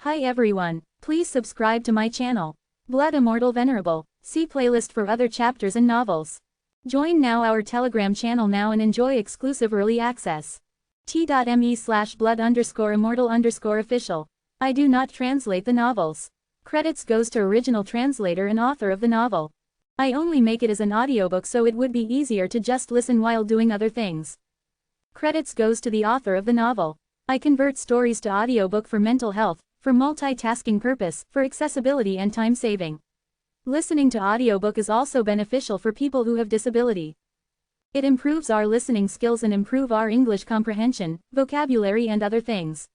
Hi everyone, please subscribe to my channel. Blood Immortal Venerable. See playlist for other chapters and novels. Join now our Telegram channel now and enjoy exclusive early access. t.me/blood_immortal_official. I do not translate the novels. Credits goes to original translator and author of the novel. I only make it as an audiobook so it would be easier to just listen while doing other things. Credits goes to the author of the novel. I convert stories to audiobook for mental health, for multitasking purpose, for accessibility and time saving. Listening to audiobook is also beneficial for people who have disability. It improves our listening skills and improve our English comprehension, vocabulary and other things.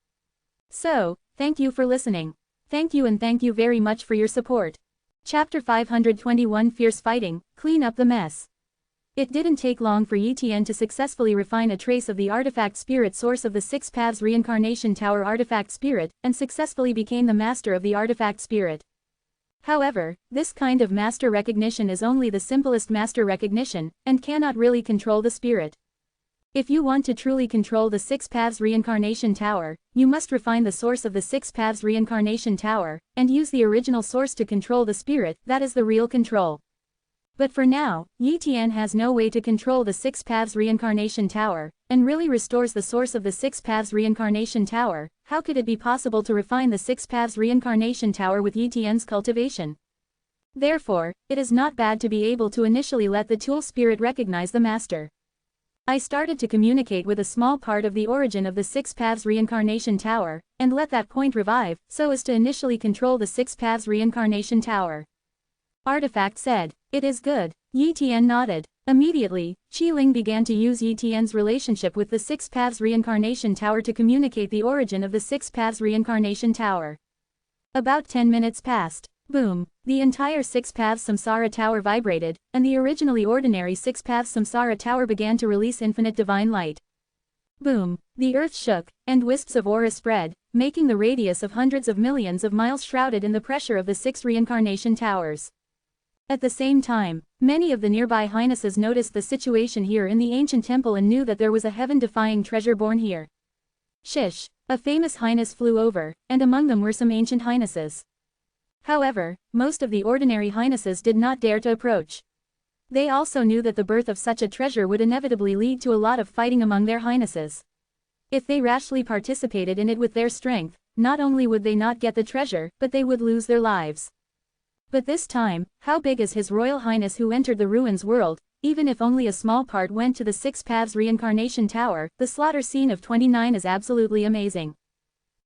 So, thank you for listening. Thank you and thank you very much for your support. Chapter 521 Fierce Fighting, Clean Up the Mess. It didn't take long for Yi Tian to successfully refine a trace of the artifact spirit source of the Six Paths Reincarnation Tower artifact spirit, and successfully became the master of the artifact spirit. However, this kind of master recognition is only the simplest master recognition, and cannot really control the spirit. If you want to truly control the Six Paths Reincarnation Tower, you must refine the source of the Six Paths Reincarnation Tower, and use the original source to control the spirit, that is the real control. But for now, Yi Tian has no way to control the Six Paths Reincarnation Tower, and really restores the source of the Six Paths Reincarnation Tower. How could it be possible to refine the Six Paths Reincarnation Tower with Yi Tian's cultivation? Therefore, it is not bad to be able to initially let the tool spirit recognize the master. I started to communicate with a small part of the origin of the Six Paths Reincarnation Tower, and let that point revive, so as to initially control the Six Paths Reincarnation Tower. Artifact said, "It is good." Yi Tian nodded. Immediately, Qi Ling began to use Yi Tian's relationship with the Six Paths Reincarnation Tower to communicate the origin of the Six Paths Reincarnation Tower. About 10 minutes passed. Boom! The entire Six Paths Samsara Tower vibrated, and the originally ordinary Six Paths Samsara Tower began to release infinite divine light. Boom! The earth shook, and wisps of aura spread, making the radius of hundreds of millions of miles shrouded in the pressure of the six reincarnation towers. At the same time, many of the nearby highnesses noticed the situation here in the ancient temple and knew that there was a heaven-defying treasure born here. Shish! A famous highness flew over, and among them were some ancient highnesses. However, most of the ordinary highnesses did not dare to approach. They also knew that the birth of such a treasure would inevitably lead to a lot of fighting among their highnesses. If they rashly participated in it with their strength, not only would they not get the treasure, but they would lose their lives. But this time, how big is His Royal Highness who entered the ruins world? Even if only a small part went to the Six Paths Reincarnation Tower, the slaughter scene of 29 is absolutely amazing.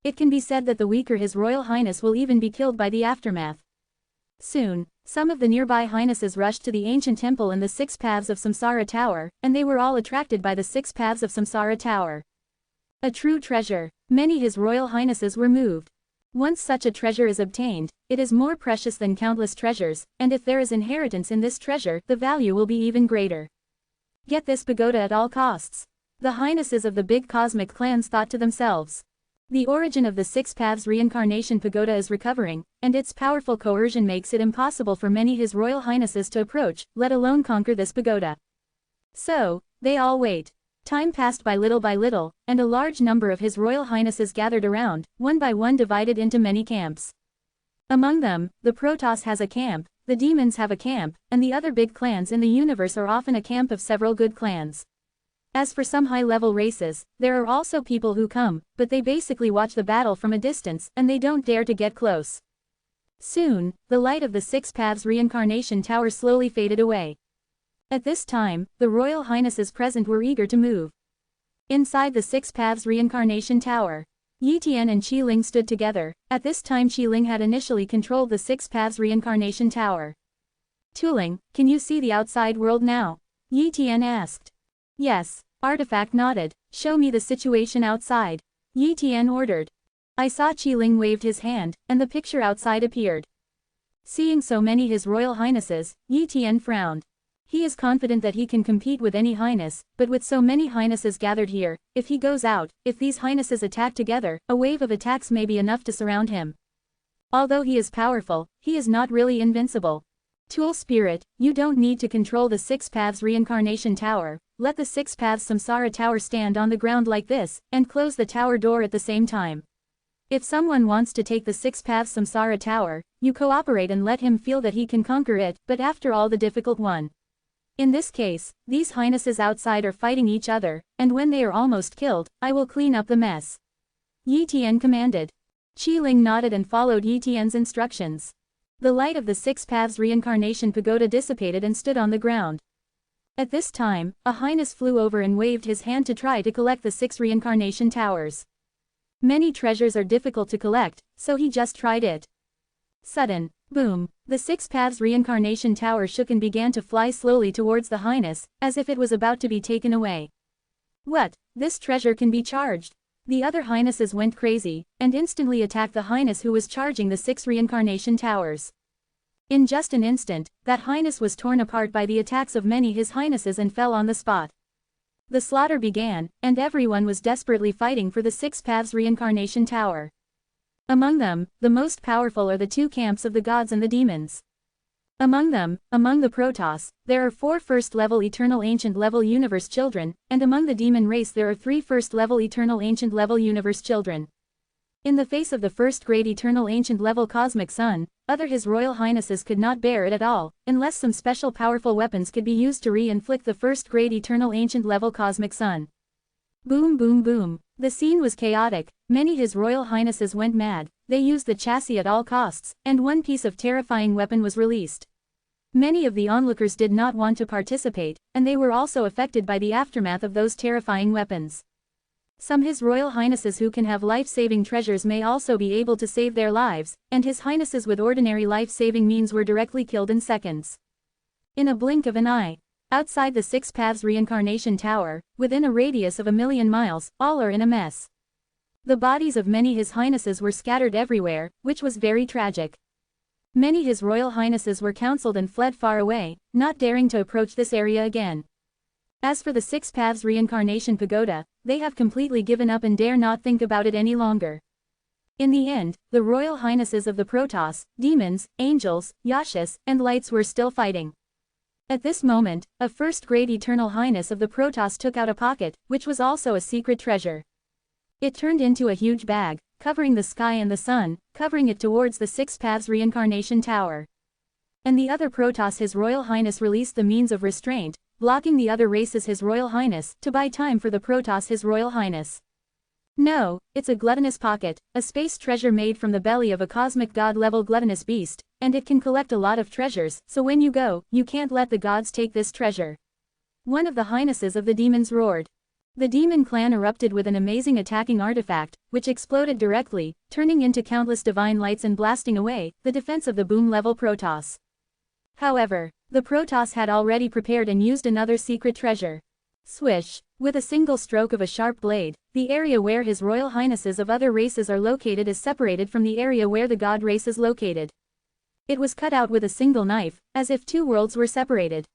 It can be said that the weaker His Royal Highness will even be killed by the aftermath. Soon, some of the nearby highnesses rushed to the ancient temple in the Six Paths of Samsara Tower, and they were all attracted by the Six Paths of Samsara Tower. A true treasure. Many His Royal Highnesses were moved. Once such a treasure is obtained, it is more precious than countless treasures, and if there is inheritance in this treasure, the value will be even greater. Get this pagoda at all costs. The highnesses of the big cosmic clans thought to themselves. The origin of the Six Paths Reincarnation Pagoda is recovering, and its powerful coercion makes it impossible for many His Royal Highnesses to approach, let alone conquer this pagoda. So, they all wait. Time passed by little, and a large number of His Royal Highnesses gathered around, one by one divided into many camps. Among them, the Protoss has a camp, the demons have a camp, and the other big clans in the universe are often a camp of several good clans. As for some high-level races, there are also people who come, but they basically watch the battle from a distance, and they don't dare to get close. Soon, the light of the Six Paths Reincarnation Tower slowly faded away. At this time, the Royal Highnesses present were eager to move. Inside the Six Paths Reincarnation Tower, Yi Tian and Qi Ling stood together. At this time Qi Ling had initially controlled the Six Paths Reincarnation Tower. "Tuling, can you see the outside world now?" Yi Tian asked. "Yes." Artifact nodded. "Show me the situation outside." Yi Tian ordered. I saw Qi Ling waved his hand, and the picture outside appeared. Seeing so many His Royal Highnesses, Yi Tian frowned. He is confident that he can compete with any highness, but with so many highnesses gathered here, if he goes out, if these highnesses attack together, a wave of attacks may be enough to surround him. Although he is powerful, he is not really invincible. Tool Spirit, you don't need to control the Six Paths Reincarnation Tower, let the Six Paths Samsara Tower stand on the ground like this, and close the tower door at the same time. If someone wants to take the Six Paths Samsara Tower, you cooperate and let him feel that he can conquer it, but after all the difficult one. In this case, these highnesses outside are fighting each other, and when they are almost killed, I will clean up the mess. Yi Tian commanded. Qi Ling nodded and followed Yi Tian's instructions. The light of the Six Paths Reincarnation Pagoda dissipated and stood on the ground. At this time, a highness flew over and waved his hand to try to collect the 6 reincarnation towers. Many treasures are difficult to collect, so he just tried it. Sudden, boom, the 6 Paths Reincarnation Tower shook and began to fly slowly towards the highness, as if it was about to be taken away. What? This treasure can be charged? The other highnesses went crazy, and instantly attacked the highness who was charging the 6 reincarnation towers. In just an instant, that highness was torn apart by the attacks of many his highnesses and fell on the spot. The slaughter began, and everyone was desperately fighting for the 6 Paths Reincarnation Tower. Among them, the most powerful are the 2 camps of the gods and the demons. Among them, among the Protoss, there are 4 first-level Eternal Ancient Level Universe children, and among the demon race there are 3 first-level Eternal Ancient Level Universe children. In the face of the first-grade Eternal Ancient Level Cosmic Sun, other His Royal Highnesses could not bear it at all, unless some special powerful weapons could be used to re-inflict the first-grade Eternal Ancient Level Cosmic Sun. Boom boom boom. The scene was chaotic, many His Royal Highnesses went mad, they used the chassis at all costs, and one piece of terrifying weapon was released. Many of the onlookers did not want to participate, and they were also affected by the aftermath of those terrifying weapons. Some His Royal Highnesses who can have life-saving treasures may also be able to save their lives, and His Highnesses with ordinary life-saving means were directly killed in seconds. In a blink of an eye. Outside the 6 Paths Reincarnation Tower, within a radius of 1,000,000 miles, all are in a mess. The bodies of many His Highnesses were scattered everywhere, which was very tragic. Many His Royal Highnesses were counseled and fled far away, not daring to approach this area again. As for the 6 Paths Reincarnation Pagoda, they have completely given up and dare not think about it any longer. In the end, the Royal Highnesses of the Protoss, demons, angels, Yashas, and lights were still fighting. At this moment, a first-grade Eternal Highness of the Protoss took out a pocket, which was also a secret treasure. It turned into a huge bag, covering the sky and the sun, covering it towards the 6 Paths Reincarnation Tower. And the other Protoss His Royal Highness released the means of restraint, blocking the other races His Royal Highness, to buy time for the Protoss His Royal Highness. No, it's a gluttonous pocket, a space treasure made from the belly of a cosmic god-level gluttonous beast, and it can collect a lot of treasures, so when you go, you can't let the gods take this treasure. One of the highnesses of the demons roared. The demon clan erupted with an amazing attacking artifact, which exploded directly, turning into countless divine lights and blasting away the defense of the boom-level Protoss. However, the Protoss had already prepared and used another secret treasure. Swish! With a single stroke of a sharp blade, the area where His Royal Highnesses of other races are located is separated from the area where the god race is located. It was cut out with a single knife, as if 2 worlds were separated.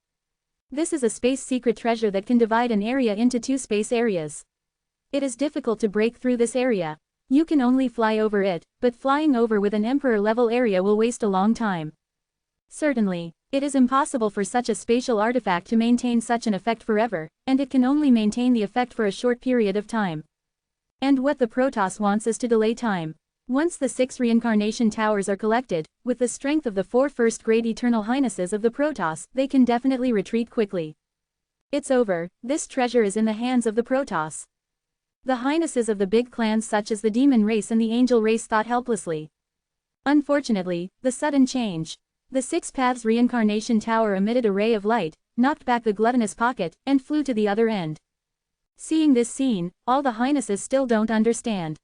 This is a space secret treasure that can divide an area into 2 space areas. It is difficult to break through this area. You can only fly over it, but flying over with an Emperor-level area will waste a long time. Certainly, it is impossible for such a spatial artifact to maintain such an effect forever, and it can only maintain the effect for a short period of time. And what the Protoss wants is to delay time. Once the 6 reincarnation towers are collected, with the strength of the 4 first-grade Eternal Highnesses of the Protoss, they can definitely retreat quickly. It's over, this treasure is in the hands of the Protoss. The Highnesses of the big clans such as the Demon race and the Angel race thought helplessly. Unfortunately, the sudden change. The 6 Paths Reincarnation Tower emitted a ray of light, knocked back the gluttonous pocket, and flew to the other end. Seeing this scene, all the Highnesses still don't understand.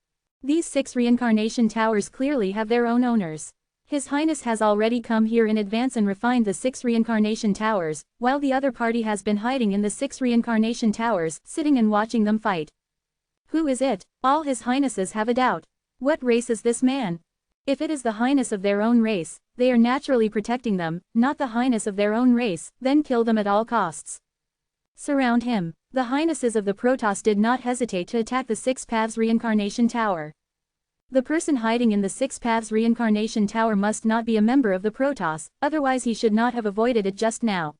These 6 reincarnation towers clearly have their own owners. His Highness has already come here in advance and refined the 6 reincarnation towers, while the other party has been hiding in the 6 reincarnation towers, sitting and watching them fight. Who is it? All His Highnesses have a doubt. What race is this man? If it is the Highness of their own race, they are naturally protecting them, not the Highness of their own race, then kill them at all costs. Surround him. The Highnesses of the Protoss did not hesitate to attack the 6 Paths Reincarnation Tower. The person hiding in the 6 Paths Reincarnation Tower must not be a member of the Protoss, otherwise he should not have avoided it just now.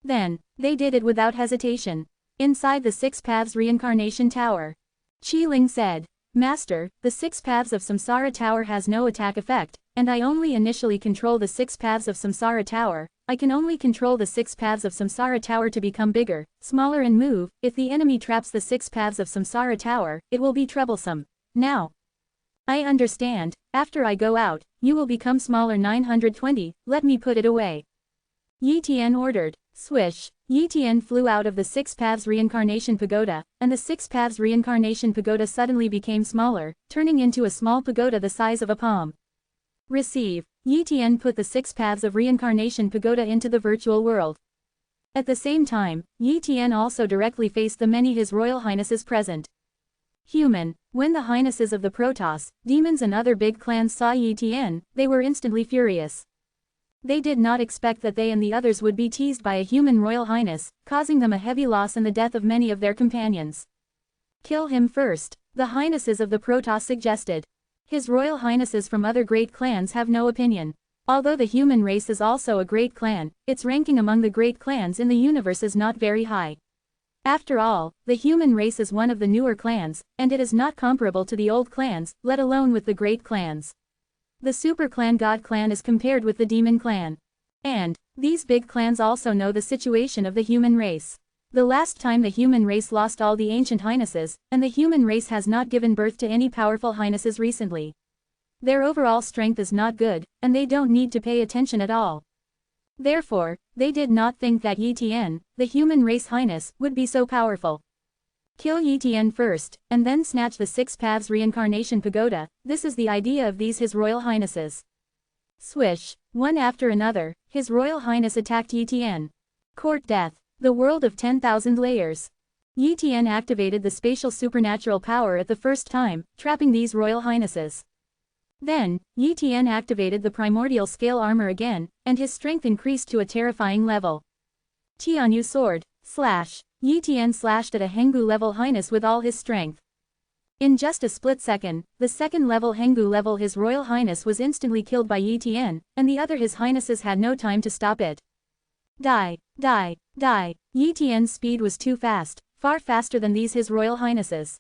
Then, they did it without hesitation. Inside the 6 Paths Reincarnation Tower. Qi Ling said. Master, the 6 paths of Samsara Tower has no attack effect, and I only initially control the 6 paths of Samsara Tower. I can only control the 6 paths of Samsara Tower to become bigger, smaller and move. If the enemy traps the 6 paths of Samsara Tower, it will be troublesome. Now, I understand. After I go out, you will become smaller. 920, let me put it away. Yi Tian ordered. Swish. Yi Tian flew out of the 6 paths reincarnation pagoda, and the 6 paths reincarnation pagoda suddenly became smaller, turning into a small pagoda the size of a palm. Receive. Yi Tian put the 6 paths of reincarnation pagoda into the virtual world. At the same time, Yi Tian also directly faced the many His Royal Highnesses present. Human. When the Highnesses of the Protoss, demons and other big clans saw Yi Tian, they were instantly furious. They did not expect that they and the others would be teased by a human Royal Highness, causing them a heavy loss and the death of many of their companions. Kill him first, the Highnesses of the Protoss suggested. His Royal Highnesses from other great clans have no opinion. Although the human race is also a great clan, its ranking among the great clans in the universe is not very high. After all, the human race is one of the newer clans, and it is not comparable to the old clans, let alone with the great clans. The super clan God clan is compared with the demon clan. And these big clans also know the situation of the human race. The last time the human race lost all the ancient highnesses, and the human race has not given birth to any powerful highnesses recently. Their overall strength is not good, and they don't need to pay attention at all. Therefore, they did not think that Yi Tian, the human race highness, would be so powerful. Kill Yi Tian first, and then snatch the 6 paths reincarnation pagoda. This is the idea of these His Royal Highnesses. Swish. One after another, His Royal Highness attacked Yi Tian. Court death. The world of 10,000 layers. Yi Tian activated the spatial supernatural power at the first time, trapping these Royal Highnesses. Then, Yi Tian activated the primordial scale armor again, and his strength increased to a terrifying level. Tianyu sword. Slash. Yi Tian slashed at a Hengu level highness with all his strength. In just a split second, the second level Hengu level His Royal Highness was instantly killed by Yi Tian, and the other His Highnesses had no time to stop it. Die, die, die. Yi Tian's speed was too fast, far faster than these His Royal Highnesses.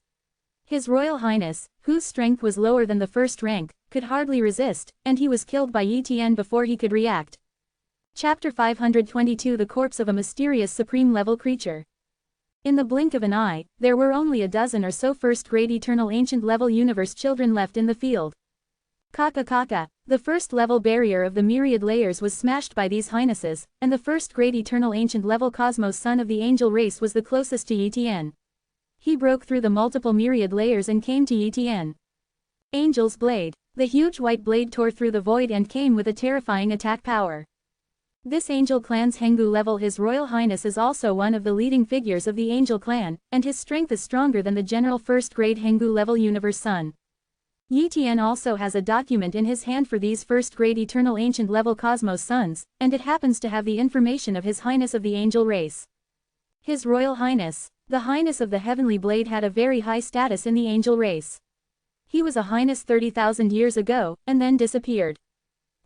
His Royal Highness, whose strength was lower than the first rank, could hardly resist, and he was killed by Yi Tian before he could react. Chapter 522 The Corpse of a Mysterious Supreme-Level Creature. In the blink of an eye, there were only a dozen or so first-grade eternal ancient-level universe children left in the field. Kaka. The first-level barrier of the myriad layers was smashed by these highnesses, and the first-grade eternal ancient-level cosmos son of the angel race was the closest to Yi Tian. He broke through the multiple myriad layers and came to Yi Tian. Angel's Blade. The huge white blade tore through the void and came with a terrifying attack power. This Angel Clan's Hengu level His Royal Highness is also one of the leading figures of the Angel Clan, and his strength is stronger than the general first-grade Hengu level universe sun. Yi Tian also has a document in his hand for these first-grade eternal ancient level cosmos suns, and it happens to have the information of His Highness of the Angel race. His Royal Highness. The Highness of the Heavenly Blade had a very high status in the Angel race. He was a Highness 30,000 years ago, and then disappeared.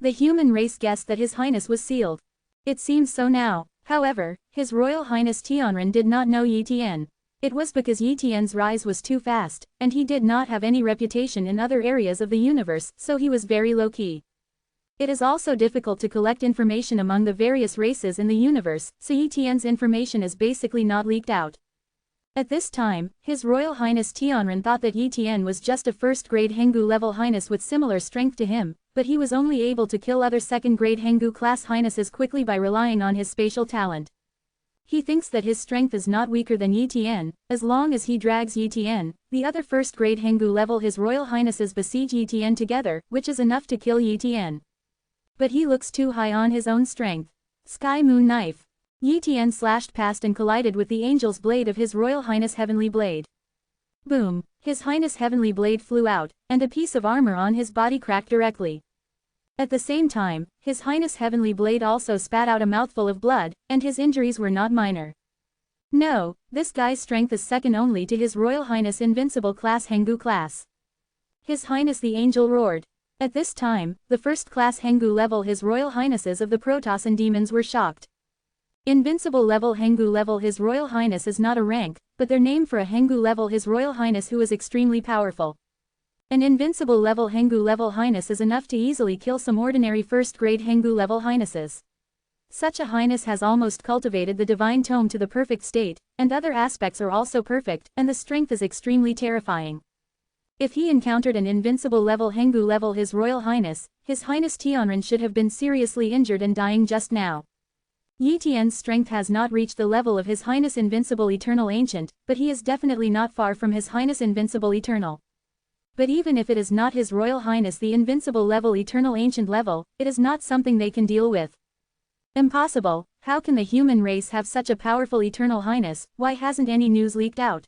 The human race guessed that His Highness was sealed. It seems so now. However, His Royal Highness Tianren did not know Yi Tian. It was because Yi Tian's rise was too fast, and he did not have any reputation in other areas of the universe, so he was very low-key. It is also difficult to collect information among the various races in the universe, so Yi Tian's information is basically not leaked out. At this time, His Royal Highness Tianren thought that Yi Tian was just a first-grade Hengu level highness with similar strength to him, but he was only able to kill other second-grade Hengu class highnesses quickly by relying on his spatial talent. He thinks that his strength is not weaker than Yi Tian. As long as he drags Yi Tian, the other first-grade Hengu level His Royal Highnesses besiege Yi Tian together, which is enough to kill Yi Tian. But he looks too high on his own strength. Sky Moon Knife. Yi Tian slashed past and collided with the Angel's Blade of His Royal Highness Heavenly Blade. Boom! His Highness Heavenly Blade flew out, and a piece of armor on his body cracked directly. At the same time, His Highness Heavenly Blade also spat out a mouthful of blood, and his injuries were not minor. No, this guy's strength is second only to His Royal Highness Invincible Class Hengu class. His Highness the Angel roared. At this time, the first-class Hengu level His Royal Highnesses of the Protoss and Demons were shocked. Invincible level Hengu level His Royal Highness is not a rank, but their name for a Hengu level His Royal Highness who is extremely powerful. An invincible level Hengu level highness is enough to easily kill some ordinary first-grade Hengu level highnesses. Such a highness has almost cultivated the divine tome to the perfect state, and other aspects are also perfect, and the strength is extremely terrifying. If he encountered an invincible level Hengu level His Royal Highness Tianren should have been seriously injured and dying just now. Yi Tian's strength has not reached the level of His Highness Invincible Eternal Ancient, but he is definitely not far from His Highness Invincible Eternal. But even if it is not His Royal Highness the Invincible level Eternal Ancient level, it is not something they can deal with. Impossible. How can the human race have such a powerful Eternal Highness? Why hasn't any news leaked out?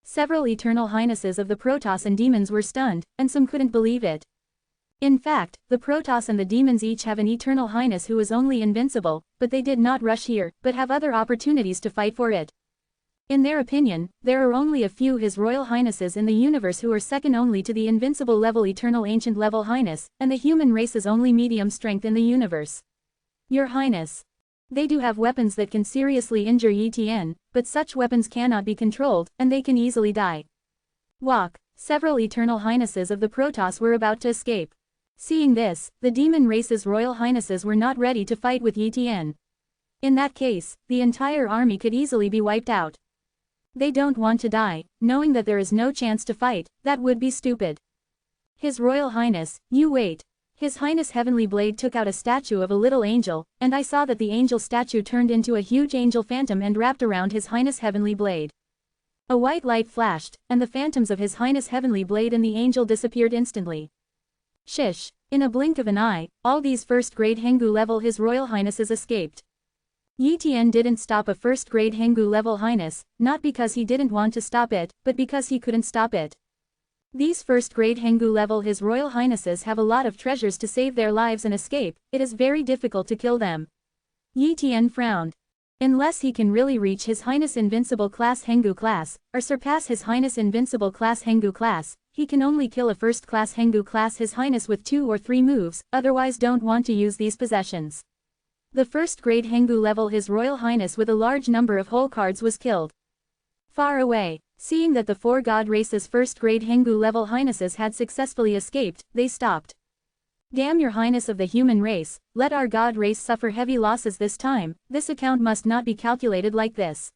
Several Eternal Highnesses of the Protoss and demons were stunned, and some couldn't believe it. In fact, the Protoss and the demons each have an Eternal Highness who is only invincible, but they did not rush here, but have other opportunities to fight for it. In their opinion, there are only a few His Royal Highnesses in the universe who are second only to the invincible level Eternal Ancient level Highness, and the human race is only medium strength in the universe. Your Highness. They do have weapons that can seriously injure Yi Tian, but such weapons cannot be controlled, and they can easily die. Walk. Several Eternal Highnesses of the Protoss were about to escape. Seeing this, the demon race's Royal Highnesses were not ready to fight with Yi Tian. In that case, the entire army could easily be wiped out. They don't want to die, knowing that there is no chance to fight. That would be stupid. His Royal Highness, you wait. His Highness Heavenly Blade took out a statue of a little angel, and I saw that the angel statue turned into a huge angel phantom and wrapped around His Highness Heavenly Blade. A white light flashed, and the phantoms of His Highness Heavenly Blade and the angel disappeared instantly. Shish. In a blink of an eye, all these first-grade Hengu level His Royal Highnesses escaped. Yi Tian didn't stop a first-grade Hengu level Highness, not because he didn't want to stop it, but because he couldn't stop it. These first-grade Hengu level His Royal Highnesses have a lot of treasures to save their lives and escape. It is very difficult to kill them. Yi Tian frowned. Unless he can really reach His Highness Invincible Class Hengu Class, or surpass His Highness Invincible Class Hengu Class, he can only kill a first-class Hengu Class His Highness with 2 or 3 moves, otherwise don't want to use these possessions. The first-grade Hengu level His Royal Highness with a large number of whole cards was killed. Far away, seeing that the 4 god races first-grade Hengu level Highnesses had successfully escaped, they stopped. Damn your Highness of the human race, let our god race suffer heavy losses this time. This account must not be calculated like this.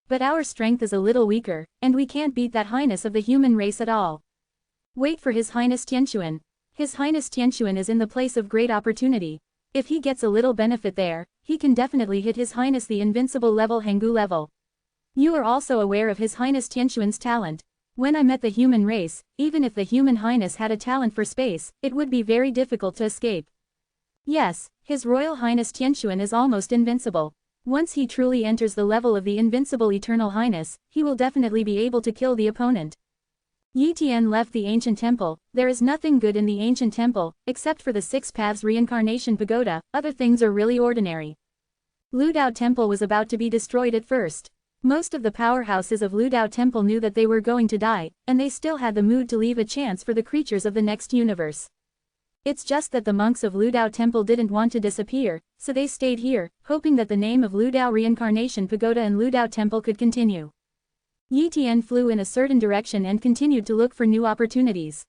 But our strength is a little weaker, and we can't beat that Highness of the human race at all. Wait for His Highness Tianquan. His Highness Tianquan is in the place of great opportunity. If he gets a little benefit there, he can definitely hit His Highness the invincible level Hengu level. You are also aware of His Highness Tianquan's talent. When I met the human race, even if the human highness had a talent for space, it would be very difficult to escape. Yes, His Royal Highness Tianquan is almost invincible. Once he truly enters the level of the invincible Eternal Highness, he will definitely be able to kill the opponent. Yi Tian left the ancient temple. There is nothing good in the ancient temple, except for the 6 Paths Reincarnation Pagoda. Other things are really ordinary. Ludao Temple was about to be destroyed at first. Most of the powerhouses of Ludao Temple knew that they were going to die, and they still had the mood to leave a chance for the creatures of the next universe. It's just that the monks of Ludao Temple didn't want to disappear, so they stayed here, hoping that the name of Ludao Reincarnation Pagoda and Ludao Temple could continue. Yi Tian flew in a certain direction and continued to look for new opportunities.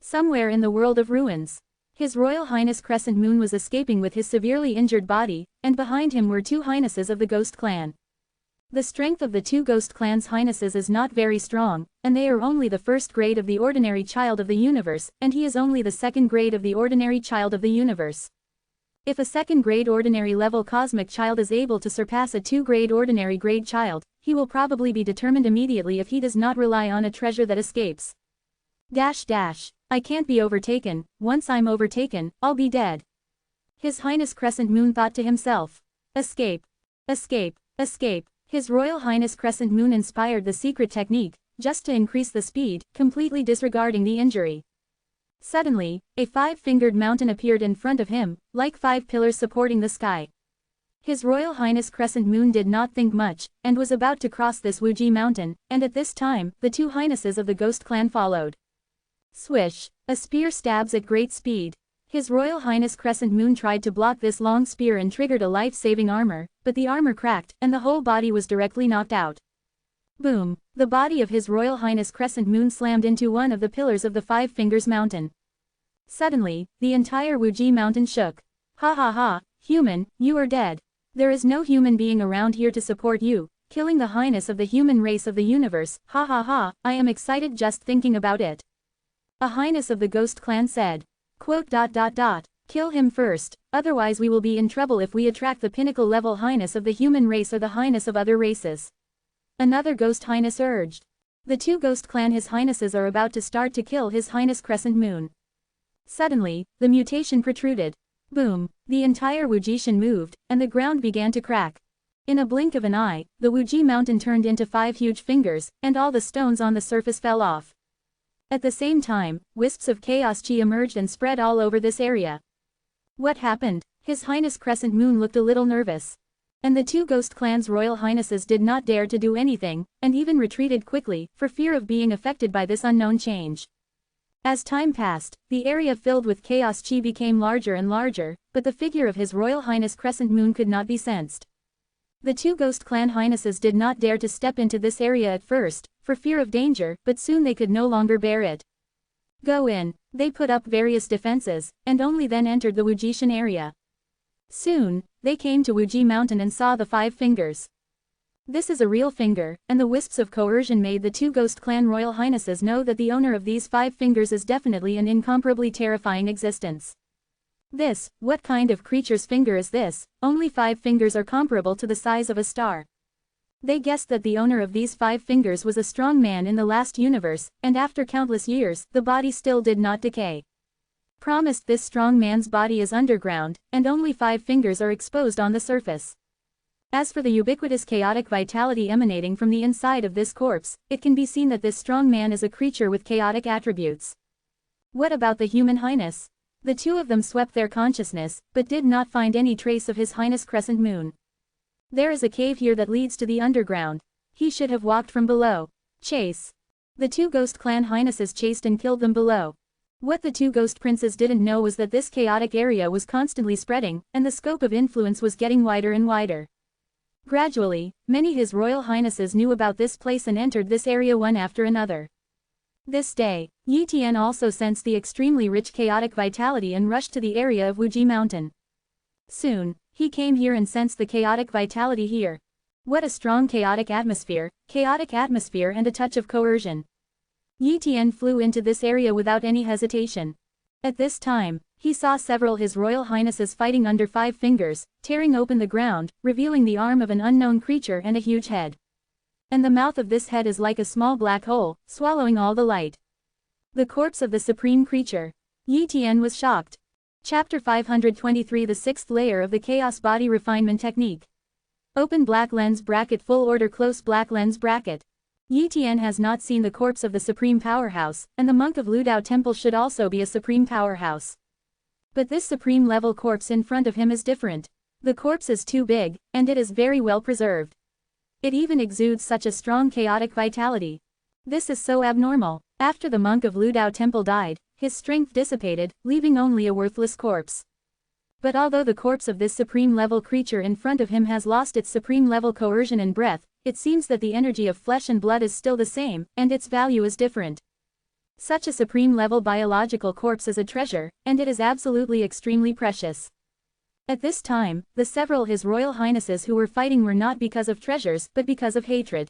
Somewhere in the world of ruins, His Royal Highness Crescent Moon was escaping with his severely injured body, and behind him were 2 highnesses of the Ghost Clan. The strength of the 2 Ghost Clan's highnesses is not very strong, and they are only the first grade of the ordinary child of the universe, and he is only the second grade of the ordinary child of the universe. If a second grade ordinary level cosmic child is able to surpass a 2 grade ordinary grade child, he will probably be determined immediately if he does not rely on a treasure that escapes. I can't be overtaken. Once I'm overtaken, I'll be dead. His Highness Crescent Moon thought to himself. Escape. Escape. Escape. His Royal Highness Crescent Moon inspired the secret technique, just to increase the speed, completely disregarding the injury. Suddenly, a 5-fingered mountain appeared in front of him, like 5 pillars supporting the sky. His Royal Highness Crescent Moon did not think much, and was about to cross this Wuji mountain, and at this time, the 2 highnesses of the Ghost Clan followed. Swish! A spear stabs at great speed. His Royal Highness Crescent Moon tried to block this long spear and triggered a life-saving armor, but the armor cracked, and the whole body was directly knocked out. Boom! The body of His Royal Highness Crescent Moon slammed into one of the pillars of the Five Fingers Mountain. Suddenly, the entire Wuji mountain shook. Ha ha ha, human, you are dead. There is no human being around here to support you, killing the highness of the human race of the universe. Ha ha ha, I am excited just thinking about it. A highness of the Ghost Clan said. Quote. Kill him first, otherwise we will be in trouble if we attract the pinnacle level highness of the human race or the highness of other races. Another Ghost Highness urged. The two Ghost Clan His Highnesses are about to start to kill His Highness Crescent Moon. Suddenly, the mutation protruded. Boom! The entire Wujishan moved, and the ground began to crack. In a blink of an eye, the Wuji mountain turned into 5 huge fingers, and all the stones on the surface fell off. At the same time, wisps of chaos chi emerged and spread all over this area. What happened? His Highness Crescent Moon looked a little nervous. And the two Ghost Clan's Royal Highnesses did not dare to do anything, and even retreated quickly, for fear of being affected by this unknown change. As time passed, the area filled with chaos chi became larger and larger, but the figure of His Royal Highness Crescent Moon could not be sensed. The two Ghost Clan Highnesses did not dare to step into this area at first, for fear of danger, but soon they could no longer bear it. Go in. They put up various defenses, and only then entered the Wujishan area. Soon, they came to Wuji Mountain and saw the 5 fingers. This is a real finger, and the wisps of coercion made the two Ghost Clan Royal Highnesses know that the owner of these 5 fingers is definitely an incomparably terrifying existence. What kind of creature's finger is this? Only 5 fingers are comparable to the size of a star. They guessed that the owner of these 5 fingers was a strong man in the last universe, and after countless years, the body still did not decay. Promised this strong man's body is underground, and only 5 fingers are exposed on the surface. As for the ubiquitous chaotic vitality emanating from the inside of this corpse, it can be seen that this strong man is a creature with chaotic attributes. What about the human highness? The two of them swept their consciousness, but did not find any trace of His Highness Crescent Moon. There is a cave here that leads to the underground. He should have walked from below. Chase. The two Ghost Clan Highnesses chased and killed them below. What the two Ghost Princes didn't know was that this chaotic area was constantly spreading, and the scope of influence was getting wider and wider. Gradually, many His Royal Highnesses knew about this place and entered this area one after another. This day, Yi Tian also sensed the extremely rich chaotic vitality and rushed to the area of Wuji Mountain. Soon, he came here and sensed the chaotic vitality here. What a strong chaotic atmosphere and a touch of coercion. Yi Tian flew into this area without any hesitation. At this time, he saw several His Royal Highnesses fighting under 5 fingers, tearing open the ground, revealing the arm of an unknown creature and a huge head. And the mouth of this head is like a small black hole, swallowing all the light. The corpse of the supreme creature. Yi Tian was shocked. Chapter 523 The 6th layer of the Chaos Body Refinement Technique. Open black lens bracket full order close black lens bracket. Yi Tian has not seen the corpse of the supreme powerhouse, and the monk of Ludao Temple should also be a supreme powerhouse. But this supreme level corpse in front of him is different. The corpse is too big, and it is very well preserved. It even exudes such a strong chaotic vitality. This is so abnormal. After the monk of Ludao Temple died, his strength dissipated, leaving only a worthless corpse. But although the corpse of this supreme level creature in front of him has lost its supreme level coercion and breath, it seems that the energy of flesh and blood is still the same, and its value is different. Such a supreme level biological corpse is a treasure, and it is absolutely extremely precious. At this time, the several His Royal Highnesses who were fighting were not because of treasures but because of hatred.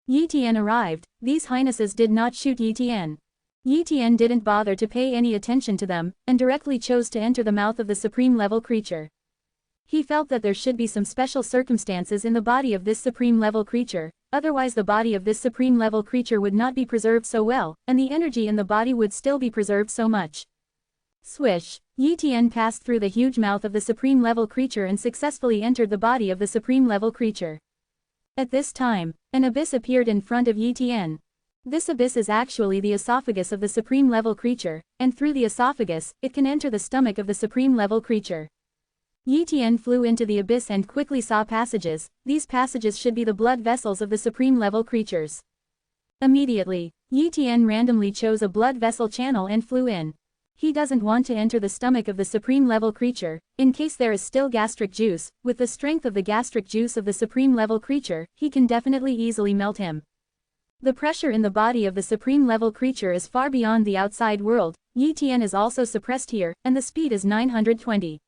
Yi Tian arrived. These Highnesses did not shoot Yi Tian. Yi Tian didn't bother to pay any attention to them, and directly chose to enter the mouth of the supreme level creature. He felt that there should be some special circumstances in the body of this supreme level creature, otherwise the body of this supreme level creature would not be preserved so well, and the energy in the body would still be preserved so much. Swish! Yi Tian passed through the huge mouth of the supreme level creature and successfully entered the body of the supreme level creature. At this time, an abyss appeared in front of Yi Tian. This abyss is actually the esophagus of the supreme level creature, and through the esophagus, it can enter the stomach of the supreme level creature. Yi Tian flew into the abyss and quickly saw passages. These passages should be the blood vessels of the supreme level creatures. Immediately, Yi Tian randomly chose a blood vessel channel and flew in. He doesn't want to enter the stomach of the supreme level creature, in case there is still gastric juice. With the strength of the gastric juice of the supreme level creature, he can definitely easily melt him. The pressure in the body of the supreme level creature is far beyond the outside world. Yi Tian is also suppressed here, and the speed is 920.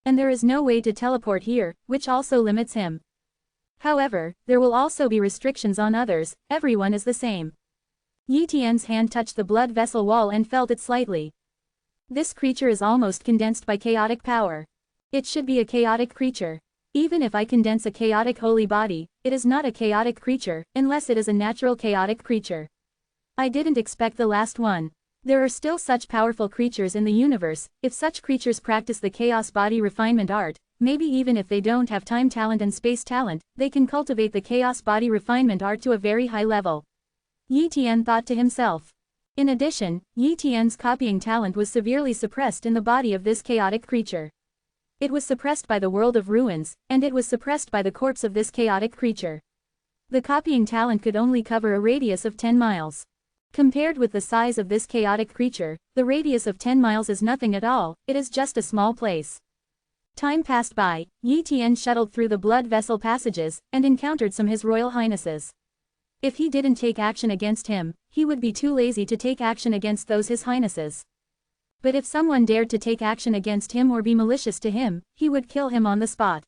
And there is no way to teleport here, which also limits him. However, there will also be restrictions on others. Everyone is the same. Yi Tian's hand touched the blood vessel wall and felt it slightly. This creature is almost condensed by chaotic power. It should be a chaotic creature. Even if I condense a chaotic holy body, it is not a chaotic creature, unless it is a natural chaotic creature. I didn't expect the last one. There are still such powerful creatures in the universe. If such creatures practice the chaos body refinement art, maybe even if they don't have time talent and space talent, they can cultivate the chaos body refinement art to a very high level. Yi Tian thought to himself. In addition, Yi Tian's copying talent was severely suppressed in the body of this chaotic creature. It was suppressed by the world of ruins, and it was suppressed by the corpse of this chaotic creature. The copying talent could only cover a radius of 10 miles. Compared with the size of this chaotic creature, the radius of 10 miles is nothing at all. It is just a small place. Time passed by. Yi Tian shuttled through the blood vessel passages, and encountered some His Royal Highnesses. If he didn't take action against him, he would be too lazy to take action against those His Highnesses. But if someone dared to take action against him or be malicious to him, he would kill him on the spot.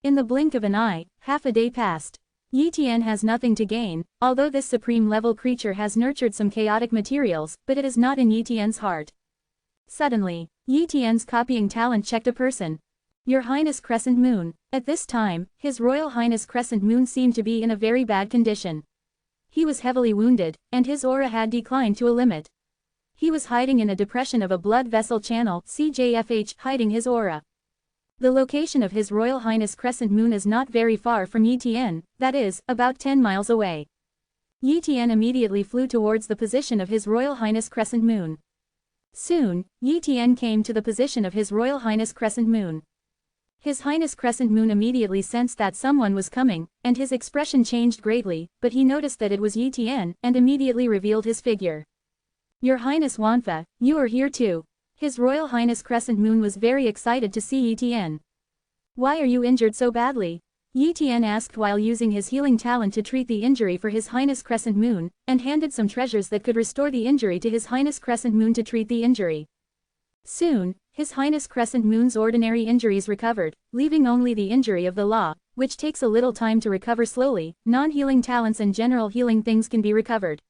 In the blink of an eye, half a day passed. Yi Tian has nothing to gain, although this supreme level creature has nurtured some chaotic materials, but it is not in Yi Tian's heart. Suddenly, Yi Tian's copying talent checked a person. Your Highness Crescent Moon. At this time, His Royal Highness Crescent Moon seemed to be in a very bad condition. He was heavily wounded, and his aura had declined to a limit. He was hiding in a depression of a blood vessel channel, CJFH, hiding his aura. The location of His Royal Highness Crescent Moon is not very far from Yi Tian, that is, about 10 miles away. Yi Tian immediately flew towards the position of His Royal Highness Crescent Moon. Soon, Yi Tian came to the position of His Royal Highness Crescent Moon. His Highness Crescent Moon immediately sensed that someone was coming, and his expression changed greatly, but he noticed that it was Yi Tian, and immediately revealed his figure. Your Highness Wanfa, you are here too. His Royal Highness Crescent Moon was very excited to see Yi Tian. Why are you injured so badly? Yi Tian asked while using his healing talent to treat the injury for His Highness Crescent Moon, and handed some treasures that could restore the injury to His Highness Crescent Moon to treat the injury. Soon, His Highness Crescent Moon's ordinary injuries recovered, leaving only the injury of the law, which takes a little time to recover slowly. Non-healing talents and general healing things can be recovered.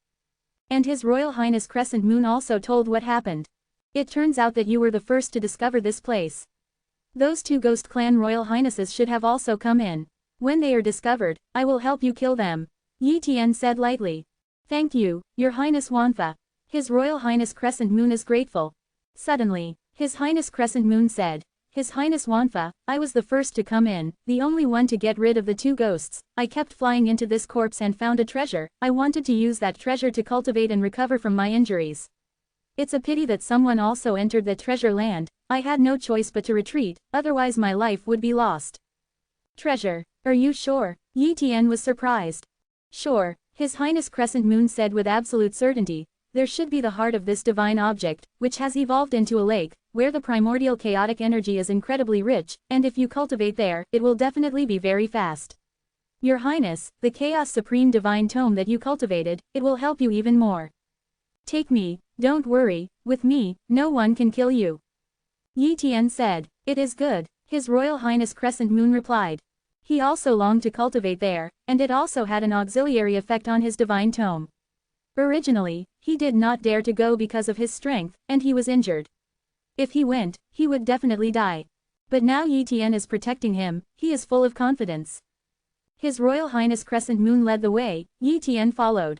And His Royal Highness Crescent Moon also told what happened. It turns out that you were the first to discover this place. Those two Ghost Clan Royal Highnesses should have also come in. When they are discovered, I will help you kill them. Yi Tian said lightly. Thank you, Your Highness Wanfa. His Royal Highness Crescent Moon is grateful. Suddenly, His Highness Crescent Moon said, His Highness Wanfa, I was the first to come in, the only one to get rid of the two ghosts. I kept flying into this corpse and found a treasure. I wanted to use that treasure to cultivate and recover from my injuries. It's a pity that someone also entered the treasure land. I had no choice but to retreat, otherwise my life would be lost. Treasure? Are you sure? Yi Tian was surprised. Sure, His Highness Crescent Moon said with absolute certainty. There should be the heart of this divine object, which has evolved into a lake, where the primordial chaotic energy is incredibly rich, and if you cultivate there, it will definitely be very fast. Your Highness, the Chaos Supreme Divine Tome that you cultivated, it will help you even more. Take me, don't worry, with me, no one can kill you. Yi Tian said, It is good, His Royal Highness Crescent Moon replied. He also longed to cultivate there, and it also had an auxiliary effect on his divine tome. Originally, he did not dare to go because of his strength, and he was injured. If he went, he would definitely die. But now Yi Tian is protecting him, he is full of confidence. His Royal Highness Crescent Moon led the way, Yi Tian followed.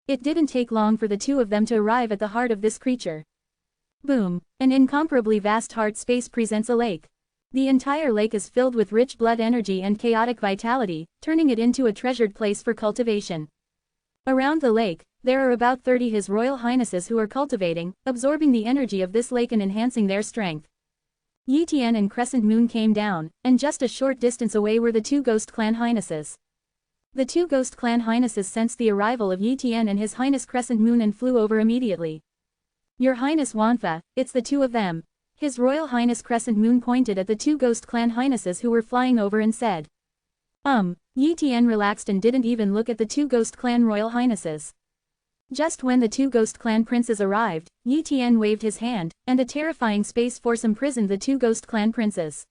It didn't take long for the two of them to arrive at the heart of this creature. Boom, an incomparably vast heart space presents a lake. The entire lake is filled with rich blood energy and chaotic vitality, turning it into a treasured place for cultivation. Around the lake, there are about 30 His Royal Highnesses who are cultivating, absorbing the energy of this lake and enhancing their strength. Yi Tian and Crescent Moon came down, and just a short distance away were the two Ghost Clan Highnesses. The two Ghost Clan Highnesses sensed the arrival of Yi Tian and His Highness Crescent Moon and flew over immediately. Your Highness Wanfa, it's the two of them. His Royal Highness Crescent Moon pointed at the two Ghost Clan Highnesses who were flying over and said. Yi Tian relaxed and didn't even look at the two Ghost Clan Royal Highnesses. Just when the two Ghost Clan princes arrived, Yi Tian waved his hand, and a terrifying space force imprisoned the two Ghost Clan princes.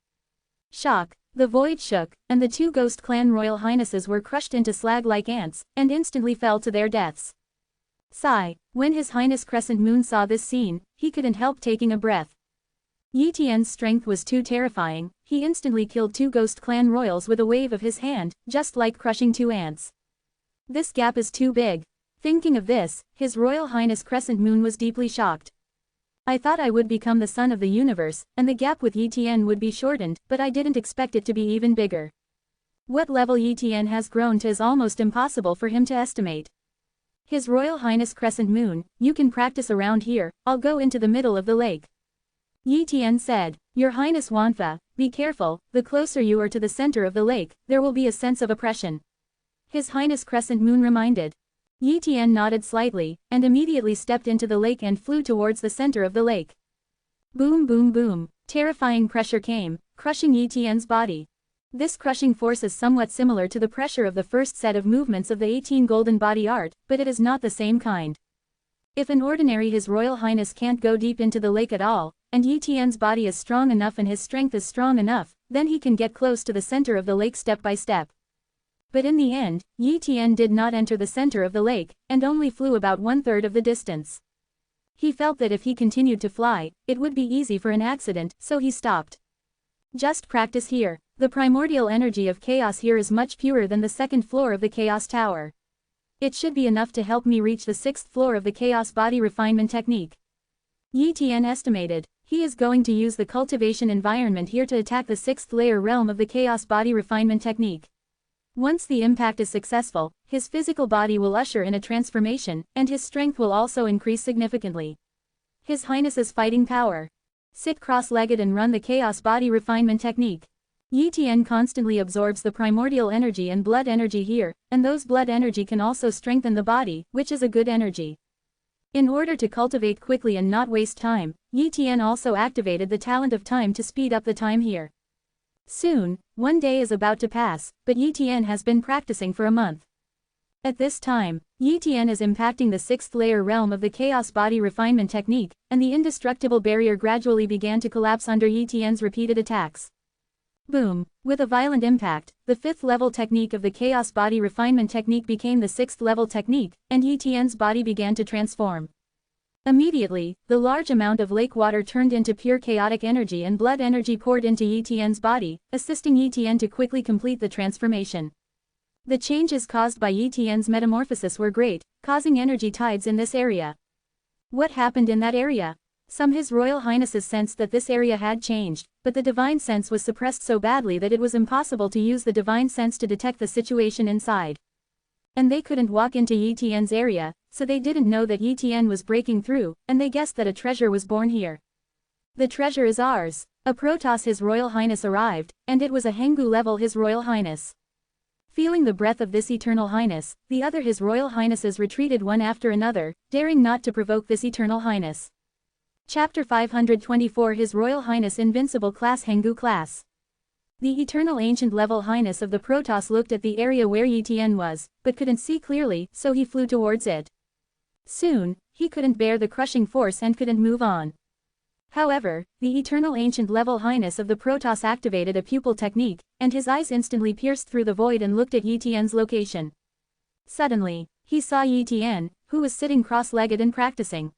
Shock. The void shook, and the two Ghost Clan Royal Highnesses were crushed into slag like ants, and instantly fell to their deaths. Sigh. When His Highness Crescent Moon saw this scene, he couldn't help taking a breath. Yi Tian's strength was too terrifying, he instantly killed two Ghost Clan royals with a wave of his hand, just like crushing two ants. This gap is too big. Thinking of this, His Royal Highness Crescent Moon was deeply shocked. I thought I would become the sun of the universe, and the gap with Yi Tian would be shortened, but I didn't expect it to be even bigger. What level Yi Tian has grown to is almost impossible for him to estimate. His Royal Highness Crescent Moon, you can practice around here, I'll go into the middle of the lake. Yi Tian said, Your Highness Wanfa, be careful, the closer you are to the center of the lake, there will be a sense of oppression. His Highness Crescent Moon reminded. Yi Tian nodded slightly, and immediately stepped into the lake and flew towards the center of the lake. Boom boom boom, terrifying pressure came, crushing Yi Tian's body. This crushing force is somewhat similar to the pressure of the first set of movements of the 18 Golden Body Art, but it is not the same kind. If an ordinary His Royal Highness can't go deep into the lake at all, and Yi Tian's body is strong enough and his strength is strong enough, then he can get close to the center of the lake step by step. But in the end, Yi Tian did not enter the center of the lake, and only flew about 1/3 of the distance. He felt that if he continued to fly, it would be easy for an accident, so he stopped. Just practice here. The primordial energy of chaos here is much purer than the second floor of the Chaos Tower. It should be enough to help me reach the 6th floor of the Chaos Body Refinement Technique. Yi Tian estimated. He is going to use the cultivation environment here to attack the 6th layer realm of the Chaos Body Refinement Technique. Once the impact is successful, his physical body will usher in a transformation, and his strength will also increase significantly. His Highness's fighting power. Sit cross-legged and run the Chaos Body Refinement Technique. Yi Tian constantly absorbs the primordial energy and blood energy here, and those blood energy can also strengthen the body, which is a good energy. In order to cultivate quickly and not waste time, Yi Tian also activated the talent of time to speed up the time here. Soon, one day is about to pass, but Yi Tian has been practicing for a month. At this time, Yi Tian is impacting the 6th layer realm of the Chaos Body Refinement Technique, and the indestructible barrier gradually began to collapse under Yi Tian's repeated attacks. Boom! With a violent impact, the 5th level technique of the Chaos Body Refinement Technique became the 6th level technique, and Yi Tian's body began to transform. Immediately, the large amount of lake water turned into pure chaotic energy and blood energy poured into Yi Tian's body, assisting Yi Tian to quickly complete the transformation. The changes caused by Yi Tian's metamorphosis were great, causing energy tides in this area. What happened in that area? Some His Royal Highnesses sensed that this area had changed, but the divine sense was suppressed so badly that it was impossible to use the divine sense to detect the situation inside. And they couldn't walk into Yi Tian's area, so they didn't know that Yi Tian was breaking through, and they guessed that a treasure was born here. The treasure is ours. A Protoss His Royal Highness arrived, and it was a Hengu level His Royal Highness. Feeling the breath of this Eternal Highness, the other His Royal Highnesses retreated one after another, daring not to provoke this Eternal Highness. Chapter 524 His Royal Highness Invincible Class Hengu Class. The Eternal Ancient Level Highness of the Protoss looked at the area where Yi Tian was, but couldn't see clearly, so he flew towards it. Soon, he couldn't bear the crushing force and couldn't move on. However, the Eternal Ancient Level Highness of the Protoss activated a pupil technique, and his eyes instantly pierced through the void and looked at Yi Tian's location. Suddenly, he saw Yi Tian, who was sitting cross-legged and practicing.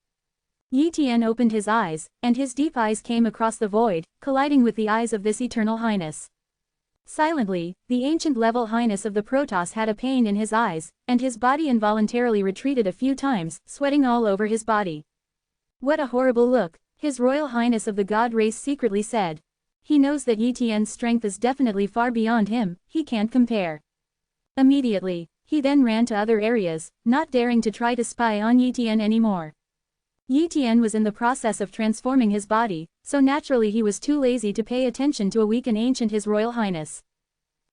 Yi Tian opened his eyes, and his deep eyes came across the void, colliding with the eyes of this Eternal Highness. Silently, the Ancient Level Highness of the Protoss had a pain in his eyes, and his body involuntarily retreated a few times, sweating all over his body. What a horrible look, His Royal Highness of the God race secretly said. He knows that Yi Tian's strength is definitely far beyond him, he can't compare. Immediately, he then ran to other areas, not daring to try to spy on Yi Tian anymore. Yi Tian was in the process of transforming his body, so naturally he was too lazy to pay attention to a weak and ancient His Royal Highness.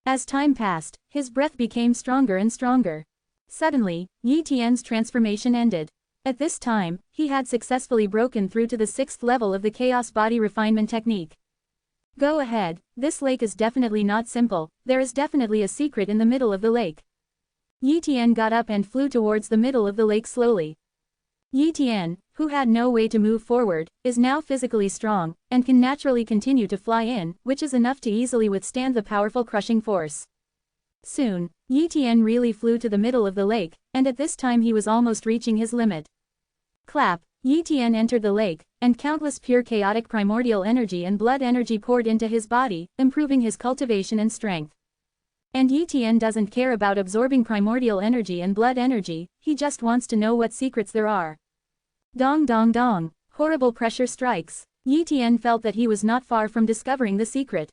As time passed, his breath became stronger and stronger. Suddenly, Yi Tian's transformation ended. At this time, he had successfully broken through to the 6th level of the Chaos Body Refinement Technique. Go ahead, this lake is definitely not simple, there is definitely a secret in the middle of the lake. Yi Tian got up and flew towards the middle of the lake slowly. Yi Tian, who had no way to move forward, is now physically strong, and can naturally continue to fly in, which is enough to easily withstand the powerful crushing force. Soon, Yi Tian really flew to the middle of the lake, and at this time he was almost reaching his limit. Clap, Yi Tian entered the lake, and countless pure chaotic primordial energy and blood energy poured into his body, improving his cultivation and strength. And Yi Tian doesn't care about absorbing primordial energy and blood energy, he just wants to know what secrets there are. Dong dong dong, horrible pressure strikes. Yi Tian felt that he was not far from discovering the secret.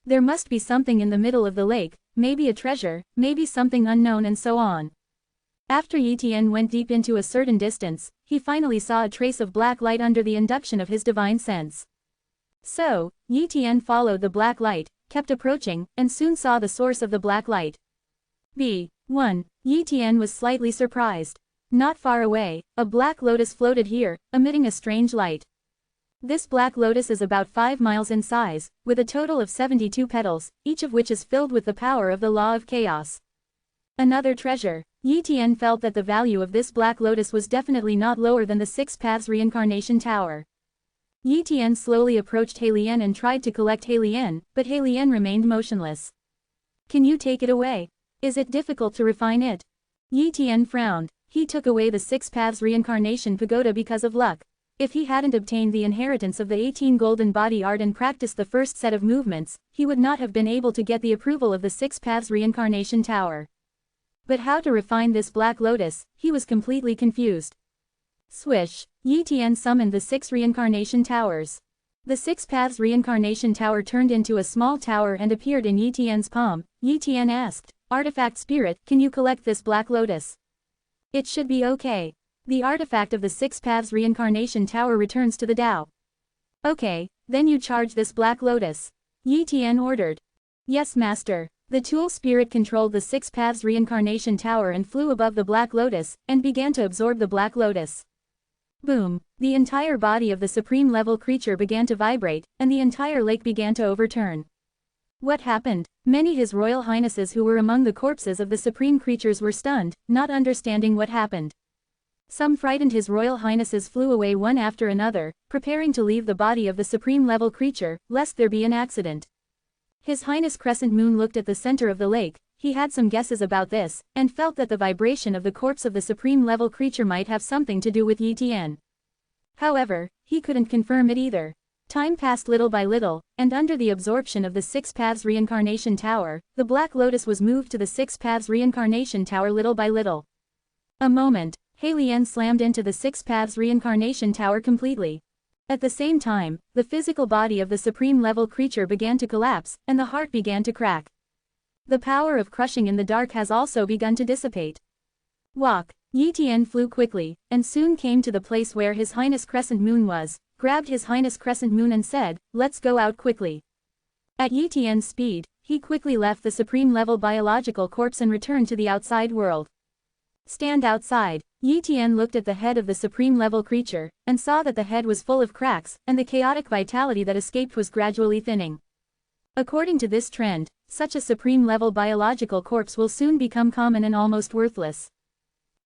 There must be something in the middle of the lake, maybe a treasure, maybe something unknown and so on. After Yi Tian went deep into a certain distance, he finally saw a trace of black light under the induction of his divine sense. So, Yi Tian followed the black light, kept approaching, and soon saw the source of the black light. B1. Yi Tian was slightly surprised. Not far away, a black lotus floated here, emitting a strange light. This black lotus is about 5 miles in size, with a total of 72 petals, each of which is filled with the power of the law of chaos. Another treasure. Yi Tian felt that the value of this black lotus was definitely not lower than the 6 Paths Reincarnation Tower. Yi Tian slowly approached Heilian and tried to collect Heilian, but Heilian remained motionless. Can you take it away? Is it difficult to refine it? Yi Tian frowned. He took away the 6 Paths Reincarnation Pagoda because of luck. If he hadn't obtained the inheritance of the 18 golden body art and practiced the first set of movements, he would not have been able to get the approval of the 6 Paths Reincarnation Tower. But how to refine this black lotus, he was completely confused. Swish, Yi Tian summoned the 6 reincarnation towers. The 6 Paths Reincarnation Tower turned into a small tower and appeared in Yi Tian's palm. Yi Tian asked, Artifact Spirit, can you collect this black lotus? It should be okay. The artifact of the 6 Paths Reincarnation Tower returns to the Tao. Okay, then you charge this black lotus. Yi Tian ordered. Yes, master. The tool spirit controlled the 6 Paths Reincarnation Tower and flew above the black lotus, and began to absorb the black lotus. Boom! The entire body of the supreme level creature began to vibrate, and the entire lake began to overturn. What happened? Many His Royal Highnesses who were among the corpses of the supreme creatures were stunned, not understanding what happened. Some frightened His Royal Highnesses flew away one after another, preparing to leave the body of the supreme level creature, lest there be an accident. His Highness Crescent Moon looked at the center of the lake. He had some guesses about this, and felt that the vibration of the corpse of the supreme level creature might have something to do with Yi Tian. However, he couldn't confirm it either. Time passed little by little, and under the absorption of the 6 Paths Reincarnation Tower, the Black Lotus was moved to the 6 Paths Reincarnation Tower little by little. A moment, Heilian slammed into the 6 Paths Reincarnation Tower completely. At the same time, the physical body of the supreme level creature began to collapse, and the heart began to crack. The power of crushing in the dark has also begun to dissipate. Walk. Yi Tian flew quickly, and soon came to the place where His Highness Crescent Moon was, grabbed His Highness Crescent Moon and said, let's go out quickly. At Yi Tian's speed, he quickly left the supreme level biological corpse and returned to the outside world. Stand outside. Yi Tian looked at the head of the supreme level creature, and saw that the head was full of cracks, and the chaotic vitality that escaped was gradually thinning. According to this trend, such a supreme level biological corpse will soon become common and almost worthless.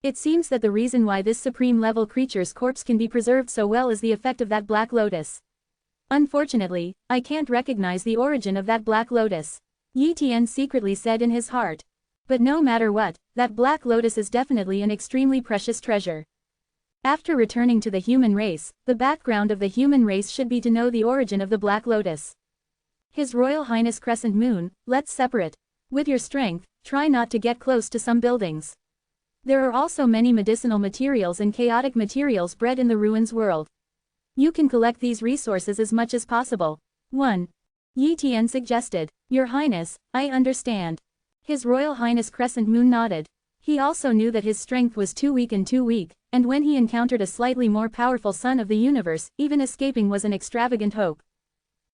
It seems that the reason why this supreme level creature's corpse can be preserved so well is the effect of that black lotus. Unfortunately, I can't recognize the origin of that black lotus. Yi Tian secretly said in his heart. But no matter what, that black lotus is definitely an extremely precious treasure. After returning to the human race, the background of the human race should be to know the origin of the black lotus. His Royal Highness Crescent Moon, let's separate. With your strength, try not to get close to some buildings. There are also many medicinal materials and chaotic materials bred in the ruins world. You can collect these resources as much as possible. 1. Yi Tian suggested. Your Highness, I understand. His Royal Highness Crescent Moon nodded. He also knew that his strength was too weak, and when he encountered a slightly more powerful son of the universe, even escaping was an extravagant hope.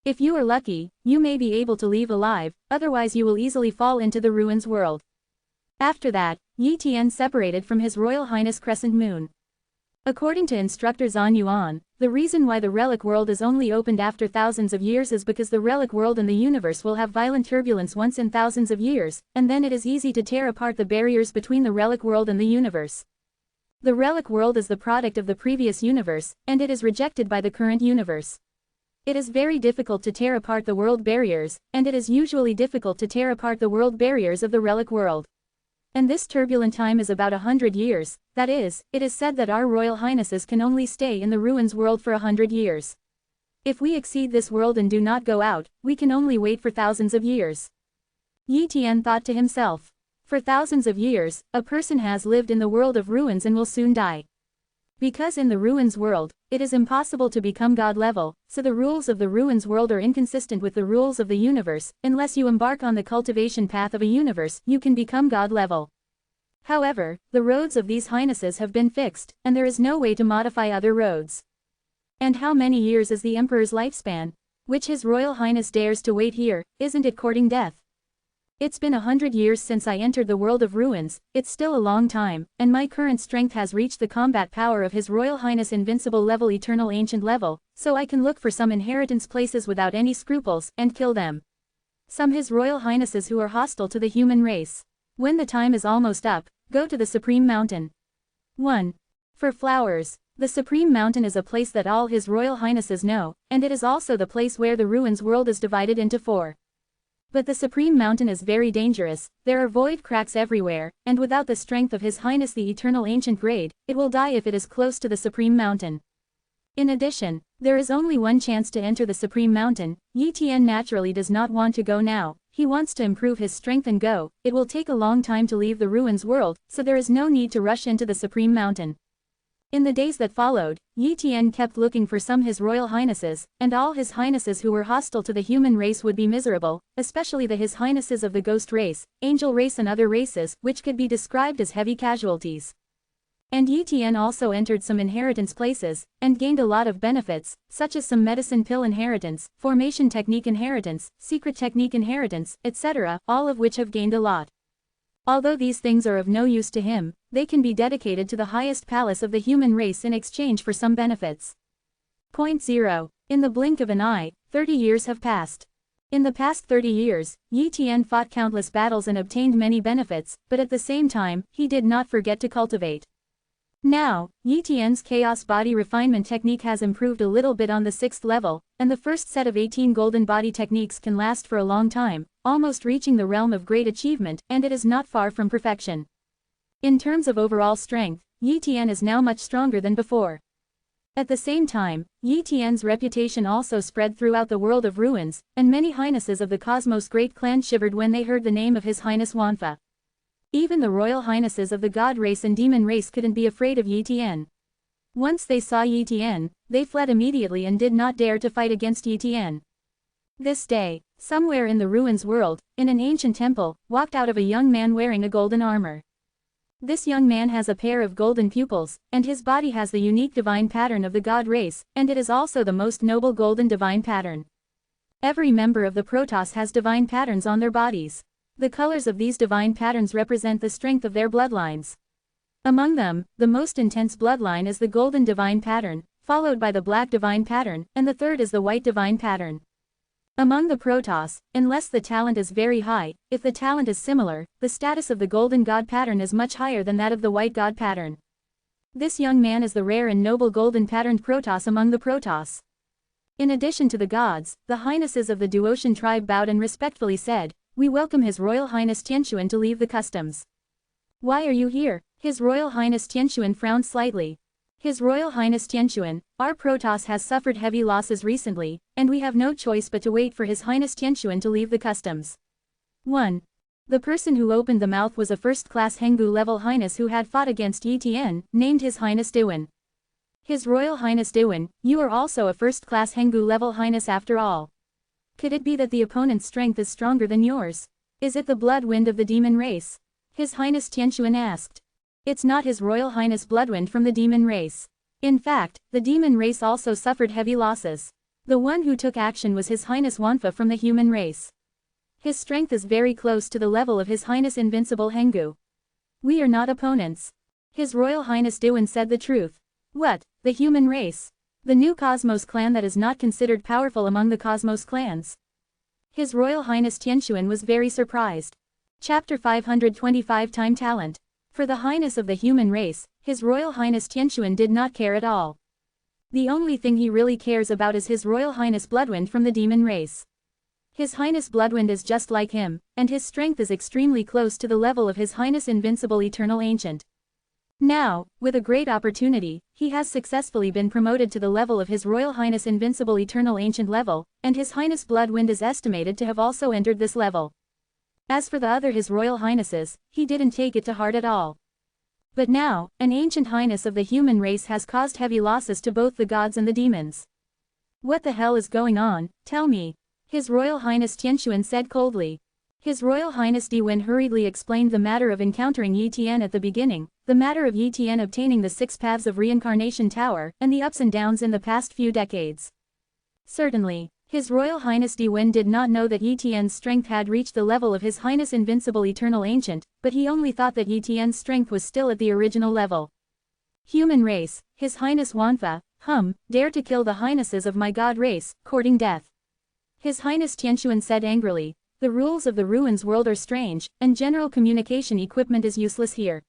If you are lucky, you may be able to leave alive, otherwise you will easily fall into the ruins world. After that, Yi Tian separated from His Royal Highness Crescent Moon. According to instructor Zhan Yuan, the reason why the relic world is only opened after thousands of years is because the relic world and the universe will have violent turbulence once in thousands of years, and then it is easy to tear apart the barriers between the relic world and the universe. The relic world is the product of the previous universe, and it is rejected by the current universe. It is very difficult to tear apart the world barriers, and it is usually difficult to tear apart the world barriers of the relic world. And this turbulent time is about 100 years, that is, it is said that our Royal Highnesses can only stay in the ruins world for 100 years. If we exceed this world and do not go out, we can only wait for thousands of years. Yi Tian thought to himself. For thousands of years, a person has lived in the world of ruins and will soon die. Because in the ruins world, it is impossible to become God level, so the rules of the ruins world are inconsistent with the rules of the universe. Unless you embark on the cultivation path of a universe, you can become God level. However, the roads of these highnesses have been fixed, and there is no way to modify other roads. And how many years is the Emperor's lifespan? Which His Royal Highness dares to wait here, isn't it courting death? It's been 100 years since I entered the world of ruins, it's still a long time, and my current strength has reached the combat power of His Royal Highness Invincible level Eternal Ancient level, so I can look for some inheritance places without any scruples, and kill them. Some His Royal Highnesses who are hostile to the human race. When the time is almost up, go to the Supreme Mountain. 1. For flowers. The Supreme Mountain is a place that all His Royal Highnesses know, and it is also the place where the ruins world is divided into 4. But the Supreme Mountain is very dangerous, there are void cracks everywhere, and without the strength of His Highness the Eternal Ancient Grade, it will die if it is close to the Supreme Mountain. In addition, there is only one chance to enter the Supreme Mountain. Yi Tian naturally does not want to go now, he wants to improve his strength and go. It will take a long time to leave the ruins world, so there is no need to rush into the Supreme Mountain. In the days that followed, Yi Tian kept looking for some His Royal Highnesses, and all His Highnesses who were hostile to the human race would be miserable, especially the His Highnesses of the ghost race, angel race and other races, which could be described as heavy casualties. And Yi Tian also entered some inheritance places, and gained a lot of benefits, such as some medicine pill inheritance, formation technique inheritance, secret technique inheritance, etc., all of which have gained a lot. Although these things are of no use to him, they can be dedicated to the highest palace of the human race in exchange for some benefits. Point 0. In the blink of an eye, 30 years have passed. In the past 30 years, Yi Tian fought countless battles and obtained many benefits, but at the same time, he did not forget to cultivate. Now, Yi Tian's Chaos Body Refinement technique has improved a little bit on the 6th level, and the first set of 18 golden body techniques can last for a long time, almost reaching the realm of great achievement, and it is not far from perfection. In terms of overall strength, Yi Tian is now much stronger than before. At the same time, Yi Tian's reputation also spread throughout the world of ruins, and many highnesses of the Cosmos Great Clan shivered when they heard the name of His Highness Wanfa. Even the Royal Highnesses of the God race and Demon race couldn't be afraid of Yi Tian. Once they saw Yi Tian, they fled immediately and did not dare to fight against Yi Tian. This day, somewhere in the ruins world, in an ancient temple, walked out of a young man wearing a golden armor. This young man has a pair of golden pupils, and his body has the unique divine pattern of the God race, and it is also the most noble golden divine pattern. Every member of the Protoss has divine patterns on their bodies. The colors of these divine patterns represent the strength of their bloodlines. Among them, the most intense bloodline is the golden divine pattern, followed by the black divine pattern, and the third is the white divine pattern. Among the Protoss, unless the talent is very high, if the talent is similar, the status of the golden god pattern is much higher than that of the white god pattern. This young man is the rare and noble golden patterned Protoss among the Protoss. In addition to the gods, the highnesses of the Duotian tribe bowed and respectfully said, "We welcome His Royal Highness Tianxuan to leave the customs." "Why are you here?" His Royal Highness Tianxuan frowned slightly. His Royal Highness Tianxuan, our Protoss has suffered heavy losses recently, and we have no choice but to wait for His Highness Tianxuan to leave the customs. 1. The person who opened the mouth was a first-class Henggu level highness who had fought against Yi Tian, named His Highness Diwen. His Royal Highness Diwen, you are also a first-class Henggu level highness after all. Could it be that the opponent's strength is stronger than yours? Is it the bloodwind of the demon race? His Highness Tianxuan asked. It's not His Royal Highness bloodwind from the demon race. In fact, the demon race also suffered heavy losses. The one who took action was His Highness Wanfa from the human race. His strength is very close to the level of His Highness Invincible Henggu. We are not opponents. His Royal Highness Diwen said the truth. What, the human race? The new Cosmos clan that is not considered powerful among the Cosmos clans? His Royal Highness Tianquan was very surprised. Chapter 525 Time Talent. For the highness of the human race, His Royal Highness Tianquan did not care at all. The only thing he really cares about is His Royal Highness Bloodwind from the demon race. His Highness Bloodwind is just like him, and his strength is extremely close to the level of His Highness Invincible Eternal Ancient. Now, with a great opportunity, he has successfully been promoted to the level of His Royal Highness Invincible Eternal Ancient level, and His Highness Bloodwind is estimated to have also entered this level. As for the other His Royal Highnesses, he didn't take it to heart at all. But now, an ancient highness of the human race has caused heavy losses to both the gods and the demons. What the hell is going on, tell me? His Royal Highness Tianquan said coldly. His Royal Highness Diwen hurriedly explained the matter of encountering Yi Tian at the beginning, the matter of Yi Tian obtaining the 6 paths of reincarnation tower, and the ups and downs in the past few decades. Certainly, His Royal Highness Diwen did not know that Yi Tian's strength had reached the level of His Highness Invincible Eternal Ancient, but he only thought that Yi Tian's strength was still at the original level. Human race, His Highness Wanfa, dare to kill the highnesses of my god race, courting death. His Highness Tianquan said angrily. The rules of the ruins world are strange, and general communication equipment is useless here.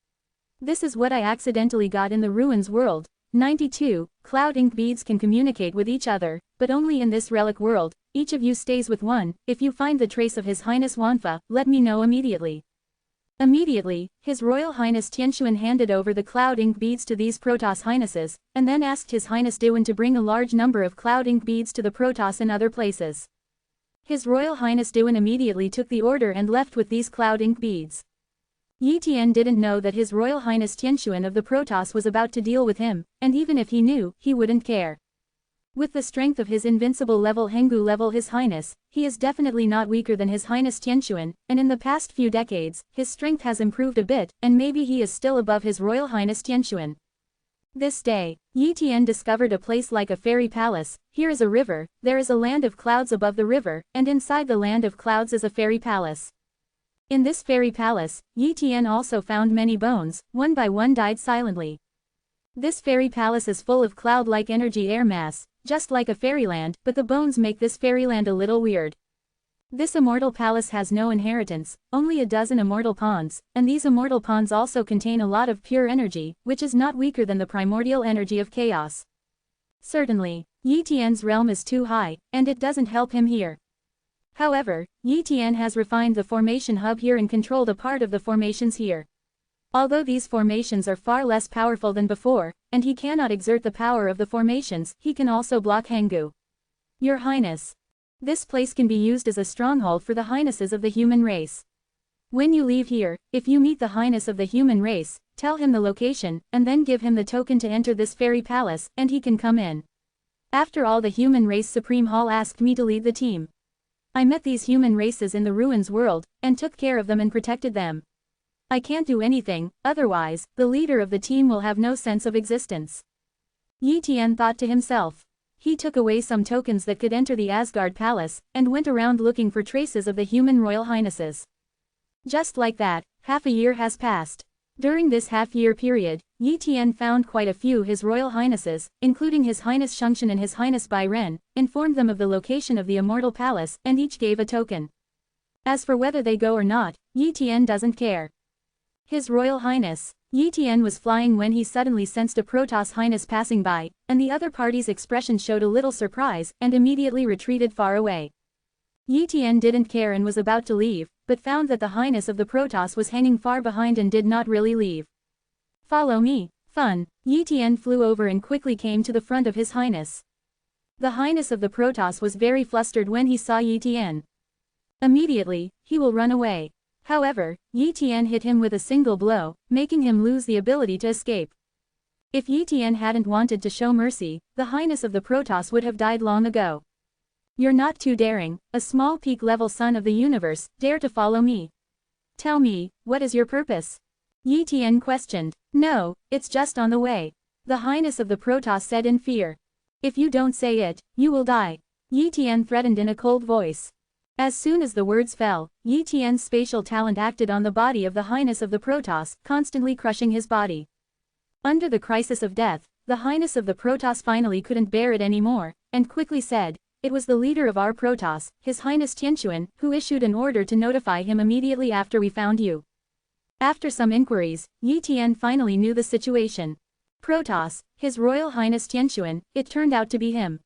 This is what I accidentally got in the ruins world. 92. Cloud ink beads can communicate with each other, but only in this relic world. Each of you stays with one. If you find the trace of His Highness Wanfa, let me know immediately. Immediately, His Royal Highness Tianquan handed over the cloud ink beads to these Protoss highnesses, and then asked His Highness Diwen to bring a large number of cloud ink beads to the Protoss in other places. His Royal Highness Diwen immediately took the order and left with these cloud ink beads. Yi Tian didn't know that His Royal Highness Tianquan of the Protoss was about to deal with him, and even if he knew, he wouldn't care. With the strength of his invincible level Hengu level His Highness, he is definitely not weaker than His Highness Tianquan, and in the past few decades, his strength has improved a bit, and maybe he is still above His Royal Highness Tianquan. This day, Yi Tian discovered a place like a fairy palace. Here is a river, there is a land of clouds above the river, and inside the land of clouds is a fairy palace. In this fairy palace, Yi Tian also found many bones, one by one died silently. This fairy palace is full of cloud-like energy air mass, just like a fairyland, but the bones make this fairyland a little weird. This immortal palace has no inheritance, only a dozen immortal pawns, and these immortal pawns also contain a lot of pure energy, which is not weaker than the primordial energy of chaos. Certainly, Yi Tian's realm is too high, and it doesn't help him here. However, Yi Tian has refined the formation hub here and controlled a part of the formations here. Although these formations are far less powerful than before, and he cannot exert the power of the formations, he can also block Hengu. Your Highness. This place can be used as a stronghold for the highnesses of the human race. When you leave here, if you meet the highness of the human race, tell him the location, and then give him the token to enter this fairy palace, and he can come in. After all, the human race Supreme Hall asked me to lead the team. I met these human races in the ruins world, and took care of them and protected them. I can't do anything, otherwise, the leader of the team will have no sense of existence. Yi Tian thought to himself. He took away some tokens that could enter the Asgard Palace, and went around looking for traces of the human royal highnesses. Just like that, half a year has passed. During this half-year period, Yi Tian found quite a few His Royal Highnesses, including His Highness Shungshan and His Highness Bai Ren, informed them of the location of the Immortal Palace, and each gave a token. As for whether they go or not, Yi Tian doesn't care. His Royal Highness. Yi Tian was flying when he suddenly sensed a Protoss Highness passing by, and the other party's expression showed a little surprise, and immediately retreated far away. Yi Tian didn't care and was about to leave, but found that the Highness of the Protoss was hanging far behind and did not really leave. Follow me, fun. Yi Tian flew over and quickly came to the front of His Highness. The Highness of the Protoss was very flustered when he saw Yi Tian. Immediately, he will run away. However, Yi Tian hit him with a single blow, making him lose the ability to escape. If Yi Tian hadn't wanted to show mercy, the Highness of the Protoss would have died long ago. You're not too daring, a small peak-level son of the universe, dare to follow me. Tell me, what is your purpose? Yi Tian questioned. No, it's just on the way. The Highness of the Protoss said in fear. If you don't say it, you will die. Yi Tian threatened in a cold voice. As soon as the words fell, Yi Tian's spatial talent acted on the body of the Highness of the Protoss, constantly crushing his body. Under the crisis of death, The Highness of the Protoss finally couldn't bear it anymore, and quickly said, "It was the leader of our Protoss, His Highness Tianquan, who issued an order to notify him immediately after we found you." After some inquiries, Yi Tian finally knew the situation. Protoss, His Royal Highness Tianquan, it turned out to be him.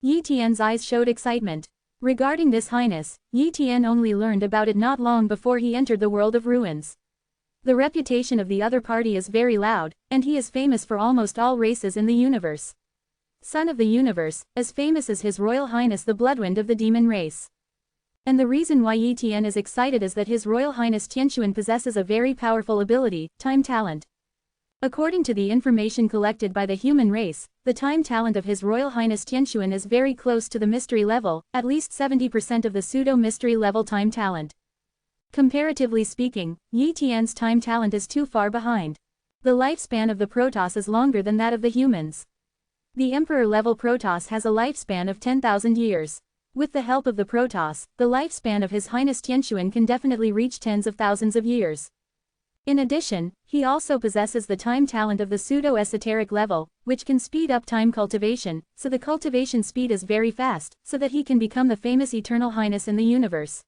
Yi Tian's eyes showed excitement. Regarding this highness, Yi Tian only learned about it not long before he entered the world of ruins. The reputation of the other party is very loud, and he is famous for almost all races in the universe. Son of the universe, as famous as His Royal Highness the Bloodwind of the demon race. And the reason why Yi Tian is excited is that His Royal Highness Tianquan possesses a very powerful ability, time talent. According to the information collected by the human race, the time talent of His Royal Highness Tianquan is very close to the mystery level, at least 70% of the pseudo-mystery level time talent. Comparatively speaking, Yi Tian's time talent is too far behind. The lifespan of the Protoss is longer than that of the humans. The Emperor-level Protoss has a lifespan of 10,000 years. With the help of the Protoss, the lifespan of His Highness Tianquan can definitely reach tens of thousands of years. In addition, he also possesses the time talent of the pseudo-esoteric level, which can speed up time cultivation, so the cultivation speed is very fast, so that he can become the famous Eternal Highness in the universe.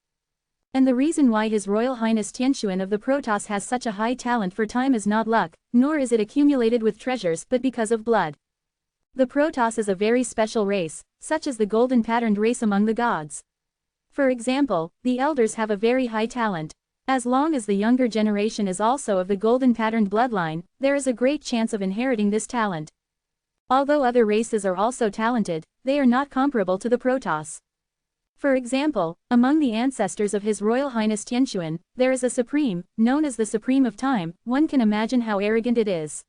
And the reason why His Royal Highness Tianquan of the Protoss has such a high talent for time is not luck, nor is it accumulated with treasures, but because of blood. The Protoss is a very special race, such as the golden patterned race among the gods. For example, the elders have a very high talent. As long as the younger generation is also of the golden patterned bloodline, there is a great chance of inheriting this talent. Although other races are also talented, they are not comparable to the Protoss. For example, among the ancestors of His Royal Highness Tianquan, there is a supreme, known as the Supreme of Time. One can imagine how arrogant it is.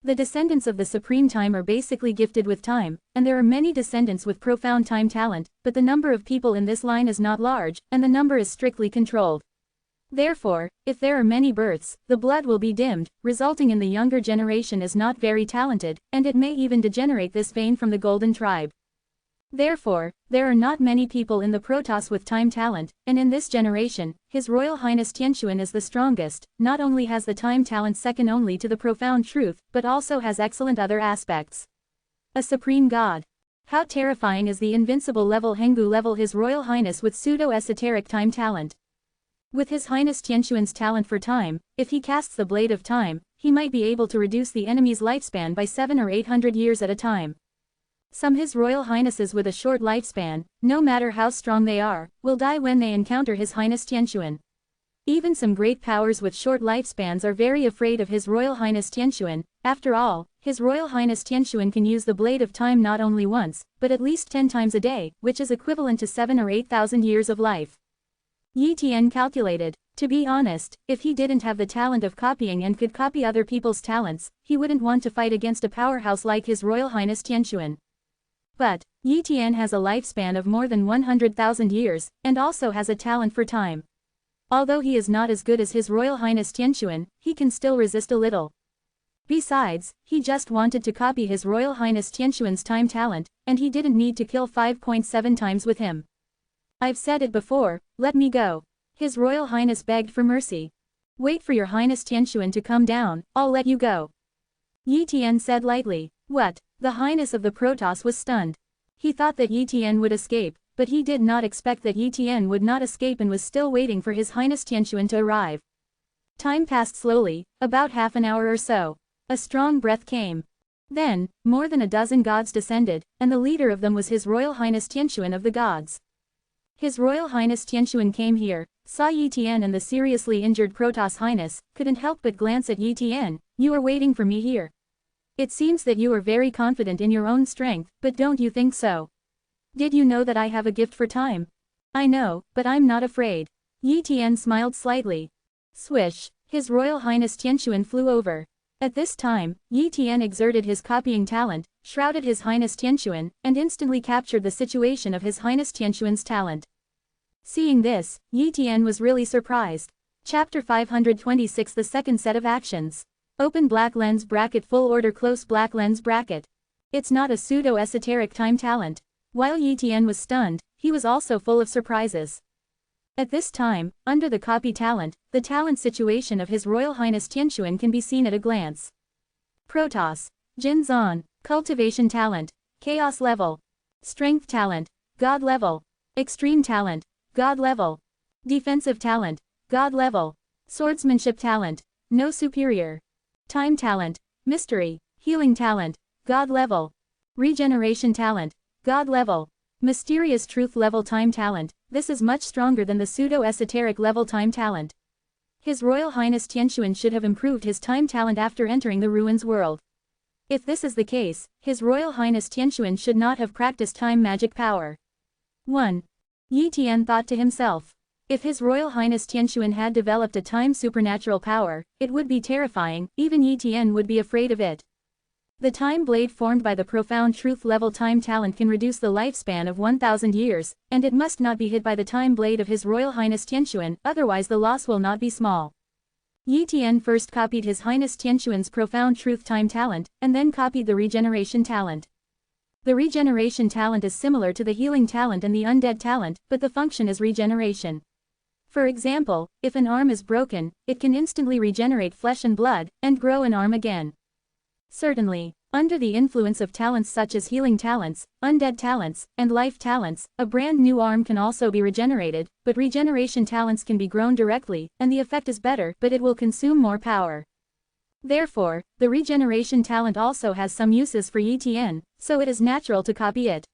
The descendants of the Supreme Time are basically gifted with time, and there are many descendants with profound time talent, but the number of people in this line is not large, and the number is strictly controlled. Therefore, if there are many births, the blood will be dimmed, resulting in the younger generation is not very talented, and it may even degenerate this vein from the golden tribe. Therefore, there are not many people in the Protoss with time talent, and in this generation, His Royal Highness Tianquan is the strongest. Not only has the time talent second only to the profound truth, but also has excellent other aspects. A supreme god. How terrifying is the invincible level Henggu level His Royal Highness with pseudo-esoteric time talent. With His Highness Tianquan's talent for time, if he casts the Blade of Time, he might be able to reduce the enemy's lifespan by 700 or 800 years at a time. Some His Royal Highnesses with a short lifespan, no matter how strong they are, will die when they encounter His Highness Tianquan. Even some great powers with short lifespans are very afraid of His Royal Highness Tianquan. After all, His Royal Highness Tianquan can use the Blade of Time not only once, but at least 10 times a day, which is equivalent to 7,000 or 8,000 years of life. Yi Tian calculated. To be honest, if he didn't have the talent of copying and could copy other people's talents, he wouldn't want to fight against a powerhouse like His Royal Highness Tianquan. But, Yi Tian has a lifespan of more than 100,000 years, and also has a talent for time. Although he is not as good as His Royal Highness Tianquan, he can still resist a little. Besides, he just wanted to copy His Royal Highness Tianquan's time talent, and he didn't need to kill 5.7 times with him. I've said it before, let me go. His Royal Highness begged for mercy. Wait for your Highness Tianquan to come down, I'll let you go. Yi Tian said lightly. What? The Highness of the Protoss was stunned. He thought that Yi Tian would escape, but he did not expect that Yi Tian would not escape and was still waiting for His Highness Tianquan to arrive. Time passed slowly, about half an hour or so. A strong breath came. Then, more than a dozen gods descended, and the leader of them was His Royal Highness Tianquan of the gods. His Royal Highness Tianquan came here, saw Yi Tian and the seriously injured Protoss Highness, couldn't help but glance at Yi Tian. You are waiting for me here. It seems that you are very confident in your own strength, but don't you think so? Did you know that I have a gift for time? I know, but I'm not afraid. Yi Tian smiled slightly. Swish, His Royal Highness Tianquan flew over. At this time, Yi Tian exerted his copying talent, shrouded His Highness Tianquan, and instantly captured the situation of His Highness Tianquan's talent. Seeing this, Yi Tian was really surprised. Chapter 526 The second set of actions. Open black lens bracket full order close black lens bracket. It's not a pseudo-esoteric time talent. While Yi Tian was stunned, he was also full of surprises. At this time, under the copy talent, the talent situation of His Royal Highness Tianquan can be seen at a glance. Protoss. Jin Zan, cultivation talent, chaos level. Strength talent, God level. Extreme talent, God level. Defensive talent, God level. Swordsmanship talent, no superior. Time talent, mystery. Healing talent, God level. Regeneration talent, God level. Mysterious truth level time talent, this is much stronger than the pseudo-esoteric level time talent. His Royal Highness Tianxuan should have improved his time talent after entering the ruins world. If this is the case, His Royal Highness Tianxuan should not have practiced time magic power. 1. Yi Tian thought to himself. If His Royal Highness Tianxuan had developed a time supernatural power, it would be terrifying, even Yi Tian would be afraid of it. The time blade formed by the profound truth level time talent can reduce the lifespan of 1,000 years, and it must not be hit by the time blade of His Royal Highness Tianxuan, otherwise the loss will not be small. Yi Tian first copied His Highness Tianxuan's profound truth time talent, and then copied the regeneration talent. The regeneration talent is similar to the healing talent and the undead talent, but the function is regeneration. For example, if an arm is broken, it can instantly regenerate flesh and blood, and grow an arm again. Certainly, under the influence of talents such as healing talents, undead talents, and life talents, a brand new arm can also be regenerated, but regeneration talents can be grown directly, and the effect is better, but it will consume more power. Therefore, the regeneration talent also has some uses for Yi Tian, so it is natural to copy it.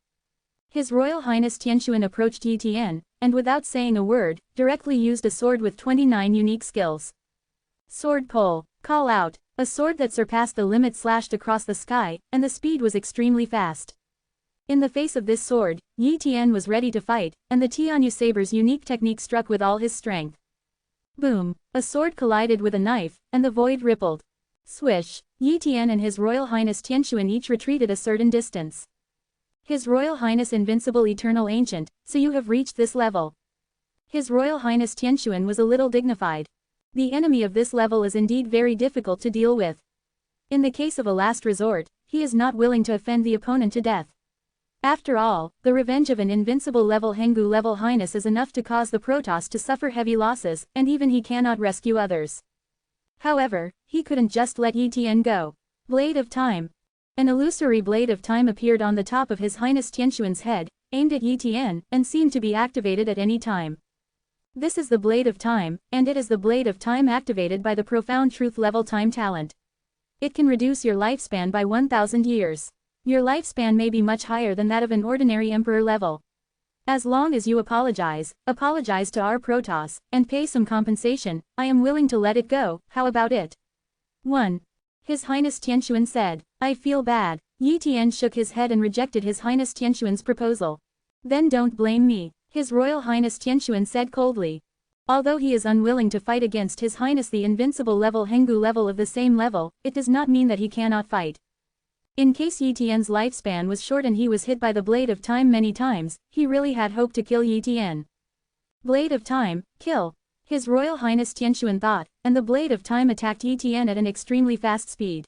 His Royal Highness Tianxuan approached Yi Tian, and without saying a word, directly used a sword with 29 unique skills. Sword pull, call out. A sword that surpassed the limit slashed across the sky, and the speed was extremely fast. In the face of this sword, Yi Tian was ready to fight, and the Tianyu saber's unique technique struck with all his strength. Boom! A sword collided with a knife, and the void rippled. Swish! Yi Tian and His Royal Highness Tianxuan each retreated a certain distance. His Royal Highness Invincible Eternal Ancient, so you have reached this level. His Royal Highness Tianxuan was a little dignified. The enemy of this level is indeed very difficult to deal with. In the case of a last resort, he is not willing to offend the opponent to death. After all, the revenge of an invincible level Henggu level highness is enough to cause the Protoss to suffer heavy losses, and even he cannot rescue others. However, he couldn't just let Yi Tian go. Blade of Time. An illusory blade of time appeared on the top of His Highness Tianxuan's head, aimed at Yi Tian, and seemed to be activated at any time. This is the Blade of Time, and it is the Blade of Time activated by the profound truth level time talent. It can reduce your lifespan by 1,000 years. Your lifespan may be much higher than that of an ordinary emperor level. As long as you apologize to our Protoss, and pay some compensation, I am willing to let it go, how about it? 1. His Highness Tianxuan said, I feel bad. Yi Tian shook his head and rejected His Highness Tianxuan's proposal. Then don't blame me. His Royal Highness Tianxuan said coldly. Although he is unwilling to fight against His Highness the invincible level Henggu level of the same level, it does not mean that he cannot fight. In case Yi Tian's lifespan was short and he was hit by the Blade of Time many times, he really had hope to kill Yi Tian. Blade of Time, kill. His Royal Highness Tianxuan thought, and the Blade of Time attacked Yi Tian at an extremely fast speed.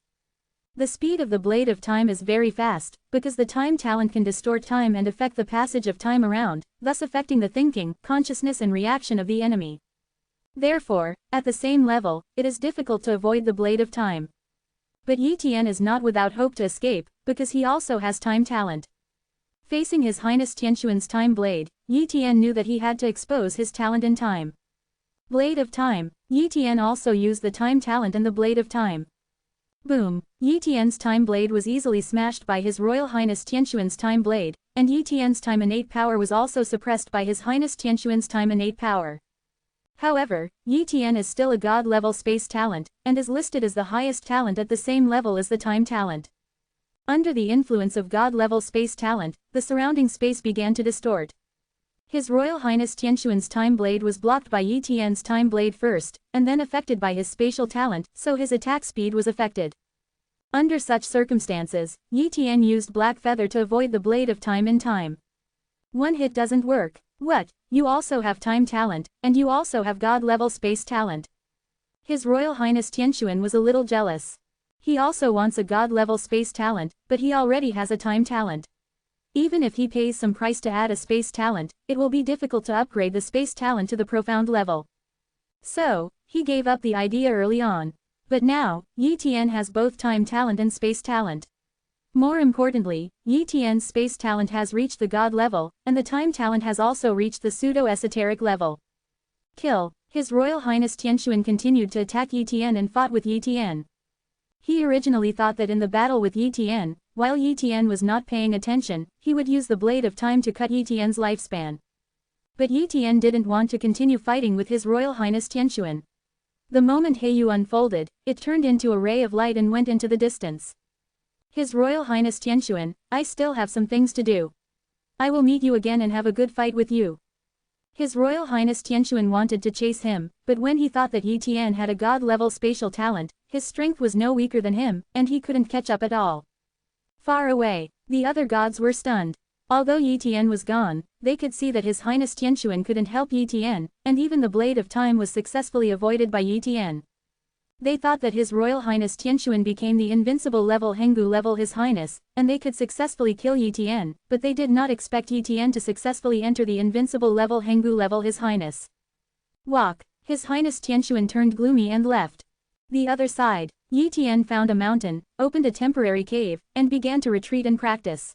The speed of the Blade of Time is very fast, because the time talent can distort time and affect the passage of time around, thus affecting the thinking, consciousness and reaction of the enemy. Therefore, at the same level, it is difficult to avoid the Blade of Time. But Yi Tian is not without hope to escape, because he also has time talent. Facing His Highness Tianxuan's time blade, Yi Tian knew that he had to expose his talent in time. Blade of Time. Yi Tian also used the time talent and the Blade of Time. Boom! Yi Tian's time blade was easily smashed by His Royal Highness Tianxuan's time blade, and Yi Tian's time innate power was also suppressed by His Highness Tianxuan's time innate power. However, Yi Tian is still a god-level space talent, and is listed as the highest talent at the same level as the time talent. Under the influence of god-level space talent, the surrounding space began to distort. His Royal Highness Tianxuan's time blade was blocked by Yi Tian's time blade first, and then affected by his spatial talent, so his attack speed was affected. Under such circumstances, Yi Tian used Black Feather to avoid the Blade of Time in time. One hit doesn't work. What? You also have time talent, and you also have god-level space talent. His Royal Highness Tianxuan was a little jealous. He also wants a god-level space talent, but he already has a time talent. Even if he pays some price to add a space talent, it will be difficult to upgrade the space talent to the profound level. So, he gave up the idea early on. But now, Yi Tian has both time talent and space talent. More importantly, Yi Tian's space talent has reached the god level, and the time talent has also reached the pseudo-esoteric level. Kill. His Royal Highness Tianxuan continued to attack Yi Tian and fought with Yi Tian. He originally thought that in the battle with Yi Tian, while Yi Tian was not paying attention, he would use the blade of time to cut Yi Tian's lifespan. But Yi Tian didn't want to continue fighting with his Royal Highness Tianxuan. The moment Heiyu unfolded, it turned into a ray of light and went into the distance. His Royal Highness Tianxuan, I still have some things to do. I will meet you again and have a good fight with you. His Royal Highness Tianxuan wanted to chase him, but when he thought that Yi Tian had a god-level spatial talent, his strength was no weaker than him, and he couldn't catch up at all. Far away, the other gods were stunned. Although Yi Tian was gone, they could see that His Highness Tianxuan couldn't help Yi Tian, and even the blade of time was successfully avoided by Yi Tian. They thought that His Royal Highness Tianxuan became the invincible level Henggu level His Highness, and they could successfully kill Yi Tian, but they did not expect Yi Tian to successfully enter the invincible level Henggu level His Highness. Walk. His Highness Tianxuan turned gloomy and left. The other side, Yi Tian found a mountain, opened a temporary cave, and began to retreat and practice.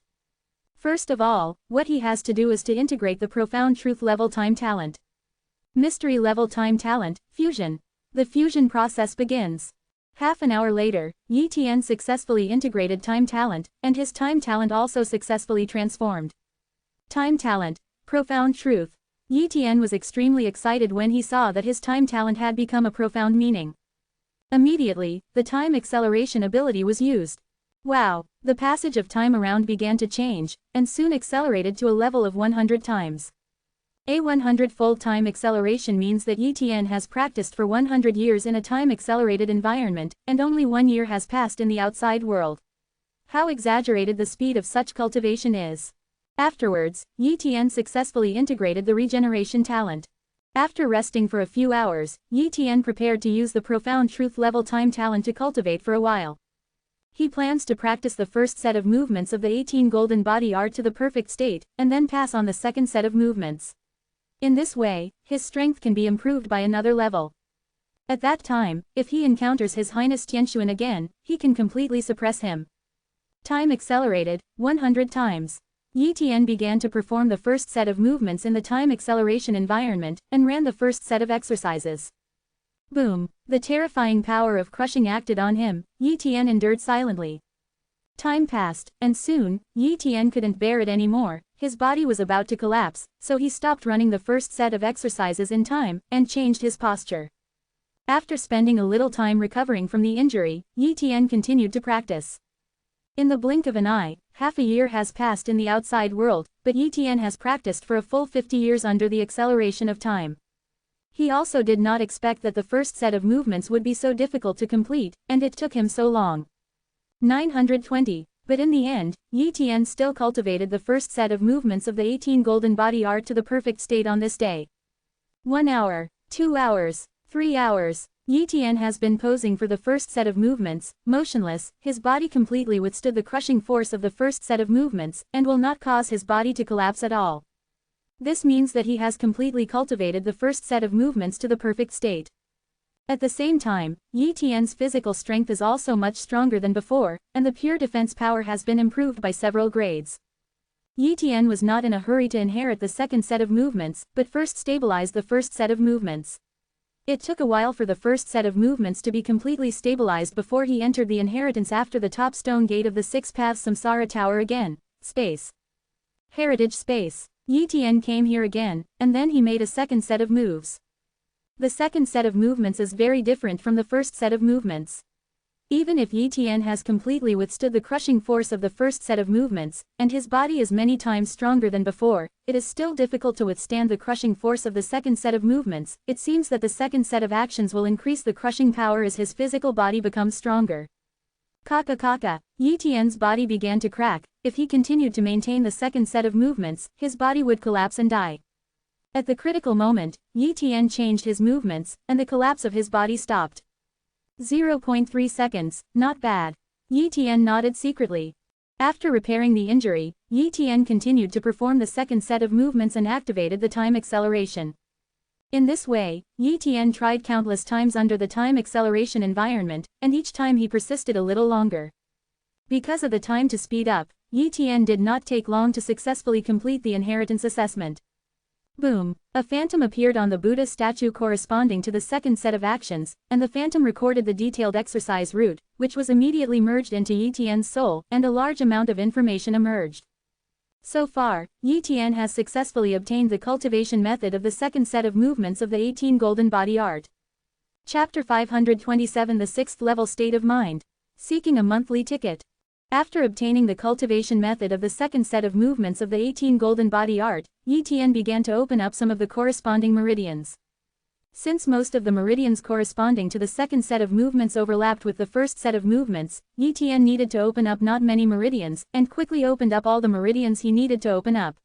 First of all, what he has to do is to integrate the profound truth level time talent. Mystery level time talent, fusion. The fusion process begins. Half an hour later, Yi Tian successfully integrated time talent, and his time talent also successfully transformed. Time talent, profound truth. Yi Tian was extremely excited when he saw that his time talent had become a profound meaning. Immediately, the time acceleration ability was used. Wow, the passage of time around began to change, and soon accelerated to a level of 100 times. A 100-fold time acceleration means that Yi Tian has practiced for 100 years in a time-accelerated environment, and only 1 year has passed in the outside world. How exaggerated the speed of such cultivation is. Afterwards, Yi Tian successfully integrated the regeneration talent. After resting for a few hours, Yi Tian prepared to use the profound truth level time talent to cultivate for a while. He plans to practice the first set of movements of the 18 golden body art to the perfect state, and then pass on the second set of movements. In this way, his strength can be improved by another level. At that time, if he encounters His Highness Tianxuan again, he can completely suppress him. Time accelerated, 100 times. Yi Tian began to perform the first set of movements in the time acceleration environment, and ran the first set of exercises. Boom! The terrifying power of crushing acted on him. Yi Tian endured silently. Time passed, and soon, Yi Tian couldn't bear it anymore. His body was about to collapse, so he stopped running the first set of exercises in time, and changed his posture. After spending a little time recovering from the injury, Yi Tian continued to practice. In the blink of an eye, half a year has passed in the outside world, but Yi Tian has practiced for a full 50 years under the acceleration of time. He also did not expect that the first set of movements would be so difficult to complete, and it took him so long. 920. But in the end, Yi Tian still cultivated the first set of movements of the 18 golden body art to the perfect state on this day. 1 hour, 2 hours, 3 hours. Yi Tian has been posing for the first set of movements, motionless. His body completely withstood the crushing force of the first set of movements, and will not cause his body to collapse at all. This means that he has completely cultivated the first set of movements to the perfect state. At the same time, Yi Tian's physical strength is also much stronger than before, and the pure defense power has been improved by several grades. Yi Tian was not in a hurry to inherit the second set of movements, but first stabilized the first set of movements. It took a while for the first set of movements to be completely stabilized before he entered the inheritance after the top stone gate of the Six Paths Samsara Tower again. Space. Heritage space. Yi Tian came here again, and then he made a second set of moves. The second set of movements is very different from the first set of movements. Even if Yi Tian has completely withstood the crushing force of the first set of movements, and his body is many times stronger than before, it is still difficult to withstand the crushing force of the second set of movements. It seems that the second set of actions will increase the crushing power as his physical body becomes stronger. Kaka. Yi Tian's body began to crack. If he continued to maintain the second set of movements, his body would collapse and die. At the critical moment, Yi Tian changed his movements, and the collapse of his body stopped. 0.3 seconds, not bad. Yi Tian nodded secretly. After repairing the injury, Yi Tian continued to perform the second set of movements and activated the time acceleration. In this way, Yi Tian tried countless times under the time acceleration environment, and each time he persisted a little longer. Because of the time to speed up, Yi Tian did not take long to successfully complete the inheritance assessment. Boom! A phantom appeared on the Buddha statue corresponding to the second set of actions, and the phantom recorded the detailed exercise route, which was immediately merged into Yi Tian's soul, and a large amount of information emerged. So far, Yi Tian has successfully obtained the cultivation method of the second set of movements of the 18 Golden Body Art. Chapter 527 The 6th Level State of Mind. Seeking a monthly ticket. After obtaining the cultivation method of the second set of movements of the 18 Golden Body Art, Yi Tian began to open up some of the corresponding meridians. Since most of the meridians corresponding to the second set of movements overlapped with the first set of movements, Yi Tian needed to open up not many meridians, and quickly opened up all the meridians he needed to open up.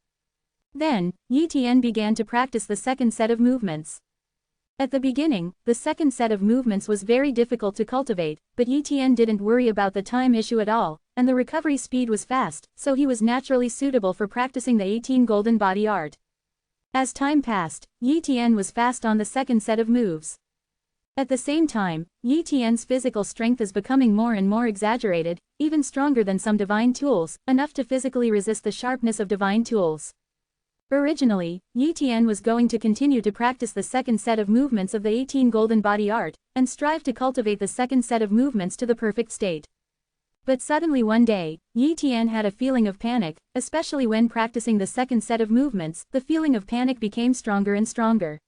Then, Yi Tian began to practice the second set of movements. At the beginning, the second set of movements was very difficult to cultivate, but Yi Tian didn't worry about the time issue at all, and the recovery speed was fast, so he was naturally suitable for practicing the 18 Golden Body Art. As time passed, Yi Tian was fast on the second set of moves. At the same time, Yi Tian's physical strength is becoming more and more exaggerated, even stronger than some divine tools, enough to physically resist the sharpness of divine tools. Originally, Yi Tian was going to continue to practice the second set of movements of the 18 Golden Body Art, and strive to cultivate the second set of movements to the perfect state. But suddenly one day, Yi Tian had a feeling of panic, especially when practicing the second set of movements. The feeling of panic became stronger and stronger.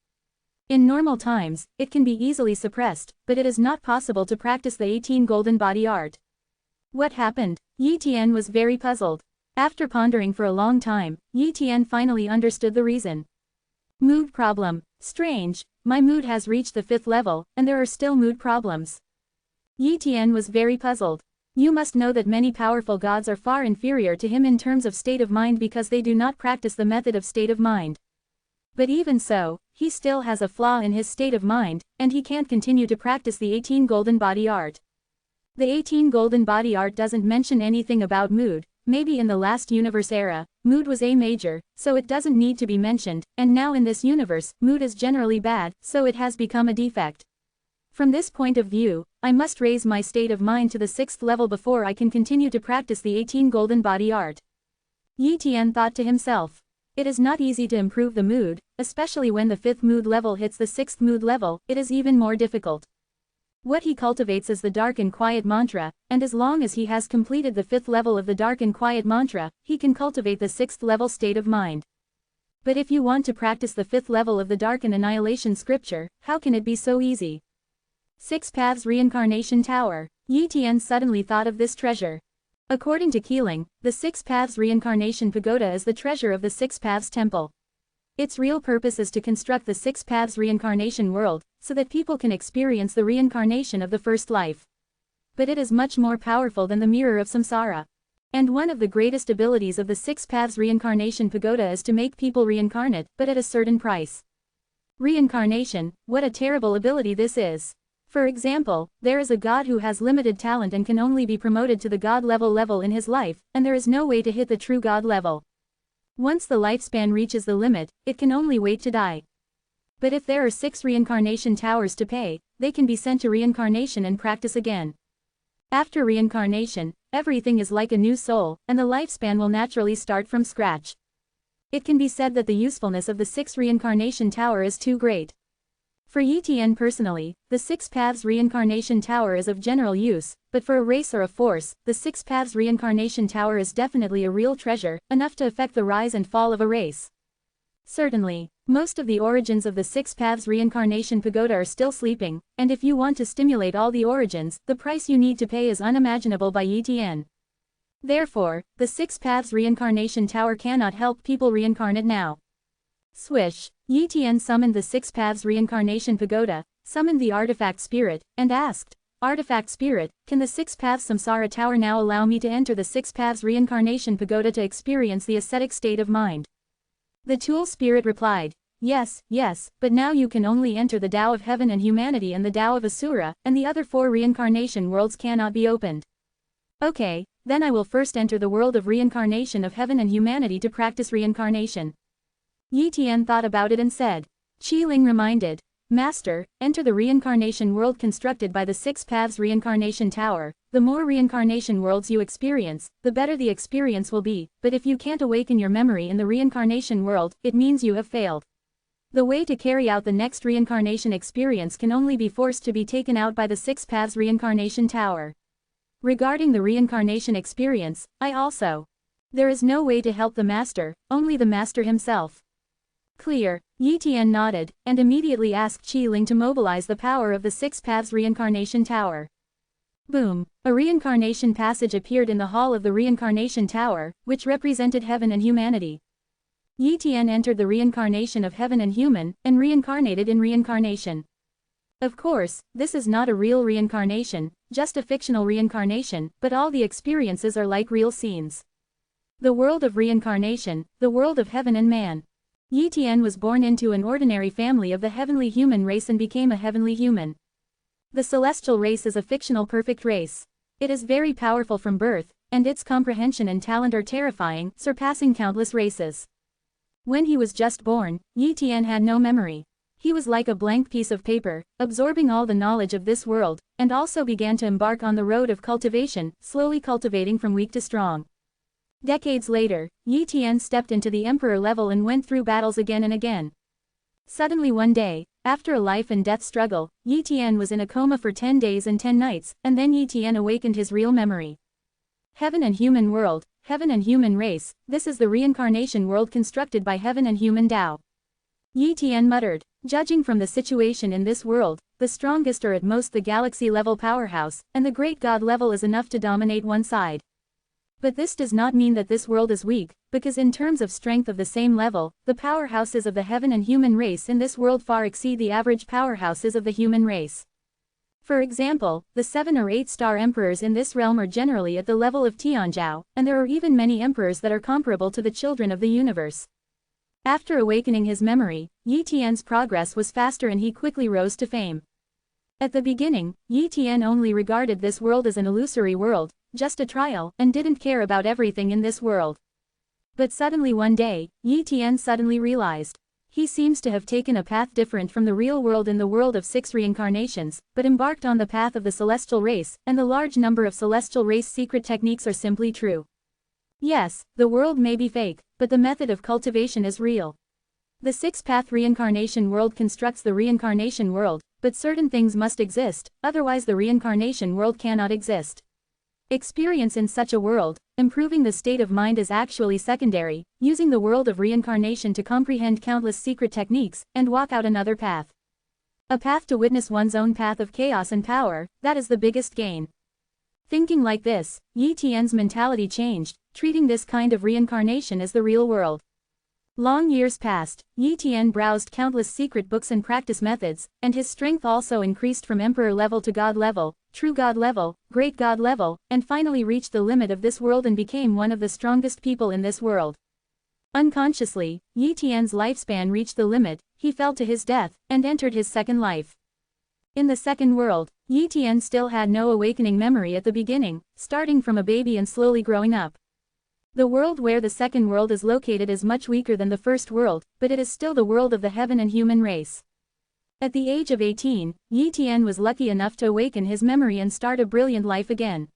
In normal times, it can be easily suppressed, but it is not possible to practice the 18 Golden Body Art. What happened? Yi Tian was very puzzled. After pondering for a long time, Yi Tian finally understood the reason. Mood problem. Strange, my mood has reached the 5th level, and there are still mood problems. Yi Tian was very puzzled. You must know that many powerful gods are far inferior to him in terms of state of mind because they do not practice the method of state of mind. But even so, he still has a flaw in his state of mind, and he can't continue to practice the 18 Golden Body Art. The 18 Golden Body Art doesn't mention anything about mood. Maybe in the last universe era, mood was A major, so it doesn't need to be mentioned, and now in this universe, mood is generally bad, so it has become a defect. From this point of view, I must raise my state of mind to the 6th level before I can continue to practice the 18 Golden Body Art. Yi Tian thought to himself. It is not easy to improve the mood, especially when the 5th mood level hits the 6th mood level, it is even more difficult. What he cultivates is the dark and quiet mantra, and as long as he has completed the 5th level of the dark and quiet mantra, he can cultivate the 6th level state of mind. But if you want to practice the 5th level of the dark and annihilation scripture, how can it be so easy? 6 Paths Reincarnation Tower. Yi Tian suddenly thought of this treasure. According to Keeling, the 6 Paths Reincarnation Pagoda is the treasure of the 6 Paths Temple. Its real purpose is to construct the 6 Paths Reincarnation world, so that people can experience the reincarnation of the first life. But it is much more powerful than the mirror of samsara. And one of the greatest abilities of the 6 Paths Reincarnation Pagoda is to make people reincarnate, but at a certain price. Reincarnation, what a terrible ability this is. For example, there is a god who has limited talent and can only be promoted to the god level in his life, and there is no way to hit the true god level. Once the lifespan reaches the limit, it can only wait to die. But if there are 6 reincarnation towers to pay, they can be sent to reincarnation and practice again. After reincarnation, everything is like a new soul, and the lifespan will naturally start from scratch. It can be said that the usefulness of the 6 reincarnation tower is too great. For Yi Tian personally, the 6 Paths Reincarnation Tower is of general use, but for a race or a force, the 6 Paths Reincarnation Tower is definitely a real treasure, enough to affect the rise and fall of a race. Certainly, most of the origins of the 6 Paths Reincarnation Pagoda are still sleeping, and if you want to stimulate all the origins, the price you need to pay is unimaginable by Yi Tian. Therefore, the 6 Paths Reincarnation Tower cannot help people reincarnate now. Swish! Yi Tian summoned the 6 Paths Reincarnation Pagoda, summoned the Artifact Spirit, and asked, Artifact Spirit, can the 6 Paths Samsara Tower now allow me to enter the 6 Paths Reincarnation Pagoda to experience the ascetic state of mind? The Tool Spirit replied, yes, but now you can only enter the Tao of Heaven and Humanity and the Tao of Asura, and the other 4 reincarnation worlds cannot be opened. Okay, then I will first enter the world of reincarnation of Heaven and Humanity to practice reincarnation. Yi Tian thought about it and said, Qi Ling reminded. Master, enter the reincarnation world constructed by the Six Paths Reincarnation Tower. The more reincarnation worlds you experience, the better the experience will be, but if you can't awaken your memory in the reincarnation world, it means you have failed. The way to carry out the next reincarnation experience can only be forced to be taken out by the Six Paths Reincarnation Tower. Regarding the reincarnation experience, there is no way to help the master, only the master himself. Clear. Yi Tian nodded, and immediately asked Qi Ling to mobilize the power of the Six Paths Reincarnation Tower. Boom! A reincarnation passage appeared in the hall of the reincarnation tower, which represented heaven and humanity. Yi Tian entered the reincarnation of heaven and human, and reincarnated in reincarnation. Of course, this is not a real reincarnation, just a fictional reincarnation, but all the experiences are like real scenes. The world of reincarnation, the world of heaven and man. Yi Tian was born into an ordinary family of the heavenly human race and became a heavenly human. The celestial race is a fictional perfect race. It is very powerful from birth, and its comprehension and talent are terrifying, surpassing countless races. When he was just born, Yi Tian had no memory. He was like a blank piece of paper, absorbing all the knowledge of this world, and also began to embark on the road of cultivation, slowly cultivating from weak to strong. Decades later, Yi Tian stepped into the emperor level and went through battles again and again. Suddenly one day, after a life and death struggle, Yi Tian was in a coma for 10 days and 10 nights, and then Yi Tian awakened his real memory. Heaven and human world, heaven and human race, this is the reincarnation world constructed by heaven and human Tao. Yi Tian muttered, judging from the situation in this world, the strongest are at most the galaxy-level powerhouse, and the great god level is enough to dominate one side. But this does not mean that this world is weak, because in terms of strength of the same level, the powerhouses of the heaven and human race in this world far exceed the average powerhouses of the human race. For example, the 7 or 8-star emperors in this realm are generally at the level of Tianzhou, and there are even many emperors that are comparable to the children of the universe. After awakening his memory, Yi Tian's progress was faster and he quickly rose to fame. At the beginning, Yi Tian only regarded this world as an illusory world, just a trial, and didn't care about everything in this world. But suddenly one day, Yi Tian suddenly realized. He seems to have taken a path different from the real world in the world of 6 reincarnations, but embarked on the path of the celestial race, and the large number of celestial race secret techniques are simply true. Yes, the world may be fake, but the method of cultivation is real. The 6-path reincarnation world constructs the reincarnation world, but certain things must exist, otherwise the reincarnation world cannot exist. Experience in such a world, improving the state of mind is actually secondary, using the world of reincarnation to comprehend countless secret techniques, and walk out another path. A path to witness one's own path of chaos and power, that is the biggest gain. Thinking like this, Yi Tian's mentality changed, treating this kind of reincarnation as the real world. Long years passed, Yi Tian browsed countless secret books and practice methods, and his strength also increased from emperor level to god level, true god level, great god level, and finally reached the limit of this world and became one of the strongest people in this world. Unconsciously, Yi Tian's lifespan reached the limit, he fell to his death, and entered his second life. In the second world, Yi Tian still had no awakening memory at the beginning, starting from a baby and slowly growing up. The world where the second world is located is much weaker than the first world, but it is still the world of the heaven and human race. At the age of 18, Yi Tian was lucky enough to awaken his memory and start a brilliant life again.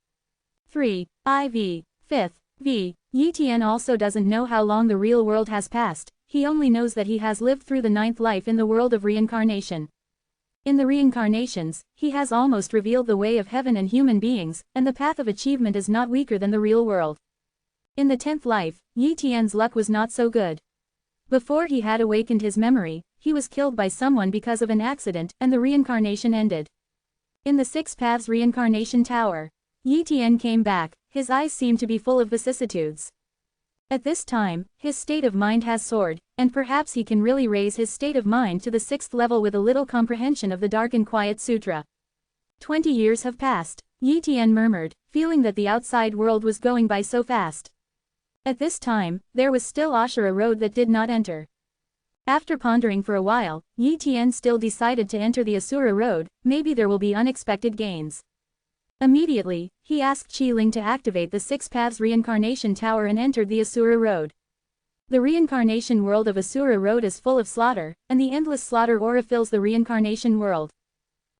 3. IV. 5th. V. Yi Tian also doesn't know how long the real world has passed, he only knows that he has lived through the 9th life in the world of reincarnation. In the reincarnations, he has almost revealed the way of heaven and human beings, and the path of achievement is not weaker than the real world. In the 10th life, Yi Tian's luck was not so good. Before he had awakened his memory, he was killed by someone because of an accident, and the reincarnation ended. In the 6 Paths Reincarnation Tower, Yi Tian came back, his eyes seemed to be full of vicissitudes. At this time, his state of mind has soared, and perhaps he can really raise his state of mind to the 6th level with a little comprehension of the Dark and Quiet Sutra. 20 years have passed, Yi Tian murmured, feeling that the outside world was going by so fast. At this time, there was still Ashura road that did not enter. After pondering for a while, Yi Tian still decided to enter the Asura road, maybe there will be unexpected gains. Immediately, he asked Qi Ling to activate the 6 Paths Reincarnation Tower and entered the Asura road. The reincarnation world of Asura Road is full of slaughter, and the endless slaughter aura fills the reincarnation world.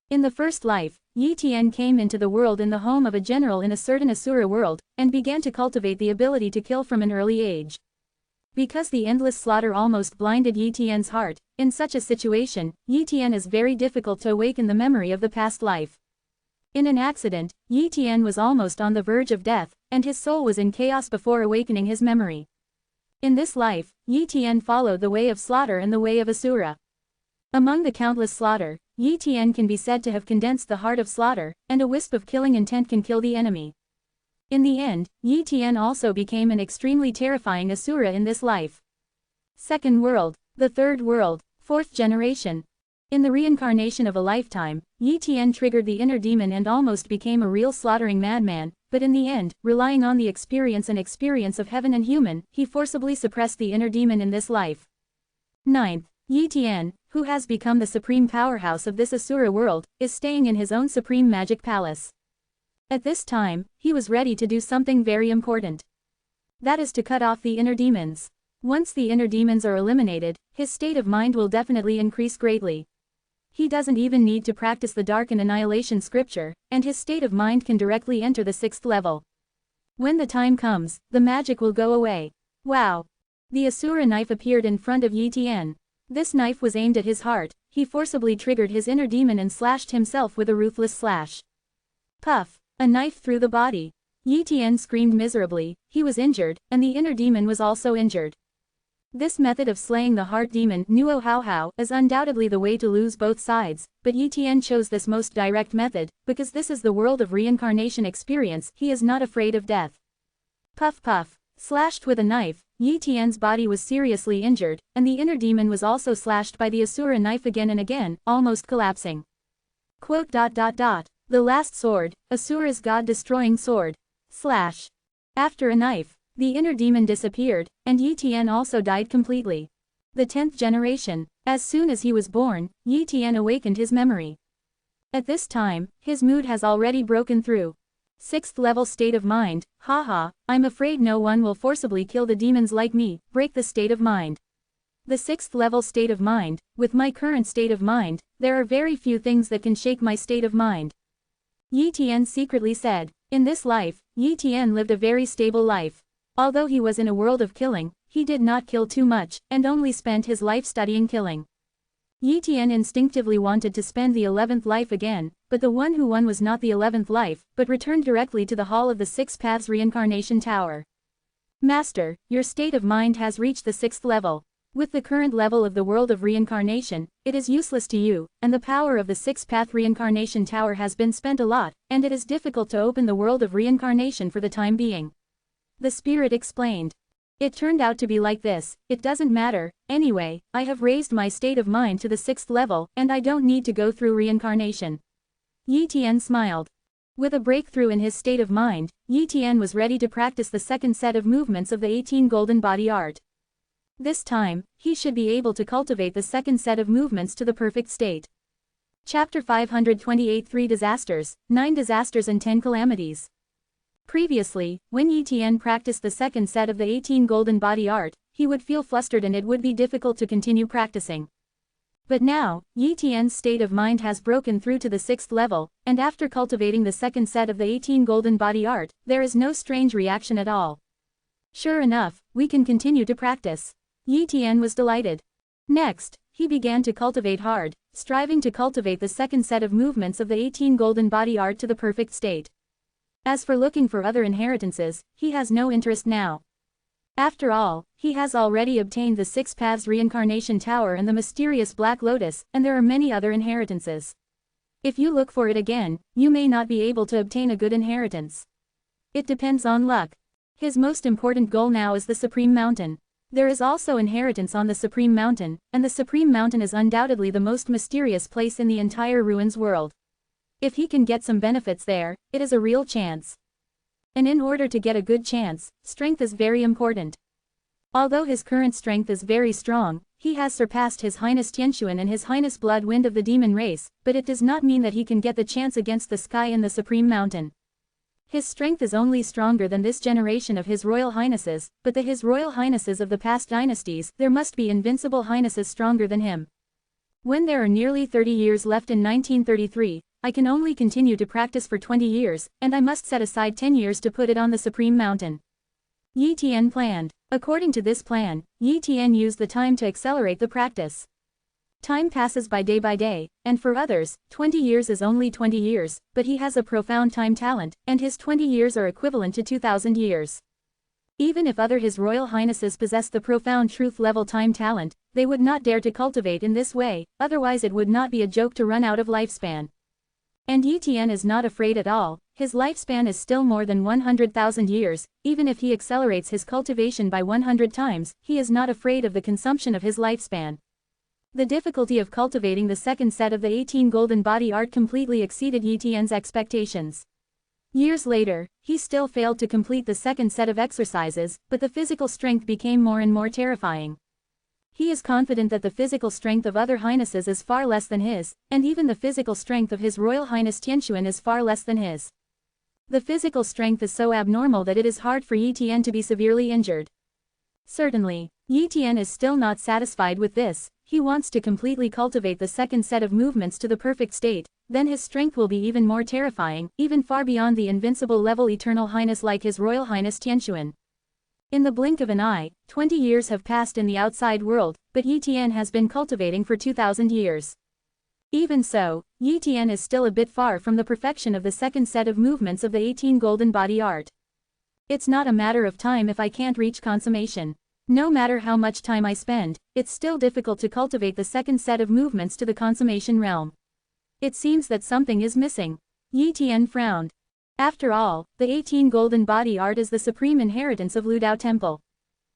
In the first life, Yi Tian came into the world in the home of a general in a certain Asura world, and began to cultivate the ability to kill from an early age. Because the endless slaughter almost blinded Yi Tian's heart, in such a situation, Yi Tian is very difficult to awaken the memory of the past life. In an accident, Yi Tian was almost on the verge of death, and his soul was in chaos before awakening his memory. In this life, Yi Tian followed the way of slaughter and the way of Asura. Among the countless slaughter, Yi Tian can be said to have condensed the heart of slaughter, and a wisp of killing intent can kill the enemy. In the end, Yi Tian also became an extremely terrifying Asura in this life. Second world, the third world, fourth generation. In the reincarnation of a lifetime, Yi Tian triggered the inner demon and almost became a real slaughtering madman, but in the end, relying on the experience of heaven and human, he forcibly suppressed the inner demon in this life. Ninth, Yi Tian, who has become the supreme powerhouse of this Asura world, is staying in his own supreme magic palace. At this time, he was ready to do something very important. That is to cut off the inner demons. Once the inner demons are eliminated, his state of mind will definitely increase greatly. He doesn't even need to practice the dark and annihilation scripture, and his state of mind can directly enter the 6th level. When the time comes, the magic will go away. Wow! The Asura knife appeared in front of Yi Tian. This knife was aimed at his heart. He forcibly triggered his inner demon and slashed himself with a ruthless slash. Puff! A knife through the body. Yi Tian screamed miserably. He was injured, and the inner demon was also injured. This method of slaying the heart demon, Nuo Hao Hao, is undoubtedly the way to lose both sides, but Yi Tian chose this most direct method, because this is the world of reincarnation experience. He is not afraid of death. Puff puff. Slashed with a knife, Yi Tian's body was seriously injured, and the inner demon was also slashed by the Asura knife again and again, almost collapsing. Quote. The last sword, Asura's god-destroying sword. Slash. After a knife, the inner demon disappeared, and Yi Tian also died completely. The 10th generation. As soon as he was born, Yi Tian awakened his memory. At this time, his mood has already broken through. 6th level state of mind, haha, I'm afraid no one will forcibly kill the demons like me, break the state of mind. The 6th level state of mind, with my current state of mind, there are very few things that can shake my state of mind. Yi Tian secretly said. In this life, Yi Tian lived a very stable life. Although he was in a world of killing, he did not kill too much, and only spent his life studying killing. Yi Tian instinctively wanted to spend the 11th life again, but the one who won was not the 11th life, but returned directly to the hall of the 6 Paths Reincarnation Tower. Master, your state of mind has reached the 6th level. With the current level of the world of reincarnation, it is useless to you, and the power of the 6 Path Reincarnation Tower has been spent a lot, and it is difficult to open the world of reincarnation for the time being. The spirit explained. It turned out to be like this, it doesn't matter, anyway, I have raised my state of mind to the 6th level, and I don't need to go through reincarnation. Yi Tian smiled. With a breakthrough in his state of mind, Yi Tian was ready to practice the second set of movements of the 18 Golden Body Art. This time, he should be able to cultivate the second set of movements to the perfect state. Chapter 528 3 Disasters, 9 Disasters and 10 Calamities. Previously, when Yi Tian practiced the second set of the 18 Golden Body Art, he would feel flustered and it would be difficult to continue practicing. But now, Yi Tian's state of mind has broken through to the 6th level, and after cultivating the second set of the 18 Golden Body Art, there is no strange reaction at all. Sure enough, we can continue to practice. Yi Tian was delighted. Next, he began to cultivate hard, striving to cultivate the second set of movements of the 18 Golden Body Art to the perfect state. As for looking for other inheritances, he has no interest now. After all, he has already obtained the 6 Paths Reincarnation Tower and the mysterious Black Lotus, and there are many other inheritances. If you look for it again, you may not be able to obtain a good inheritance. It depends on luck. His most important goal now is the Supreme Mountain. There is also inheritance on the Supreme Mountain, and the Supreme Mountain is undoubtedly the most mysterious place in the entire ruins world. If he can get some benefits there, it is a real chance. And in order to get a good chance, strength is very important. Although his current strength is very strong, he has surpassed His Highness Tianxuan and His Highness Blood Wind of the Demon Race, but it does not mean that he can get the chance against the sky in the Supreme Mountain. His strength is only stronger than this generation of His Royal Highnesses, but the His Royal Highnesses of the past dynasties, there must be invincible highnesses stronger than him. When there are nearly 30 years left in 1933, I can only continue to practice for 20 years, and I must set aside 10 years to put it on the Supreme Mountain. Yi Tian planned. According to this plan, Yi Tian used the time to accelerate the practice. Time passes by day, and for others, 20 years is only 20 years, but he has a profound time talent, and his 20 years are equivalent to 2,000 years. Even if other His Royal Highnesses possessed the profound truth-level time talent, they would not dare to cultivate in this way, otherwise it would not be a joke to run out of lifespan. And Yi Tian is not afraid at all. His lifespan is still more than 100,000 years, even if he accelerates his cultivation by 100 times, he is not afraid of the consumption of his lifespan. The difficulty of cultivating the second set of the 18 golden body art completely exceeded Yi Tian's expectations. Years later, he still failed to complete the second set of exercises, but the physical strength became more and more terrifying. He is confident that the physical strength of other highnesses is far less than his, and even the physical strength of His Royal Highness Tianquan is far less than his. The physical strength is so abnormal that it is hard for Yi Tian to be severely injured. Certainly, Yi Tian is still not satisfied with this. He wants to completely cultivate the second set of movements to the perfect state, then his strength will be even more terrifying, even far beyond the invincible level Eternal Highness like His Royal Highness Tianquan. In the blink of an eye, 20 years have passed in the outside world, but Yi Tian has been cultivating for 2,000 years. Even so, Yi Tian is still a bit far from the perfection of the second set of movements of the 18 golden body art. It's not a matter of time if I can't reach consummation. No matter how much time I spend, it's still difficult to cultivate the second set of movements to the consummation realm. It seems that something is missing. Yi Tian frowned. After all, the 18 golden body art is the supreme inheritance of Ludao Temple.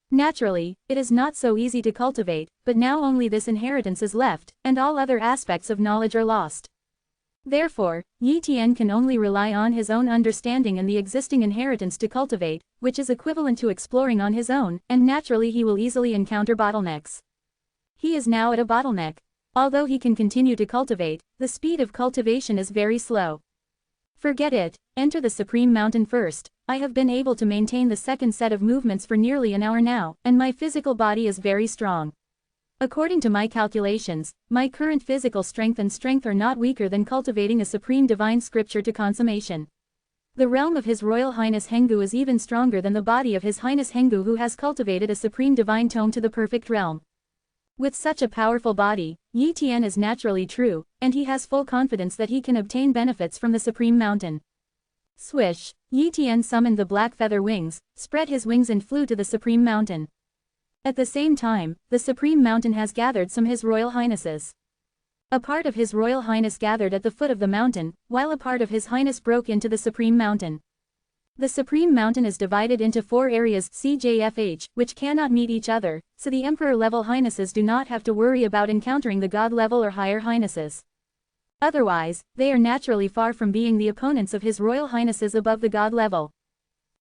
Naturally, it is not so easy to cultivate, but now only this inheritance is left, and all other aspects of knowledge are lost. Therefore, Yi Tian can only rely on his own understanding and the existing inheritance to cultivate, which is equivalent to exploring on his own, and naturally he will easily encounter bottlenecks. He is now at a bottleneck. Although he can continue to cultivate, the speed of cultivation is very slow. Forget it, enter the Supreme Mountain first. I have been able to maintain the second set of movements for nearly an hour now, and my physical body is very strong. According to my calculations, my current physical strength are not weaker than cultivating a supreme divine scripture to consummation. The realm of His Royal Highness Henggu is even stronger than the body of His Highness Henggu, who has cultivated a supreme divine tome to the perfect realm. With such a powerful body, Yi Tian is naturally true, and he has full confidence that he can obtain benefits from the Supreme Mountain. Swish, Yi Tian summoned the black feather wings, spread his wings and flew to the Supreme Mountain. At the same time, the Supreme Mountain has gathered some His Royal Highnesses. A part of His Royal Highness gathered at the foot of the mountain, while a part of His Highness broke into the Supreme Mountain. The Supreme Mountain is divided into 4 areas CJFH, which cannot meet each other, so the Emperor-level Highnesses do not have to worry about encountering the God-level or higher Highnesses. Otherwise, they are naturally far from being the opponents of His Royal Highnesses above the God level.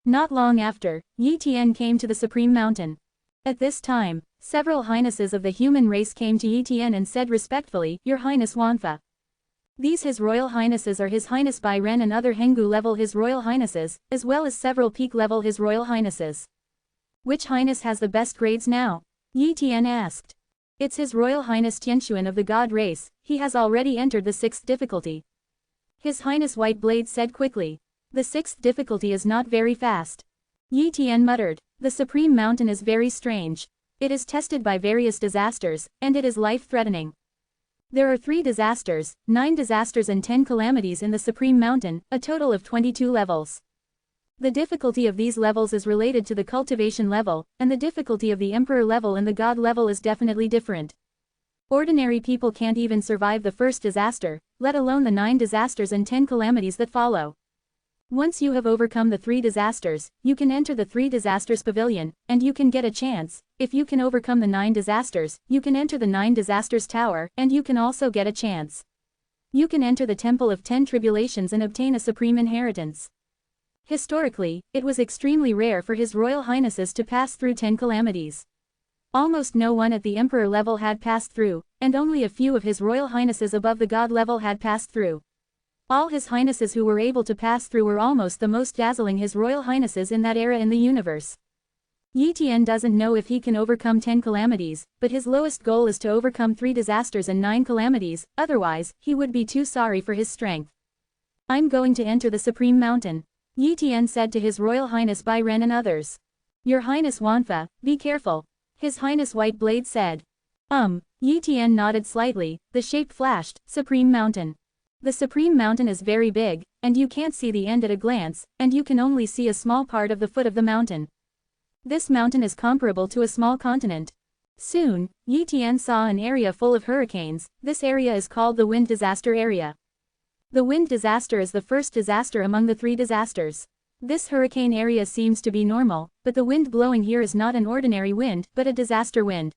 Not long after, Yi Tian came to the Supreme Mountain. At this time, several Highnesses of the human race came to Yi Tian and said respectfully, "Your Highness Wanfa." These His Royal Highnesses are His Highness Bai Ren and other Henggu-level His Royal Highnesses, as well as several peak-level His Royal Highnesses. Which Highness has the best grades now? Yi Tian asked. It's His Royal Highness Tianquan of the God race. He has already entered the 6th difficulty. His Highness White Blade said quickly. The 6th difficulty is not very fast. Yi Tian muttered. The Supreme Mountain is very strange. It is tested by various disasters, and it is life-threatening. There are 3 disasters, 9 disasters and 10 calamities in the Supreme Mountain, a total of 22 levels. The difficulty of these levels is related to the cultivation level, and the difficulty of the Emperor level and the God level is definitely different. Ordinary people can't even survive the first disaster, let alone the 9 disasters and 10 calamities that follow. Once you have overcome the 3 disasters, you can enter the 3 disasters pavilion, and you can get a chance. If you can overcome the 9 disasters, you can enter the 9 disasters tower, and you can also get a chance. You can enter the Temple of 10 Tribulations and obtain a supreme inheritance. Historically, it was extremely rare for His Royal Highnesses to pass through 10 calamities. Almost no one at the Emperor level had passed through, and only a few of His Royal Highnesses above the God level had passed through. All his highnesses who were able to pass through were almost the most dazzling his royal highnesses in that era in the universe. Yi Tian doesn't know if he can overcome 10 calamities, but his lowest goal is to overcome 3 disasters and 9 calamities, otherwise, he would be too sorry for his strength. I'm going to enter the Supreme Mountain, Yi Tian said to His Royal Highness Bai Ren and others. Your Highness Wanfa, be careful, His Highness White Blade said. Yi Tian nodded slightly, the shape flashed, Supreme Mountain. The Supreme Mountain is very big, and you can't see the end at a glance, and you can only see a small part of the foot of the mountain. This mountain is comparable to a small continent. Soon, Yi Tian saw an area full of hurricanes. This area is called the Wind Disaster Area. The wind disaster is the first disaster among the 3 disasters. This hurricane area seems to be normal, but the wind blowing here is not an ordinary wind, but a disaster wind.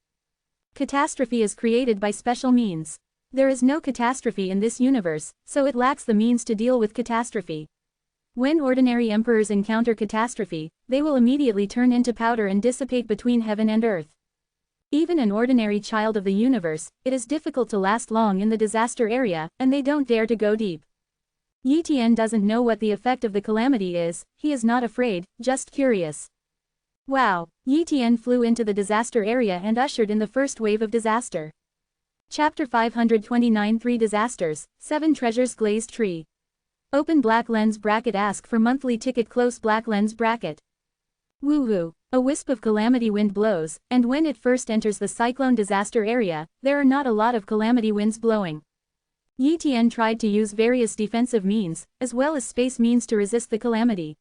Catastrophe is created by special means. There is no catastrophe in this universe, so it lacks the means to deal with catastrophe. When ordinary emperors encounter catastrophe, they will immediately turn into powder and dissipate between heaven and earth. Even an ordinary child of the universe, it is difficult to last long in the disaster area, and they don't dare to go deep. Yi Tian doesn't know what the effect of the calamity is, he is not afraid, just curious. Wow, Yi Tian flew into the disaster area and ushered in the first wave of disaster. Chapter 529 3 Disasters, 7 Treasures Glazed Tree. Open black lens bracket. Ask for monthly ticket. Close black lens bracket. Woo-woo. A wisp of calamity wind blows, and when it first enters the cyclone disaster area, there are not a lot of calamity winds blowing. Yi Tian tried to use various defensive means, as well as space means to resist the calamity.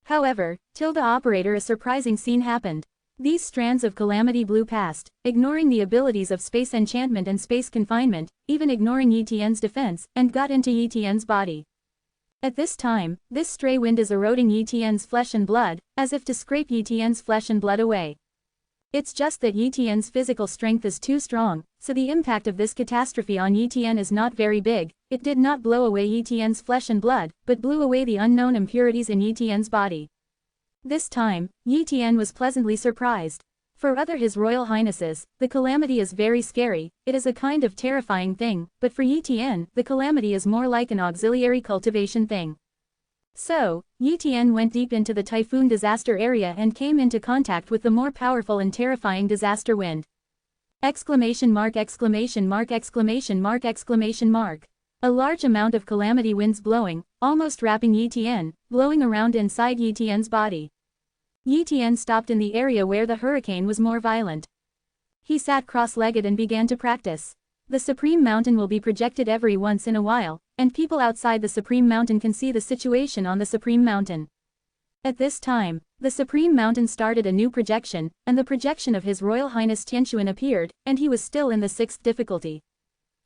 However, operator a surprising scene happened. These strands of calamity blew past, ignoring the abilities of space enchantment and space confinement, even ignoring Yi Tian's defense, and got into Yi Tian's body. At this time, this stray wind is eroding Yi Tian's flesh and blood, as if to scrape Yi Tian's flesh and blood away. It's just that Yi Tian's physical strength is too strong, so the impact of this catastrophe on Yi Tian is not very big. It did not blow away Yi Tian's flesh and blood, but blew away the unknown impurities in Yi Tian's body. This time, Yi Tian was pleasantly surprised. For His Royal Highnesses, the calamity is very scary, it is a kind of terrifying thing, but for Yi Tian, the calamity is more like an auxiliary cultivation thing. So, Yi Tian went deep into the typhoon disaster area and came into contact with the more powerful and terrifying disaster wind. Exclamation mark, exclamation mark, exclamation mark, exclamation mark. A large amount of calamity winds blowing, almost wrapping Yi Tian, blowing around inside Yi Tian's body. Yi Tian stopped in the area where the hurricane was more violent. He sat cross-legged and began to practice. The Supreme Mountain will be projected every once in a while, and people outside the Supreme Mountain can see the situation on the Supreme Mountain. At this time, the Supreme Mountain started a new projection, and the projection of His Royal Highness Tianquan appeared, and he was still in the 6th difficulty.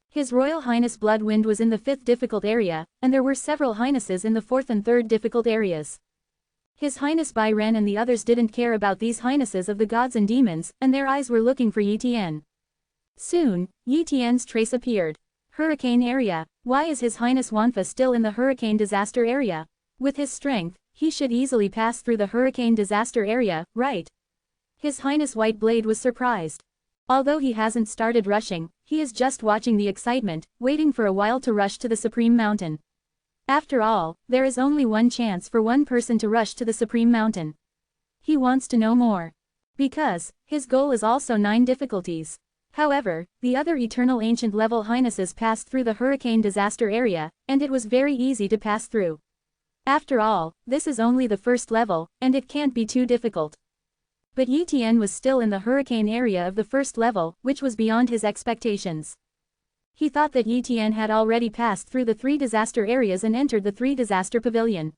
His Royal Highness Blood Wind was in the 5th difficult area, and there were several highnesses in the 4th and 3rd difficult areas. His Highness Bai Ren and the others didn't care about these highnesses of the gods and demons, and their eyes were looking for Yi Tian. Soon, Yi Tian's trace appeared. Hurricane area. Why is His Highness Wanfa still in the hurricane disaster area? With his strength, he should easily pass through the hurricane disaster area, right? His Highness White Blade was surprised. Although he hasn't started rushing, he is just watching the excitement, waiting for a while to rush to the Supreme Mountain. After all, there is only one chance for one person to rush to the Supreme Mountain. He wants to know more. Because, his goal is also 9 difficulties. However, the other eternal ancient level highnesses passed through the hurricane disaster area, and it was very easy to pass through. After all, this is only the first level, and it can't be too difficult. But Yi Tian was still in the hurricane area of the first level, which was beyond his expectations. He thought that Yi Tian had already passed through the 3 disaster areas and entered the 3 disaster pavilion.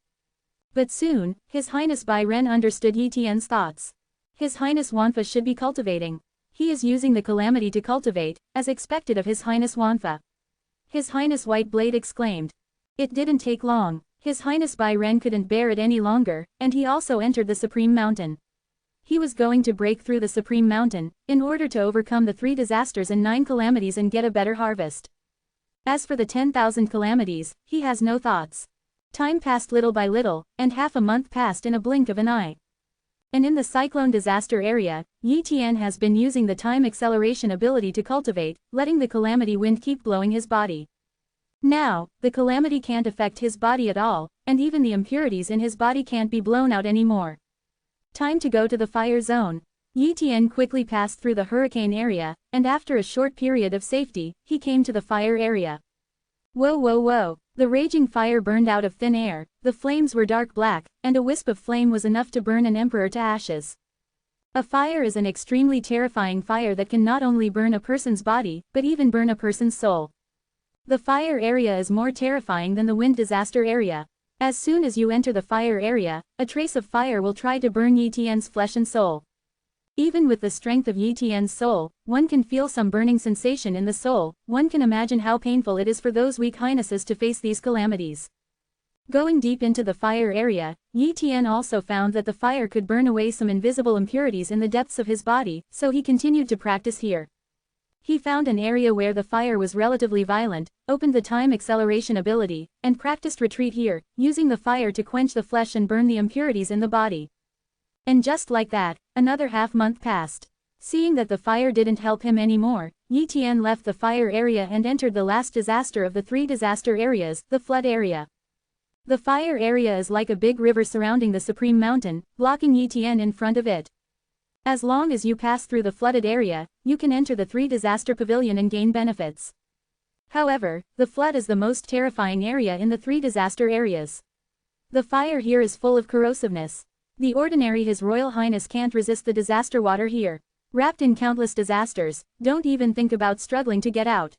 But soon, His Highness Bai Ren understood Yi Tian's thoughts. His Highness Wanfa should be cultivating. He is using the calamity to cultivate, as expected of His Highness Wanfa. His Highness White Blade exclaimed. It didn't take long. His Highness Bai Ren couldn't bear it any longer, and he also entered the Supreme Mountain. He was going to break through the Supreme Mountain, in order to overcome the 3 disasters and 9 calamities and get a better harvest. As for the 10,000 calamities, he has no thoughts. Time passed little by little, and half a month passed in a blink of an eye. And in the cyclone disaster area, Yi Tian has been using the time acceleration ability to cultivate, letting the calamity wind keep blowing his body. Now, the calamity can't affect his body at all, and even the impurities in his body can't be blown out anymore. Time to go to the fire zone. Yi Tian quickly passed through the hurricane area, and after a short period of safety, he came to the fire area. Whoa whoa whoa, the raging fire burned out of thin air, the flames were dark black, and a wisp of flame was enough to burn an emperor to ashes. A fire is an extremely terrifying fire that can not only burn a person's body, but even burn a person's soul. The fire area is more terrifying than the wind disaster area. As soon as you enter the fire area, a trace of fire will try to burn Yi Tian's flesh and soul. Even with the strength of Yi Tian's soul, one can feel some burning sensation in the soul. One can imagine how painful it is for those weak highnesses to face these calamities. Going deep into the fire area, Yi Tian also found that the fire could burn away some invisible impurities in the depths of his body, so he continued to practice here. He found an area where the fire was relatively violent, opened the time acceleration ability, and practiced retreat here, using the fire to quench the flesh and burn the impurities in the body. And just like that, another half-month passed. Seeing that the fire didn't help him anymore, Yi Tian left the fire area and entered the last disaster of the 3 disaster areas, the flood area. The fire area is like a big river surrounding the supreme mountain, blocking Yi Tian in front of it. As long as you pass through the flooded area, you can enter the 3 disaster pavilion and gain benefits. However, the flood is the most terrifying area in the 3 disaster areas. The fire here is full of corrosiveness. The ordinary His Royal Highness can't resist the disaster water here. Wrapped in countless disasters, don't even think about struggling to get out.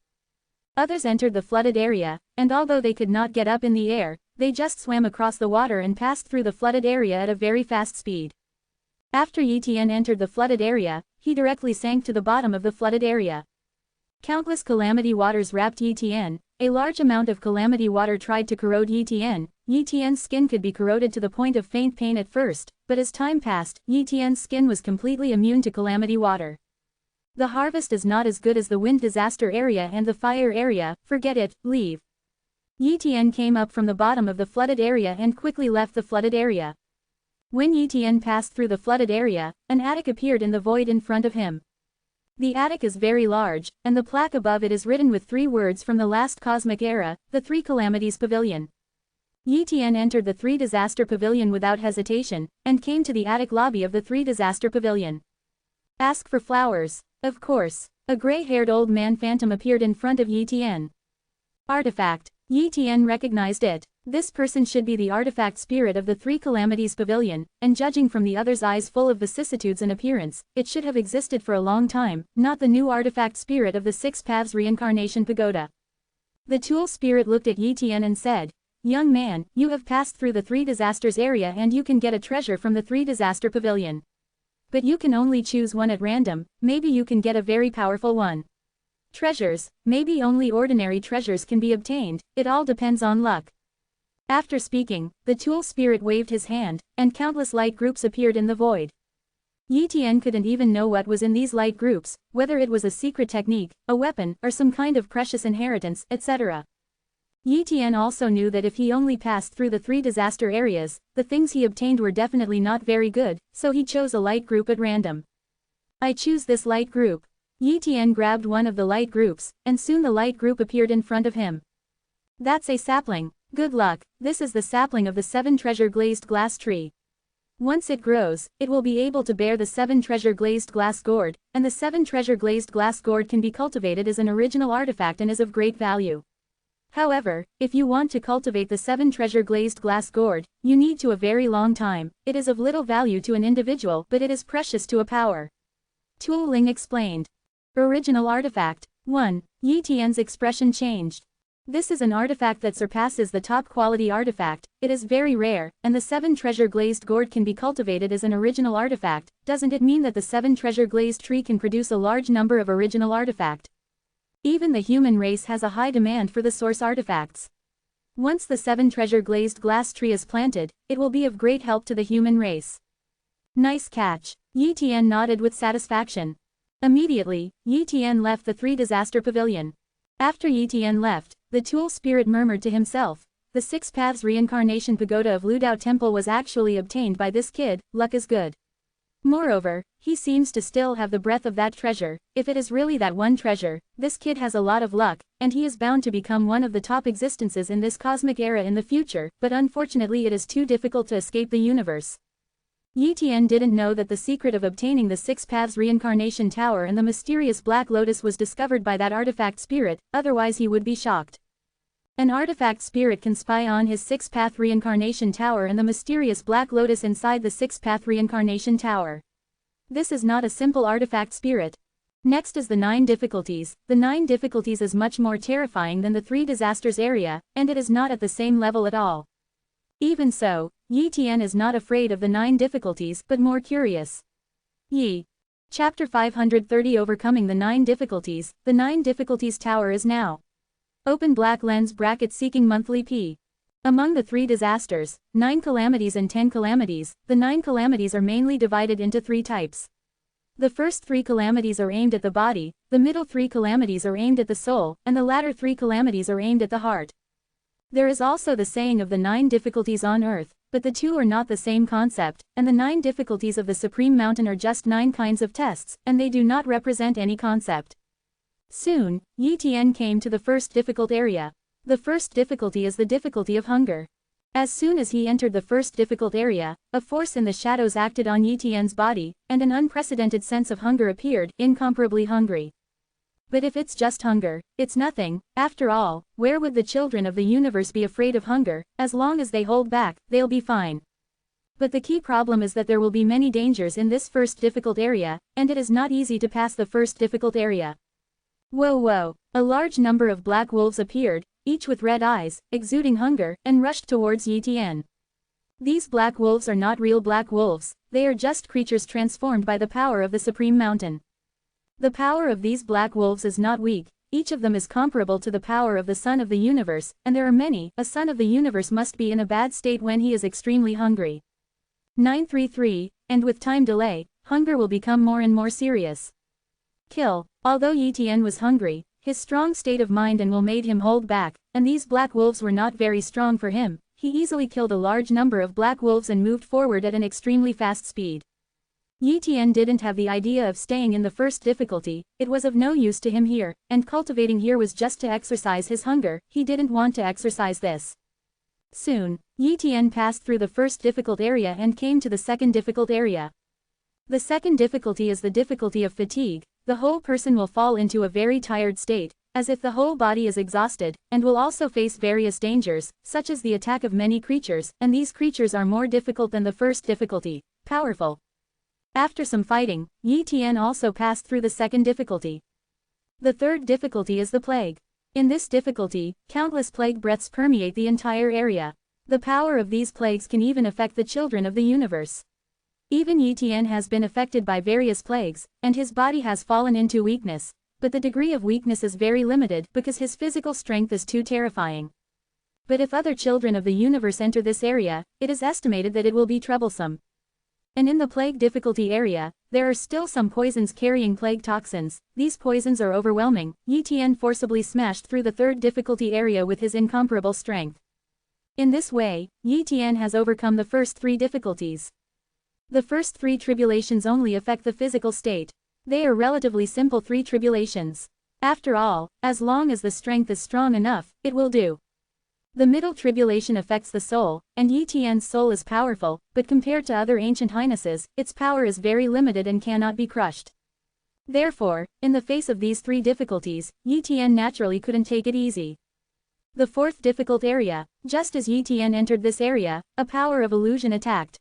Others entered the flooded area, and although they could not get up in the air, they just swam across the water and passed through the flooded area at a very fast speed. After Yi Tian entered the flooded area, he directly sank to the bottom of the flooded area. Countless calamity waters wrapped Yi Tian. A large amount of calamity water tried to corrode Yi Tian. Yi Tian's skin could be corroded to the point of faint pain at first, but as time passed, Yi Tian's skin was completely immune to calamity water. The harvest is not as good as the wind disaster area and the fire area. Forget it, leave. Yi Tian came up from the bottom of the flooded area and quickly left the flooded area. When Yi Tian passed through the flooded area, an attic appeared in the void in front of him. The attic is very large, and the plaque above it is written with 3 words from the last cosmic era, the 3 calamities pavilion. Yi Tian entered the 3 disaster pavilion without hesitation, and came to the attic lobby of the 3 disaster pavilion. Ask for flowers. Of course. A gray-haired old man phantom appeared in front of Yi Tian. Artifact. Yi Tian recognized it. This person should be the artifact spirit of the 3 calamities pavilion, and judging from the other's eyes full of vicissitudes and appearance, it should have existed for a long time, not the new artifact spirit of the 6 paths reincarnation pagoda. The tool spirit looked at Yi Tian and said, "Young man, you have passed through the 3 disasters area and you can get a treasure from the 3 disaster pavilion. But you can only choose one at random. Maybe you can get a very powerful one. Treasures, maybe only ordinary treasures can be obtained, it all depends on luck." After speaking, the tool spirit waved his hand, and countless light groups appeared in the void. Yi Tian couldn't even know what was in these light groups, whether it was a secret technique, a weapon, or some kind of precious inheritance, etc. Yi Tian also knew that if he only passed through the 3 disaster areas, the things he obtained were definitely not very good, so he chose a light group at random. "I choose this light group." Yi Tian grabbed one of the light groups, and soon the light group appeared in front of him. "That's a sapling. Good luck, this is the sapling of the 7 treasure glazed glass tree. Once it grows, it will be able to bear the 7 treasure glazed glass gourd, and the 7 treasure glazed glass gourd can be cultivated as an original artifact and is of great value. However, if you want to cultivate the 7 treasure glazed glass gourd, you need to a very long time. It is of little value to an individual, but it is precious to a power." Tool Ling explained. Original artifact. 1. Yi Tian's expression changed. This is an artifact that surpasses the top quality artifact. It is very rare, and the 7 treasure glazed gourd can be cultivated as an original artifact. Doesn't it mean that the 7 treasure glazed tree can produce a large number of original artifact? Even the human race has a high demand for the source artifacts. Once the 7 treasure glazed glass tree is planted, it will be of great help to the human race. Nice catch. Yi Tian nodded with satisfaction. Immediately, Yi Tian left the 3 disaster pavilion. After Yi Tian left, the tool spirit murmured to himself, "The 6 paths reincarnation pagoda of Ludao Temple was actually obtained by this kid, luck is good." Moreover, he seems to still have the breath of that treasure. If it is really that one treasure, this kid has a lot of luck, and he is bound to become one of the top existences in this cosmic era in the future, but unfortunately it is too difficult to escape the universe. Yi Tian didn't know that the secret of obtaining the Six Paths Reincarnation Tower and the mysterious Black Lotus was discovered by that artifact spirit, otherwise he would be shocked. An artifact spirit can spy on his Six Path Reincarnation Tower and the mysterious Black Lotus inside the Six Path Reincarnation Tower. This is not a simple artifact spirit. Next is the 9 difficulties. The 9 difficulties is much more terrifying than the 3 disasters area, and it is not at the same level at all. Even so, Yi Tian is not afraid of the 9 difficulties but more curious. Yi. Chapter 530 Overcoming the 9 difficulties. The 9 difficulties tower is now. Open black lens bracket seeking monthly p. Among the 3 disasters, 9 calamities and 10 calamities, the 9 calamities are mainly divided into 3 types. The first 3 calamities are aimed at the body, the middle 3 calamities are aimed at the soul, and the latter 3 calamities are aimed at the heart. There is also the saying of the 9 difficulties on earth, but the 2 are not the same concept, and the 9 difficulties of the Supreme Mountain are just 9 kinds of tests, and they do not represent any concept. Soon, Yi Tian came to the first difficult area. The first difficulty is the difficulty of hunger. As soon as he entered the first difficult area, a force in the shadows acted on Yi Tian's body, and an unprecedented sense of hunger appeared, incomparably hungry. But if it's just hunger, it's nothing. After all, where would the children of the universe be afraid of hunger? As long as they hold back, they'll be fine. But the key problem is that there will be many dangers in this first difficult area, and it is not easy to pass the first difficult area. Whoa! A large number of black wolves appeared, each with red eyes, exuding hunger, and rushed towards Yi Tian. These black wolves are not real black wolves, they are just creatures transformed by the power of the Supreme Mountain. The power of these black wolves is not weak, each of them is comparable to the power of the Son of the Universe, and there are many. A Son of the Universe must be in a bad state when he is extremely hungry. 933, and with time delay, hunger will become more and more serious. Kill. Although Yi Tian was hungry, his strong state of mind and will made him hold back, and these black wolves were not very strong for him. He easily killed a large number of black wolves and moved forward at an extremely fast speed. Yi Tian didn't have the idea of staying in the first difficulty, it was of no use to him here, and cultivating here was just to exercise his hunger. He didn't want to exercise this. Soon, Yi Tian passed through the first difficult area and came to the second difficult area. The second difficulty is the difficulty of fatigue. The whole person will fall into a very tired state, as if the whole body is exhausted, and will also face various dangers, such as the attack of many creatures, and these creatures are more difficult than the first difficulty. Powerful. After some fighting, Yi Tian also passed through the second difficulty. The third difficulty is the plague. In this difficulty, countless plague breaths permeate the entire area. The power of these plagues can even affect the children of the universe. Even Yi Tian has been affected by various plagues, and his body has fallen into weakness, but the degree of weakness is very limited because his physical strength is too terrifying. But if other children of the universe enter this area, it is estimated that it will be troublesome. And in the plague difficulty area, there are still some poisons carrying plague toxins. These poisons are overwhelming. Yi Tian forcibly smashed through the third difficulty area with his incomparable strength. In this way, Yi Tian has overcome the first 3 difficulties. The first 3 tribulations only affect the physical state. They are relatively simple 3 tribulations. After all, as long as the strength is strong enough, it will do. The middle tribulation affects the soul, and Yi Tian's soul is powerful, but compared to other ancient highnesses, its power is very limited and cannot be crushed. Therefore, in the face of these 3 difficulties, Yi Tian naturally couldn't take it easy. The fourth difficult area. Just as Yi Tian entered this area, a power of illusion attacked.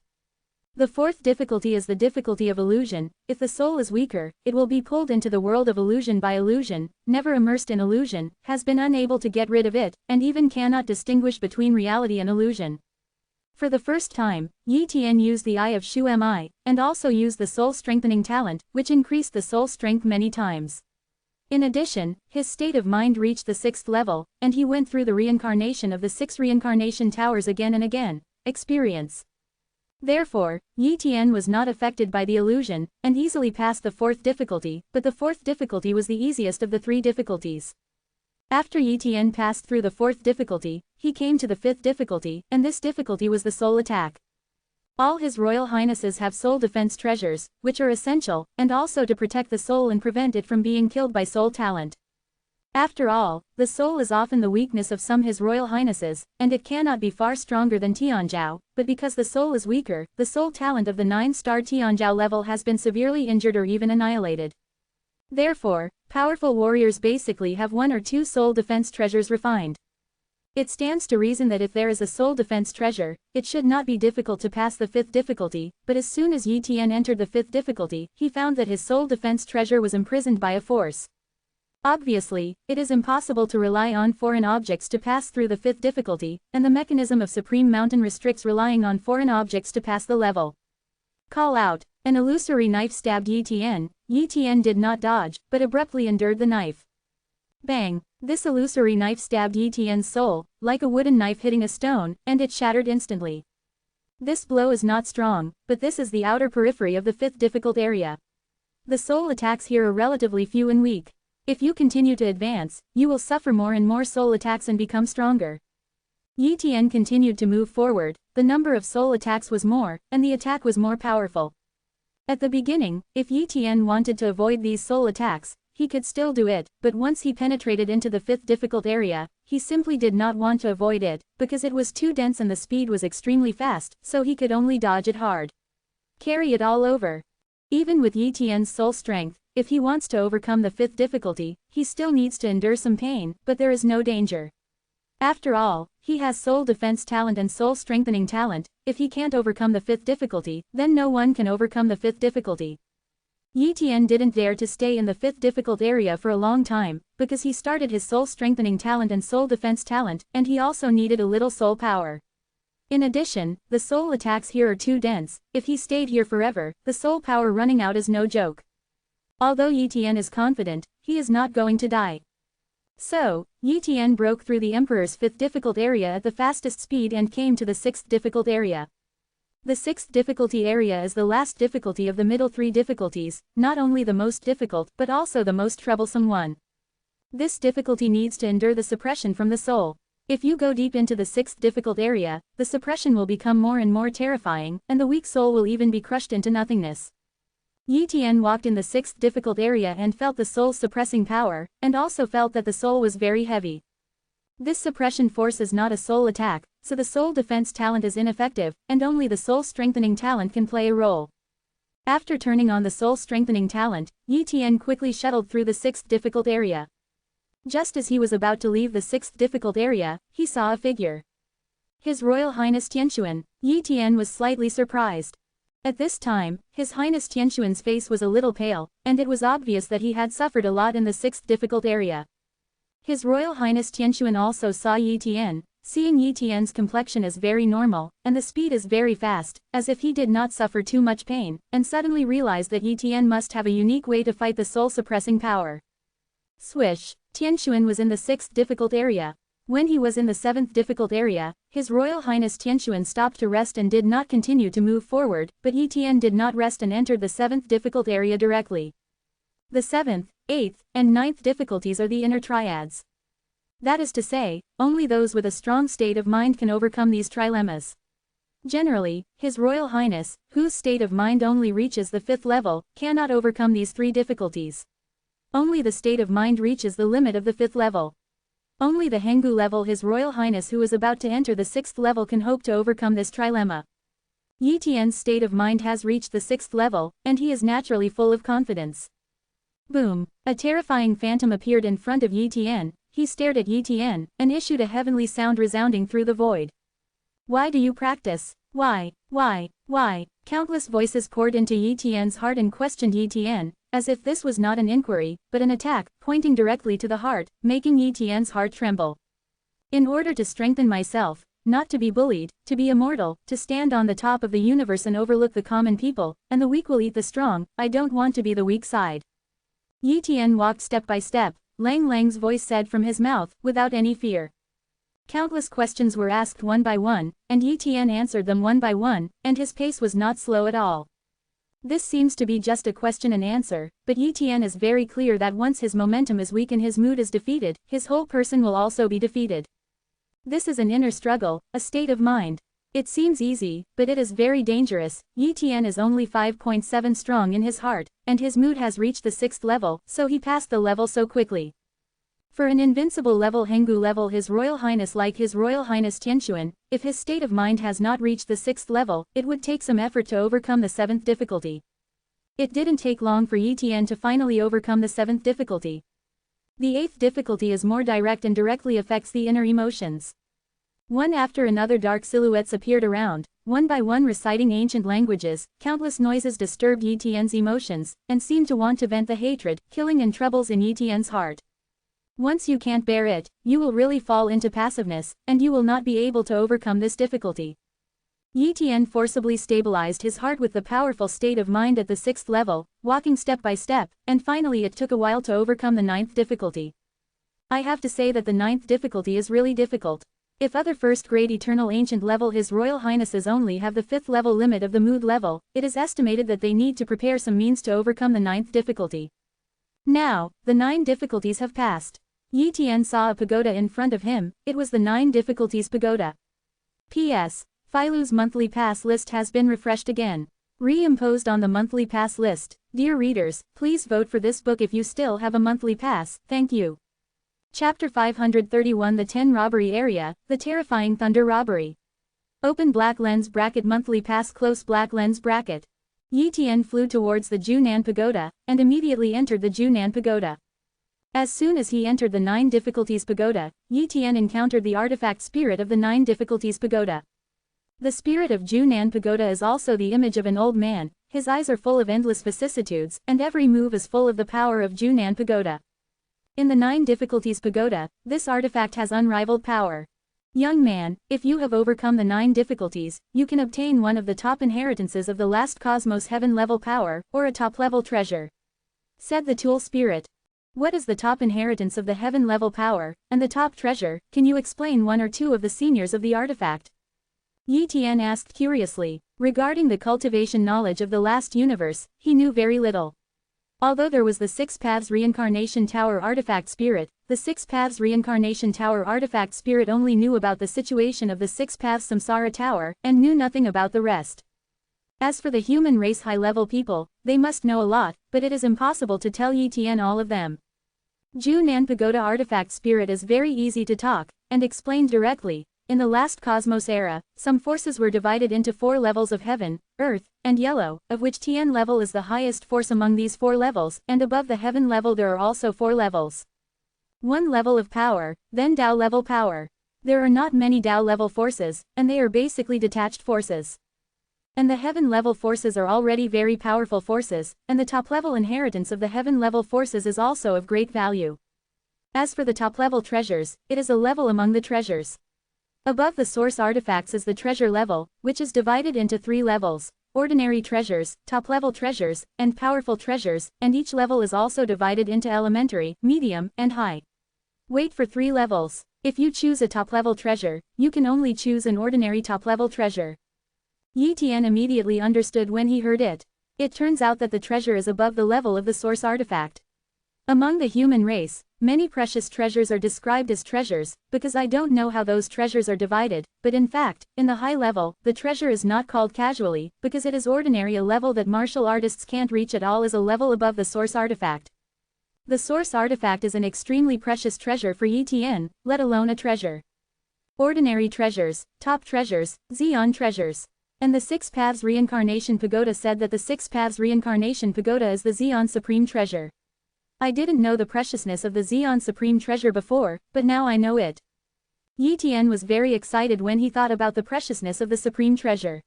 The fourth difficulty is the difficulty of illusion. If the soul is weaker, it will be pulled into the world of illusion by illusion, never immersed in illusion, has been unable to get rid of it, and even cannot distinguish between reality and illusion. For the first time, Yi Tian used the Eye of Shu Mi, and also used the soul strengthening talent, which increased the soul strength many times. In addition, his state of mind reached the 6th level, and he went through the reincarnation of the 6 reincarnation towers again and again. Experience. Therefore, Yi Tian was not affected by the illusion, and easily passed the 4th difficulty, but the 4th difficulty was the easiest of the 3 difficulties. After Yi Tian passed through the 4th difficulty, he came to the 5th difficulty, and this difficulty was the soul attack. All His Royal Highnesses have soul defense treasures, which are essential, and also to protect the soul and prevent it from being killed by soul talent. After all, the soul is often the weakness of some His Royal Highnesses, and it cannot be far stronger than Tianzhao, but because the soul is weaker, the soul talent of the 9-star Tianzhao level has been severely injured or even annihilated. Therefore, powerful warriors basically have 1 or 2 soul defense treasures refined. It stands to reason that if there is a soul defense treasure, it should not be difficult to pass the 5th difficulty, but as soon as Yi Tian entered the 5th difficulty, he found that his soul defense treasure was imprisoned by a force. Obviously, it is impossible to rely on foreign objects to pass through the 5th difficulty, and the mechanism of Supreme Mountain restricts relying on foreign objects to pass the level. Call out. An illusory knife stabbed Yi Tian. Yi Tian did not dodge, but abruptly endured the knife. Bang! This illusory knife stabbed Yi Tian's soul, like a wooden knife hitting a stone, and it shattered instantly. This blow is not strong, but this is the outer periphery of the 5th difficult area. The soul attacks here are relatively few and weak. If you continue to advance, you will suffer more and more soul attacks and become stronger. Yi Tian continued to move forward, the number of soul attacks was more, and the attack was more powerful. At the beginning, if Yi Tian wanted to avoid these soul attacks, he could still do it, but once he penetrated into the 5th difficult area, he simply did not want to avoid it, because it was too dense and the speed was extremely fast, so he could only dodge it hard. Carry it all over. Even with Yi Tian's soul strength, if he wants to overcome the 5th difficulty, he still needs to endure some pain, but there is no danger. After all, he has soul defense talent and soul strengthening talent. If he can't overcome the 5th difficulty, then no one can overcome the 5th difficulty. Yi Tian didn't dare to stay in the 5th difficult area for a long time, because he started his soul strengthening talent and soul defense talent, and he also needed a little soul power. In addition, the soul attacks here are too dense. If he stayed here forever, the soul power running out is no joke. Although Yi Tian is confident, he is not going to die. So, Yi Tian broke through the Emperor's 5th difficult area at the fastest speed and came to the 6th difficult area. The 6th difficulty area is the last difficulty of the middle 3 difficulties, not only the most difficult but also the most troublesome one. This difficulty needs to endure the suppression from the soul. If you go deep into the 6th difficult area, the suppression will become more and more terrifying, and the weak soul will even be crushed into nothingness. Yi Tian walked in the 6th difficult area and felt the soul's suppressing power, and also felt that the soul was very heavy. This suppression force is not a soul attack, so the soul defense talent is ineffective, and only the soul strengthening talent can play a role. After turning on the soul strengthening talent, Yi Tian quickly shuttled through the 6th difficult area. Just as he was about to leave the 6th difficult area, he saw a figure. His Royal Highness Tianxuan. Yi Tian was slightly surprised. At this time, His Highness Tianxuan's face was a little pale, and it was obvious that he had suffered a lot in the 6th difficult area. His Royal Highness Tianxuan also saw Yi Tian, seeing Yi Tian's complexion as very normal, and the speed is very fast, as if he did not suffer too much pain, and suddenly realized that Yi Tian must have a unique way to fight the soul-suppressing power. Swish! Tianxuan was in the 6th difficult area. When he was in the 7th difficult area, His Royal Highness Tianxuan stopped to rest and did not continue to move forward, but Yi Tian did not rest and entered the 7th difficult area directly. The 7th, 8th, and 9th difficulties are the inner triads. That is to say, only those with a strong state of mind can overcome these trilemmas. Generally, His Royal Highness, whose state of mind only reaches the 5th level, cannot overcome these 3 difficulties. Only the state of mind reaches the limit of the 5th level. Only the Henggu level His Royal Highness who is about to enter the 6th level can hope to overcome this trilemma. Yi Tian's state of mind has reached the 6th level, and he is naturally full of confidence. Boom! A terrifying phantom appeared in front of Yi Tian. He stared at Yi Tian, and issued a heavenly sound resounding through the void. Why do you practice? Why? Countless voices poured into Yi Tian's heart and questioned Yi Tian, as if this was not an inquiry, but an attack, pointing directly to the heart, making Yi Tian's heart tremble. In order to strengthen myself, not to be bullied, to be immortal, to stand on the top of the universe and overlook the common people, and the weak will eat the strong, I don't want to be the weak side. Yi Tian walked step by step, Lang Lang's voice said from his mouth, without any fear. Countless questions were asked one by one, and Yi Tian answered them one by one, and his pace was not slow at all. This seems to be just a question and answer, but Yi Tian is very clear that once his momentum is weak and his mood is defeated, his whole person will also be defeated. This is an inner struggle, a state of mind. It seems easy, but it is very dangerous. Yi Tian is only 5.7 strong in his heart, and his mood has reached the 6th level, so he passed the level so quickly. For an invincible level Henggu level His Royal Highness like His Royal Highness Tianxuan, if his state of mind has not reached the 6th level, it would take some effort to overcome the 7th difficulty. It didn't take long for Yi Tian to finally overcome the 7th difficulty. The 8th difficulty is more direct and directly affects the inner emotions. One after another dark silhouettes appeared around, one by one reciting ancient languages. Countless noises disturbed Yi Tian's emotions, and seemed to want to vent the hatred, killing and troubles in Yi Tian's heart. Once you can't bear it, you will really fall into passiveness, and you will not be able to overcome this difficulty. Yi Tian forcibly stabilized his heart with the powerful state of mind at the 6th level, walking step by step, and finally it took a while to overcome the 9th difficulty. I have to say that the 9th difficulty is really difficult. If other first-grade eternal ancient level His Royal Highnesses only have the 5th level limit of the mood level, it is estimated that they need to prepare some means to overcome the 9th difficulty. Now, the 9 difficulties have passed. Yi Tian saw a pagoda in front of him. It was the 9 difficulties pagoda. P.S. Filu's monthly pass list has been refreshed again. Reimposed on the monthly pass list. Dear readers, please vote for this book if you still have a monthly pass, thank you. Chapter 531 The 10 Robbery Area, The Terrifying Thunder Robbery. Open black lens bracket monthly pass close black lens bracket. Yi Tian flew towards the Junan Pagoda, and immediately entered the Junan Pagoda. As soon as he entered the 9 difficulties pagoda, Yi Tian encountered the artifact spirit of the 9 difficulties pagoda. The spirit of Junan Pagoda is also the image of an old man. His eyes are full of endless vicissitudes, and every move is full of the power of Junan Pagoda. In the 9 difficulties pagoda, this artifact has unrivaled power. Young man, if you have overcome the 9 difficulties, you can obtain one of the top inheritances of the last cosmos heaven level power, or a top level treasure. Said the tool spirit. What is the top inheritance of the heaven level power, and the top treasure? Can you explain one or two of the seniors of the artifact? Yi Tian asked curiously. Regarding the cultivation knowledge of the last universe, he knew very little. Although there was the 6 Paths Reincarnation Tower Artifact Spirit, the 6 Paths Reincarnation Tower Artifact Spirit only knew about the situation of the 6 Paths Samsara Tower, and knew nothing about the rest. As for the human race high-level people, they must know a lot, but it is impossible to tell Yi Tian all of them. Junan Pagoda Artifact Spirit is very easy to talk, and explained directly. In the last cosmos era, some forces were divided into 4 levels of heaven, earth, and yellow, of which Tian level is the highest force among these 4 levels, and above the heaven level there are also 4 levels. 1 level of power, then Tao level power. There are not many Tao level forces, and they are basically detached forces. And the heaven level forces are already very powerful forces, and the top level inheritance of the heaven level forces is also of great value. As for the top level treasures, it is a level among the treasures. Above the source artifacts is the treasure level, which is divided into 3 levels, ordinary treasures, top-level treasures, and powerful treasures, and each level is also divided into elementary, medium, and high. Wait for 3 levels. If you choose a top-level treasure, you can only choose an ordinary top-level treasure. Yi Tian immediately understood when he heard it. It turns out that the treasure is above the level of the source artifact. Among the human race, many precious treasures are described as treasures, because I don't know how those treasures are divided, but in fact, in the high level, the treasure is not called casually, because it is ordinary. A level that martial artists can't reach at all is a level above the source artifact. The source artifact is an extremely precious treasure for Yi Tian, let alone a treasure. Ordinary treasures, top treasures, Xeon treasures. And the 6 Paths Reincarnation Pagoda said that the 6 Paths Reincarnation Pagoda is the Xeon Supreme Treasure. I didn't know the preciousness of the Xeon Supreme Treasure before, but now I know it. Yi Tian was very excited when he thought about the preciousness of the Supreme Treasure.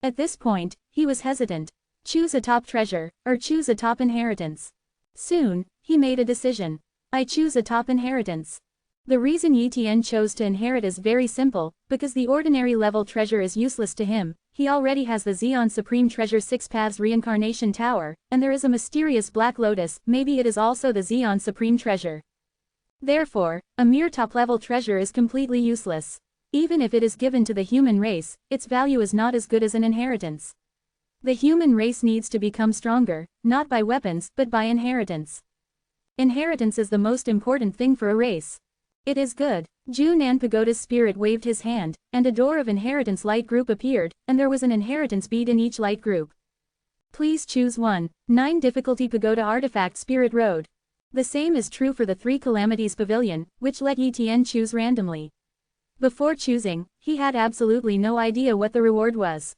At this point, he was hesitant. Choose a top treasure, or choose a top inheritance. Soon, he made a decision. I choose a top inheritance. The reason Yi Tian chose to inherit is very simple, because the ordinary level treasure is useless to him. He already has the Xeon Supreme Treasure 6 Paths Reincarnation Tower, and there is a mysterious Black Lotus, maybe it is also the Xeon Supreme Treasure. Therefore, a mere top-level treasure is completely useless. Even if it is given to the human race, its value is not as good as an inheritance. The human race needs to become stronger, not by weapons, but by inheritance. Inheritance is the most important thing for a race. It is good. Junan Pagoda's spirit waved his hand, and a door of inheritance light group appeared, and there was an inheritance bead in each light group. Please choose one. 9 Difficulty Pagoda Artifact Spirit Road. The same is true for the 3 Calamities Pavilion, which let Yi Tian choose randomly. Before choosing, he had absolutely no idea what the reward was.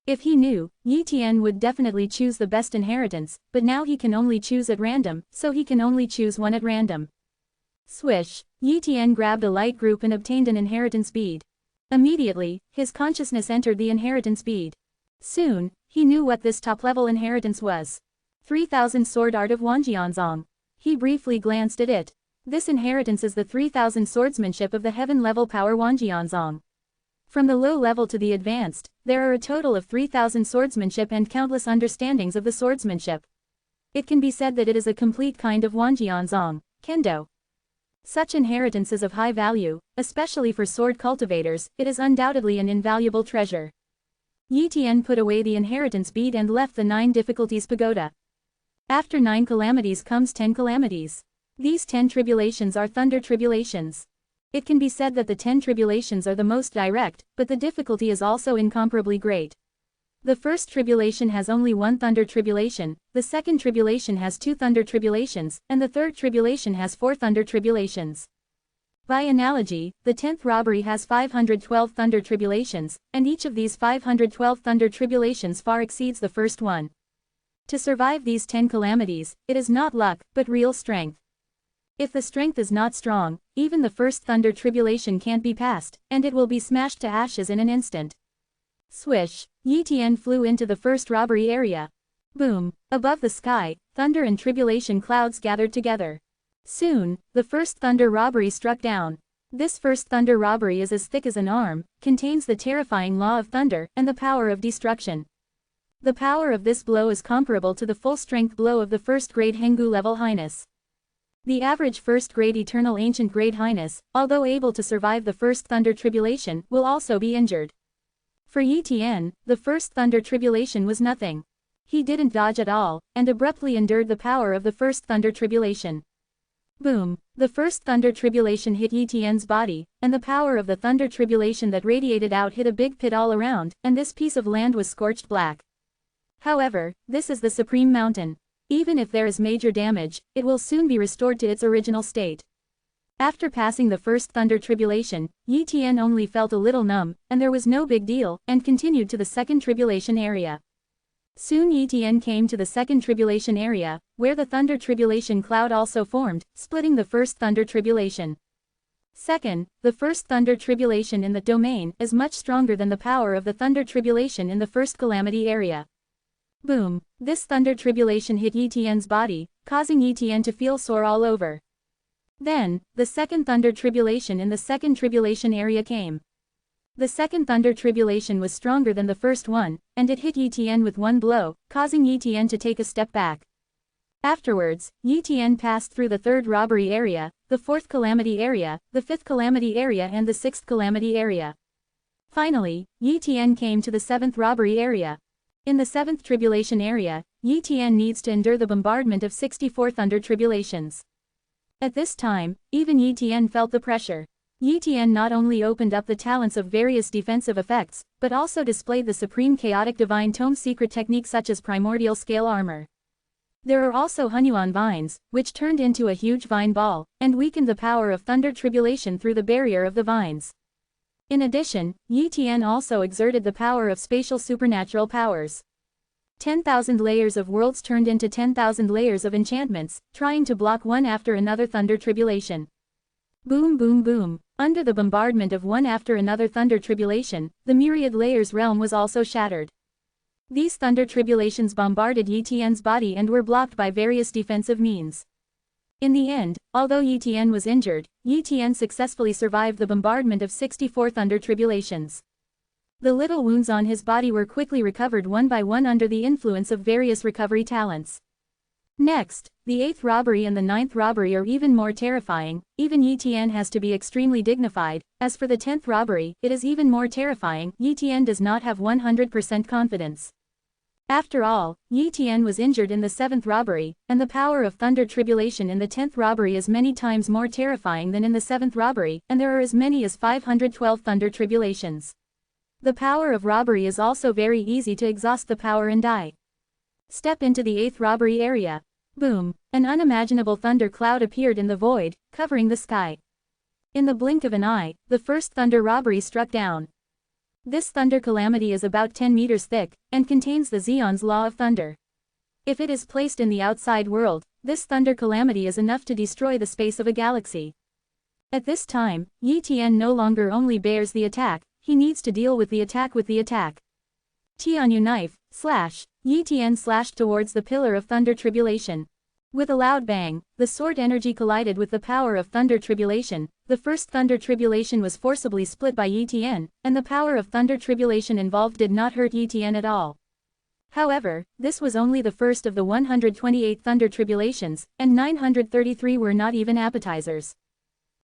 If he knew, Yi Tian would definitely choose the best inheritance, but now he can only choose at random, so he can only choose one at random. Swish. Yi Tian grabbed a light group and obtained an inheritance bead. Immediately, his consciousness entered the inheritance bead. Soon, he knew what this top-level inheritance was. 3000 Sword Art of Wanjianzong. He briefly glanced at it. This inheritance is the 3000 Swordsmanship of the Heaven-level power Wanjianzong. From the low level to the advanced, there are a total of 3000 swordsmanship and countless understandings of the swordsmanship. It can be said that it is a complete kind of Wanjianzong, Kendo. Such inheritance is of high value, especially for sword cultivators. It is undoubtedly an invaluable treasure. Yi Tian put away the inheritance bead and left the 9 Difficulties Pagoda. After 9 calamities comes 10 calamities. These 10 tribulations are thunder tribulations. It can be said that the 10 tribulations are the most direct, but the difficulty is also incomparably great. The first tribulation has only 1 thunder tribulation, the second tribulation has 2 thunder tribulations, and the third tribulation has 4 thunder tribulations. By analogy, the 10th robbery has 512 thunder tribulations, and each of these 512 thunder tribulations far exceeds the first one. To survive these 10 calamities, it is not luck, but real strength. If the strength is not strong, even the first thunder tribulation can't be passed, and it will be smashed to ashes in an instant. Swish. Yi Tian flew into the first robbery area. Boom. Above the sky, thunder and tribulation clouds gathered together. Soon, the first thunder robbery struck down. This first thunder robbery is as thick as an arm, contains the terrifying law of thunder and the power of destruction. The power of this blow is comparable to the full-strength blow of the first-grade Hengu level Highness. The average first-grade Eternal Ancient Grade Highness, although able to survive the first thunder tribulation, will also be injured. For Yi Tian, the first thunder tribulation was nothing. He didn't dodge at all, and abruptly endured the power of the first thunder tribulation. Boom. The first thunder tribulation hit Yi Tian's body, and the power of the thunder tribulation that radiated out hit a big pit all around, and this piece of land was scorched black. However, this is the Supreme Mountain. Even if there is major damage, it will soon be restored to its original state. After passing the first thunder tribulation, Yi Tian only felt a little numb, and there was no big deal, and continued to the second tribulation area. Soon Yi Tian came to the second tribulation area, where the thunder tribulation cloud also formed, splitting the first thunder tribulation. Second, the first thunder tribulation in the domain is much stronger than the power of the thunder tribulation in the first calamity area. Boom. This thunder tribulation hit Yi Tian's body, causing Yi Tian to feel sore all over. Then, the second thunder tribulation in the second tribulation area came. The second thunder tribulation was stronger than the first one, and it hit Yi Tian with one blow, causing Yi Tian to take a step back. Afterwards, Yi Tian passed through the third robbery area, the fourth calamity area, the fifth calamity area and the sixth calamity area. Finally, Yi Tian came to the seventh robbery area. In the seventh tribulation area, Yi Tian needs to endure the bombardment of 64 thunder tribulations. At this time, even Yi Tian felt the pressure. Yi Tian not only opened up the talents of various defensive effects, but also displayed the supreme chaotic divine tome secret techniques such as primordial scale armor. There are also Hunyuan vines, which turned into a huge vine ball, and weakened the power of thunder tribulation through the barrier of the vines. In addition, Yi Tian also exerted the power of spatial supernatural powers. 10,000 layers of worlds turned into 10,000 layers of enchantments, trying to block one after another thunder tribulation. Boom boom boom. Under the bombardment of one after another thunder tribulation, the myriad layers realm was also shattered. These thunder tribulations bombarded Yi Tian's body and were blocked by various defensive means. In the end, although Yi Tian was injured, Yi Tian successfully survived the bombardment of 64 thunder tribulations. The little wounds on his body were quickly recovered one by one under the influence of various recovery talents. Next, the 8th robbery and the 9th robbery are even more terrifying. Even Yi Tian has to be extremely dignified. As for the 10th robbery, it is even more terrifying. Yi Tian does not have 100% confidence. After all, Yi Tian was injured in the 7th robbery, and the power of thunder tribulation in the 10th robbery is many times more terrifying than in the 7th robbery, and there are as many as 512 thunder tribulations. The power of robbery is also very easy to exhaust the power and die. Step into the 8th robbery area. Boom! An unimaginable thunder cloud appeared in the void, covering the sky. In the blink of an eye, the first thunder robbery struck down. This thunder calamity is about 10 meters thick, and contains the Xeon's law of thunder. If it is placed in the outside world, this thunder calamity is enough to destroy the space of a galaxy. At this time, Yi Tian no longer only bears the attack, he needs to deal with the attack with the attack. Tianyu knife, slash, Yi Tian slashed towards the pillar of thunder tribulation. With a loud bang, the sword energy collided with the power of thunder tribulation. The first thunder tribulation was forcibly split by Yi Tian, and the power of thunder tribulation involved did not hurt Yi Tian at all. However, this was only the first of the 128 thunder tribulations, and 933 were not even appetizers.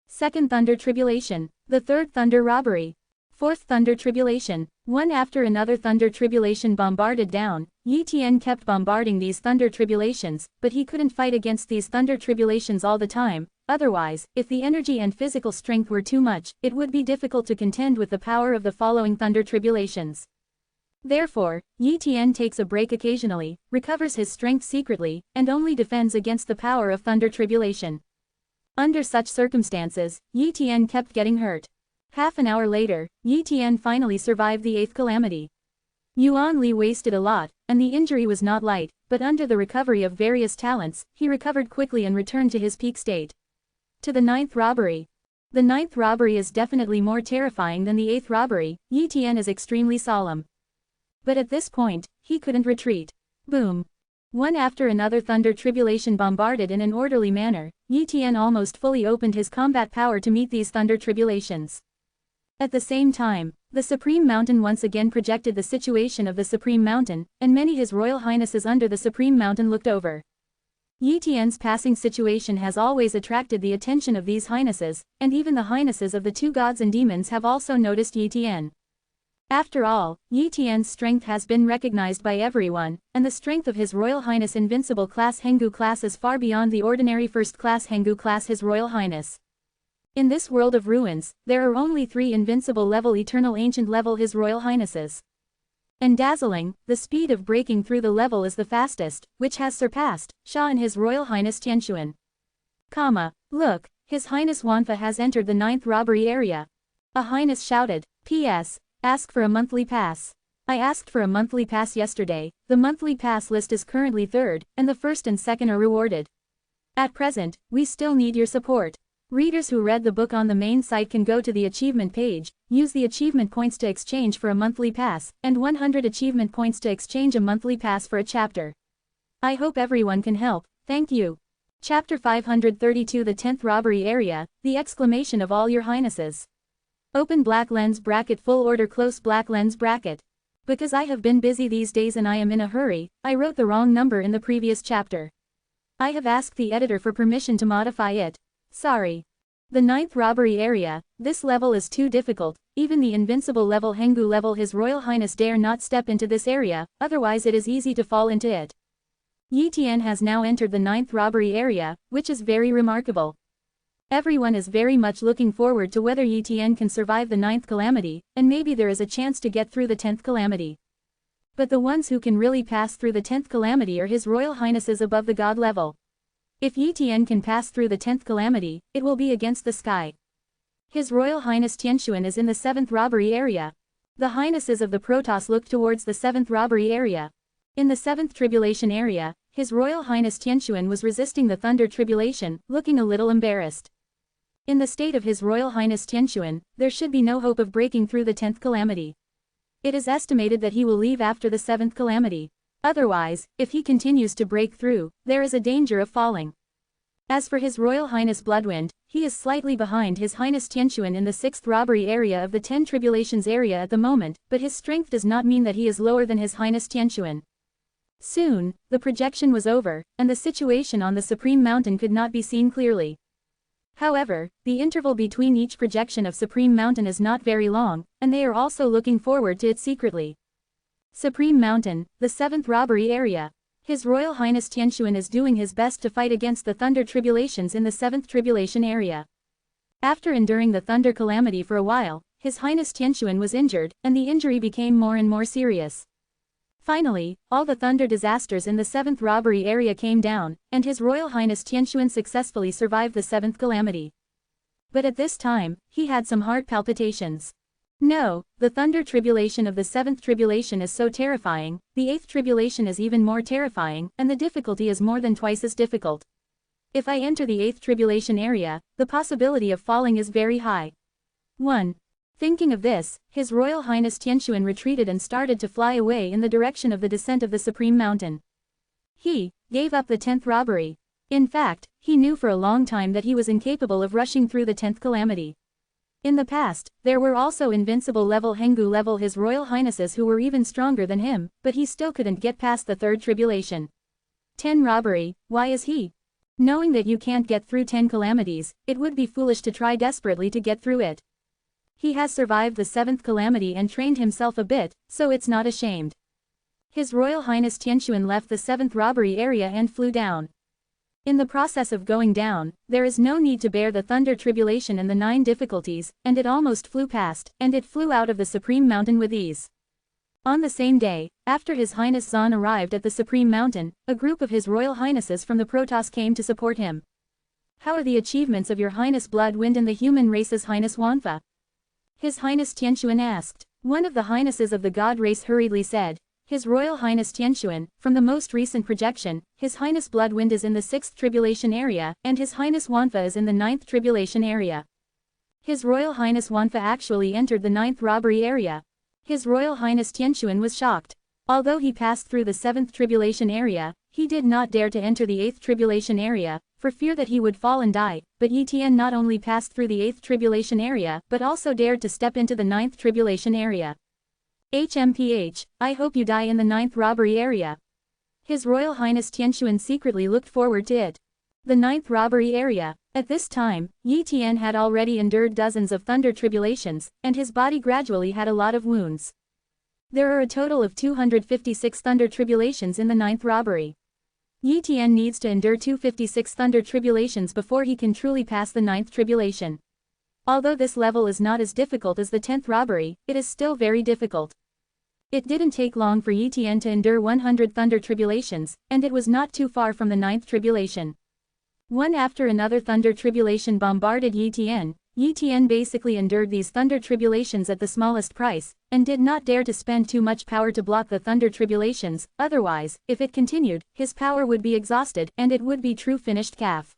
Second thunder tribulation, the third thunder robbery. Fourth thunder tribulation, one after another thunder tribulation bombarded down. Yi Tian kept bombarding these thunder tribulations, but he couldn't fight against these thunder tribulations all the time. Otherwise, if the energy and physical strength were too much, it would be difficult to contend with the power of the following thunder tribulations. Therefore, Yi Tian takes a break occasionally, recovers his strength secretly, and only defends against the power of thunder tribulation. Under such circumstances, Yi Tian kept getting hurt. Half an hour later, Yi Tian finally survived the 8th calamity. Yuan Li wasted a lot, and the injury was not light, but under the recovery of various talents, he recovered quickly and returned to his peak state. To the 9th robbery. The 9th robbery is definitely more terrifying than the 8th robbery. Yi Tian is extremely solemn. But at this point, he couldn't retreat. Boom! One after another thunder tribulation bombarded in an orderly manner. Yi Tian almost fully opened his combat power to meet these thunder tribulations. At the same time, the Supreme Mountain once again projected the situation of the Supreme Mountain, and many His Royal Highnesses under the Supreme Mountain looked over. Yi Tian's passing situation has always attracted the attention of these Highnesses, and even the Highnesses of the two gods and demons have also noticed Yi Tian. After all, Yi Tian's strength has been recognized by everyone, and the strength of His Royal Highness Invincible Class Hengu Class is far beyond the ordinary First Class Hengu Class His Royal Highness. In this world of ruins, there are only 3 invincible level eternal ancient level His Royal Highnesses. And dazzling, the speed of breaking through the level is the fastest, which has surpassed Sha and His Royal Highness Tianxuan. Look, His Highness Wanfa has entered the 9th robbery area. A Highness shouted, P.S. Ask for a monthly pass. I asked for a monthly pass yesterday. The monthly pass list is currently 3rd, and the 1st and 2nd are rewarded. At present, we still need your support. Readers who read the book on the main site can go to the achievement page, use the achievement points to exchange for a monthly pass, and 100 achievement points to exchange a monthly pass for a chapter. I hope everyone can help, thank you. Chapter 532 The 10th Robbery Area, the exclamation of all your highnesses. Open black lens bracket full order close black lens bracket. Because I have been busy these days and I am in a hurry, I wrote the wrong number in the previous chapter. I have asked the editor for permission to modify it. Sorry. The 9th robbery area, this level is too difficult, even the invincible level Hengu level His Royal Highness dare not step into this area, otherwise it is easy to fall into it. Yi Tian has now entered the 9th robbery area, which is very remarkable. Everyone is very much looking forward to whether Yi Tian can survive the 9th calamity, and maybe there is a chance to get through the 10th calamity. But the ones who can really pass through the 10th calamity are His Royal Highnesses above the god level. If Yi Tian can pass through the 10th calamity, it will be against the sky. His Royal Highness Tianxuan is in the 7th robbery area. The Highnesses of the Protoss look towards the 7th robbery area. In the 7th tribulation area, His Royal Highness Tianxuan was resisting the thunder tribulation, looking a little embarrassed. In the state of His Royal Highness Tianxuan, there should be no hope of breaking through the 10th calamity. It is estimated that he will leave after the 7th calamity. Otherwise, if he continues to break through, there is a danger of falling. As for His Royal Highness Bloodwind, he is slightly behind His Highness Tianxuan in the 6th robbery area of the 10 tribulations area at the moment, but his strength does not mean that he is lower than His Highness Tianxuan. Soon, the projection was over, and the situation on the Supreme Mountain could not be seen clearly. However, the interval between each projection of Supreme Mountain is not very long, and they are also looking forward to it secretly. Supreme Mountain, the 7th robbery area. His Royal Highness Tianxuan is doing his best to fight against the thunder tribulations in the 7th tribulation area. After enduring the thunder calamity for a while, His Highness Tianxuan was injured, and the injury became more and more serious. Finally, all the thunder disasters in the 7th robbery area came down, and His Royal Highness Tianxuan successfully survived the 7th calamity. But at this time, he had some heart palpitations. No, the thunder tribulation of the 7th tribulation is so terrifying, the 8th tribulation is even more terrifying, and the difficulty is more than twice as difficult. If I enter the 8th tribulation area, the possibility of falling is very high. 1. Thinking of this, His Royal Highness Tianxuan retreated and started to fly away in the direction of the descent of the Supreme Mountain. He gave up the 10th robbery. In fact, he knew for a long time that he was incapable of rushing through the 10th calamity. In the past, there were also invincible level Hengu level His Royal Highnesses who were even stronger than him, but he still couldn't get past the 3rd tribulation. 10 robbery, why is he? Knowing that you can't get through 10 calamities, it would be foolish to try desperately to get through it. He has survived the 7th calamity and trained himself a bit, so it's not ashamed. His Royal Highness Tianxuan left the 7th robbery area and flew down. In the process of going down, there is no need to bear the thunder tribulation and the 9 difficulties, and it almost flew past, and it flew out of the Supreme Mountain with ease. On the same day, after His Highness Zan arrived at the Supreme Mountain, a group of His Royal Highnesses from the Protoss came to support him. How are the achievements of Your Highness Bloodwind and the human race's Highness Wanfa? His Highness Tianxuan asked. One of the Highnesses of the God race hurriedly said, His Royal Highness Tianxuan, from the most recent projection, His Highness Bloodwind is in the 6th tribulation area, and His Highness Wanfa is in the 9th tribulation area. His Royal Highness Wanfa actually entered the 9th robbery area. His Royal Highness Tianxuan was shocked. Although he passed through the 7th tribulation area, he did not dare to enter the 8th tribulation area, for fear that he would fall and die, but Yi Tian not only passed through the 8th tribulation area but also dared to step into the 9th tribulation area. HMPH, I hope you die in the 9th robbery area. His Royal Highness Tianxuan secretly looked forward to it. The 9th robbery area. At this time, Yi Tian had already endured dozens of thunder tribulations, and his body gradually had a lot of wounds. There are a total of 256 thunder tribulations in the 9th robbery. Yi Tian needs to endure 256 thunder tribulations before he can truly pass the 9th tribulation. Although this level is not as difficult as the 10th robbery, it is still very difficult. It didn't take long for Yi Tian to endure 100 thunder tribulations, and it was not too far from the 9th tribulation. One after another thunder tribulation bombarded Yi Tian. Yi Tian basically endured these thunder tribulations at the smallest price, and did not dare to spend too much power to block the thunder tribulations, otherwise, if it continued, his power would be exhausted and it would be true finished calf.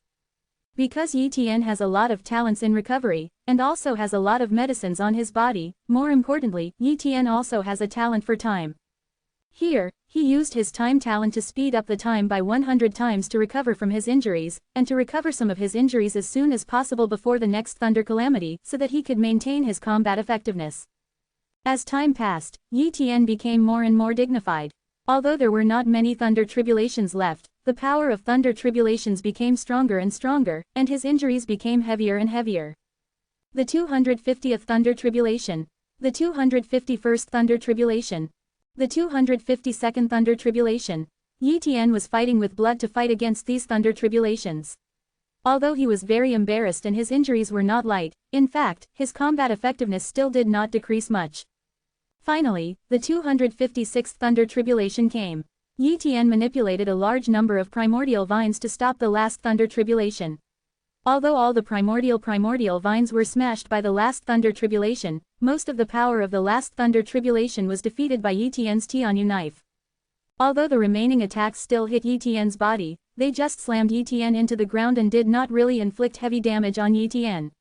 Because Yi Tian has a lot of talents in recovery, and also has a lot of medicines on his body, more importantly, Yi Tian also has a talent for time. Here, he used his time talent to speed up the time by 100 times to recover from his injuries, and to recover some of his injuries as soon as possible before the next thunder calamity, so that he could maintain his combat effectiveness. As time passed, Yi Tian became more and more dignified. Although there were not many thunder tribulations left, the power of thunder tribulations became stronger and stronger, and his injuries became heavier and heavier. The 250th thunder tribulation. The 251st thunder tribulation. The 252nd thunder tribulation. Yi Tian was fighting with blood to fight against these thunder tribulations. Although he was very embarrassed and his injuries were not light, in fact, his combat effectiveness still did not decrease much. Finally, the 256th thunder tribulation came. Yi Tian manipulated a large number of primordial vines to stop the last thunder tribulation. Although all the primordial vines were smashed by the last thunder tribulation, most of the power of the last thunder tribulation was defeated by Yi Tian's Tianyu knife. Although the remaining attacks still hit Yi Tian's body, they just slammed Yi Tian into the ground and did not really inflict heavy damage on Yi Tian.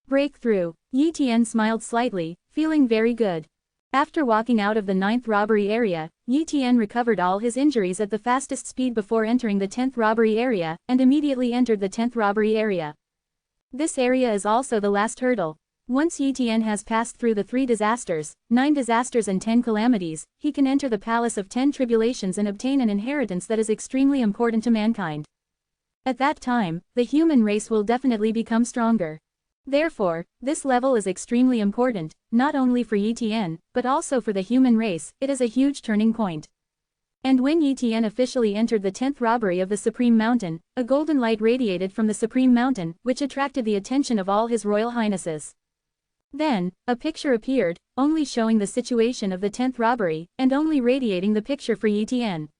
Breakthrough. Yi Tian smiled slightly, feeling very good. After walking out of the 9th robbery area, Yi Tian recovered all his injuries at the fastest speed before entering the 10th robbery area, and immediately entered the 10th robbery area. This area is also the last hurdle. Once Yi Tian has passed through the 3 disasters, 9 disasters and 10 calamities, he can enter the Palace of 10 Tribulations and obtain an inheritance that is extremely important to mankind. At that time, the human race will definitely become stronger. Therefore, this level is extremely important, not only for Yi Tian, but also for the human race. It is a huge turning point. And when Yi Tian officially entered the 10th robbery of the Supreme Mountain, a golden light radiated from the Supreme Mountain, which attracted the attention of all His Royal Highnesses. Then, a picture appeared, only showing the situation of the 10th robbery, and only radiating the picture for Yi Tian.